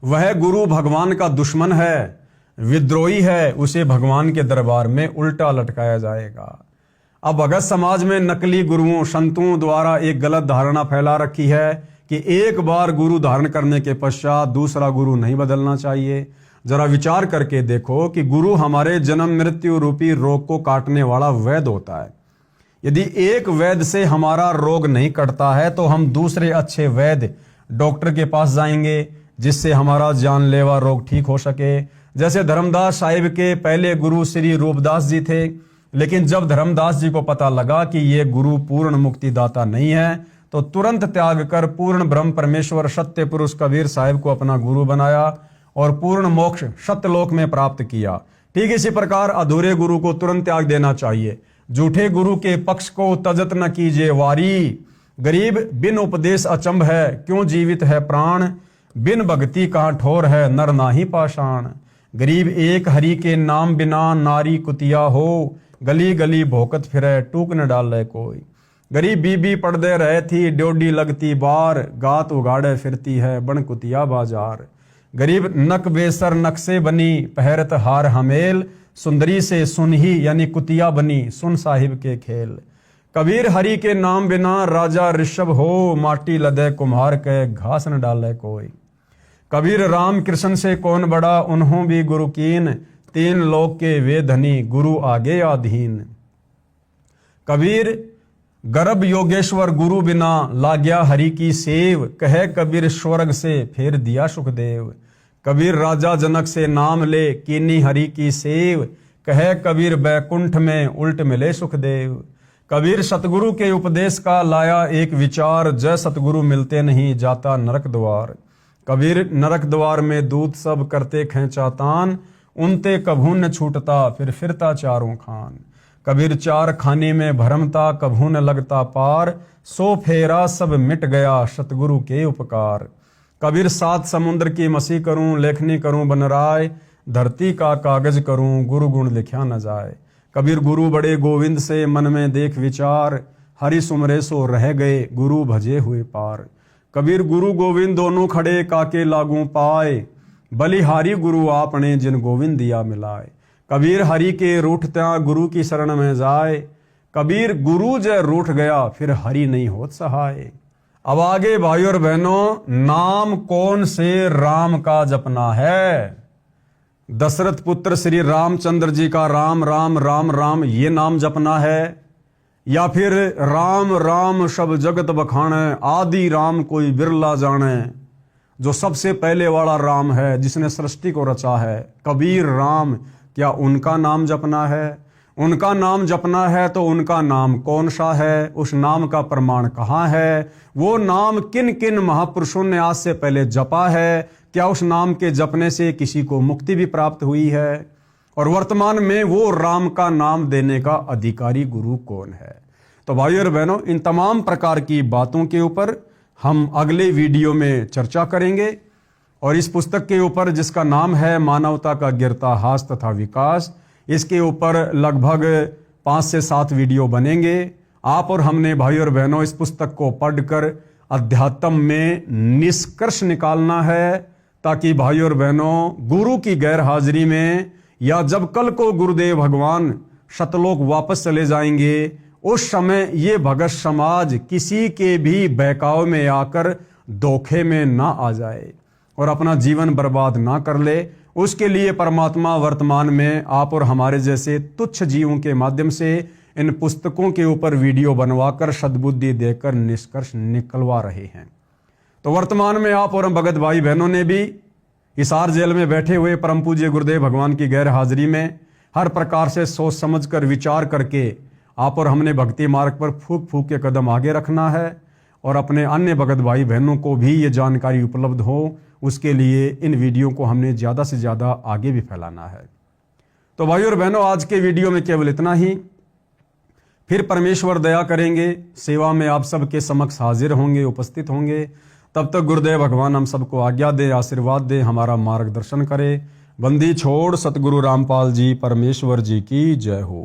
वह गुरु भगवान का दुश्मन है, विद्रोही है, उसे भगवान के दरबार में उल्टा लटकाया जाएगा। अब भगत समाज में नकली गुरुओं संतों द्वारा एक गलत धारणा फैला रखी है कि एक बार गुरु धारण करने के पश्चात दूसरा गुरु नहीं बदलना चाहिए। जरा विचार करके देखो कि गुरु हमारे जन्म मृत्यु रूपी रोग को काटने वाला वैद्य होता है। यदि एक वैद्य से हमारा रोग नहीं कटता है तो हम दूसरे अच्छे वैद्य डॉक्टर के पास जाएंगे, जिससे हमारा जानलेवा रोग ठीक हो सके। जैसे धर्मदास साहिब के पहले गुरु श्री रूपदास जी थे, लेकिन जब धर्मदास जी को पता लगा कि ये गुरु पूर्ण मुक्तिदाता नहीं है, तो तुरंत त्याग कर पूर्ण ब्रह्म परमेश्वर सत्य पुरुष कबीर साहिब को अपना गुरु बनाया और पूर्ण मोक्ष सत्यलोक में प्राप्त किया। ठीक इसी प्रकार अधूरे गुरु को तुरंत त्याग देना चाहिए। झूठे गुरु के पक्ष को तजत न कीजिए वारी, गरीब बिन उपदेश अचंभ है, क्यों जीवित है प्राण, बिन भक्ति कहाँ ठोर है, नर नाही पाषाण। गरीब एक हरि के नाम बिना नारी कुतिया हो, गली गली भोकत फिरे, टूक न डाले कोई। गरीब बीबी पड़दे रहे थी, ड्योडी लगती बार, गात उगाड़े फिरती है बन कुतिया बाजार। गरीब नक बेसर नक से बनी, पहरत हार हमेल, सुंदरी से सुनही यानी कुतिया बनी, सुन साहिब के खेल। कबीर हरि के नाम बिना राजा ऋषभ हो, माटी लदे कुम्हार के घास न डाले कोई। कबीर राम कृष्ण से कौन बड़ा, उन्हों भी गुरु कीन, तीन लोक के वे धनी, गुरु आगे अधीन। कबीर गर्भ योगेश्वर गुरु बिना, लाग्या हरि की सेव, कहे कबीर स्वर्ग से फेर दिया सुखदेव। कबीर राजा जनक से नाम ले, कीनी हरि की सेव, कहे कबीर बैकुंठ में उल्ट मिले सुखदेव। कबीर सतगुरु के उपदेश का लाया एक विचार, जय सतगुरु मिलते नहीं जाता नरक द्वार। कबीर नरक द्वार में दूत सब करते खेचातान, उनते कभू न छूटता फिर फिरता चारों खान। कबीर चार खाने में भरमता, कभू न लगता पार, सो फेरा सब मिट गया सतगुरु के उपकार। कबीर सात समुद्र की मसी करूं, लेखनी करूं बनराय, धरती का कागज करूं, गुरु गुण लिखा न जाए। कबीर गुरु बड़े गोविंद से मन में देख विचार, हरि सुमरे सो रह गए गुरु भजे हुए पार। कबीर गुरु गोविंद दोनों खड़े काके लागू पाए, बलिहारी गुरु आपने जिन गोविंद दिया मिलाए। कबीर हरि के रूठत्या गुरु की शरण में जाए, कबीर गुरु जय रूठ गया फिर हरि नहीं होत सहाय। अब आगे भाई और बहनों, नाम कौन से राम का जपना है? दशरथ पुत्र श्री रामचंद्र जी का राम राम राम राम ये नाम जपना है, या फिर राम राम सब जगत बखाने, आदि राम कोई बिरला जाने, जो सबसे पहले वाला राम है जिसने सृष्टि को रचा है, कबीर राम, क्या उनका नाम जपना है? उनका नाम जपना है तो उनका नाम कौन सा है? उस नाम का प्रमाण कहाँ है? वो नाम किन किन महापुरुषों ने आज से पहले जपा है? क्या उस नाम के जपने से किसी को मुक्ति भी प्राप्त हुई है? और वर्तमान में वो राम का नाम देने का अधिकारी गुरु कौन है? तो भाइयों और बहनों, इन तमाम प्रकार की बातों के ऊपर हम अगले वीडियो में चर्चा करेंगे। और इस पुस्तक के ऊपर, जिसका नाम है मानवता का गिरता हास तथा विकास, इसके ऊपर लगभग 5 से 7 वीडियो बनेंगे। आप और हमने भाई और बहनों इस पुस्तक को पढ़कर अध्यात्म में निष्कर्ष निकालना है, ताकि भाई और बहनों गुरु की गैर हाजिरी में, या जब कल को गुरुदेव भगवान सतलोक वापस चले जाएंगे, उस समय ये भगत समाज किसी के भी बहकाव में आकर धोखे में ना आ जाए और अपना जीवन बर्बाद ना कर ले। उसके लिए परमात्मा वर्तमान में आप और हमारे जैसे तुच्छ जीवों के माध्यम से इन पुस्तकों के ऊपर वीडियो बनवाकर सद्बुद्धि देकर निष्कर्ष निकलवा रहे हैं। तो तो वर्तमान में आप और हम भगत भाई बहनों ने भी हिसार जेल में बैठे हुए परम पूज्य गुरुदेव भगवान की गैर हाजिरी में हर प्रकार से सोच समझकर विचार करके आप और हमने भक्ति मार्ग पर फूक फूक के कदम आगे रखना है और अपने अन्य भगत भाई बहनों को भी ये जानकारी उपलब्ध हो, उसके लिए इन वीडियो को हमने ज़्यादा से ज़्यादा आगे भी फैलाना है। तो भाई और बहनों, आज के वीडियो में केवल इतना ही। फिर परमेश्वर दया करेंगे, सेवा में आप सबके समक्ष हाजिर होंगे, उपस्थित होंगे। तब तक गुरुदेव भगवान हम सबको आज्ञा दे, आशीर्वाद दे, हमारा मार्गदर्शन करे। बंदी छोड़ सतगुरु रामपाल जी परमेश्वर जी की जय हो।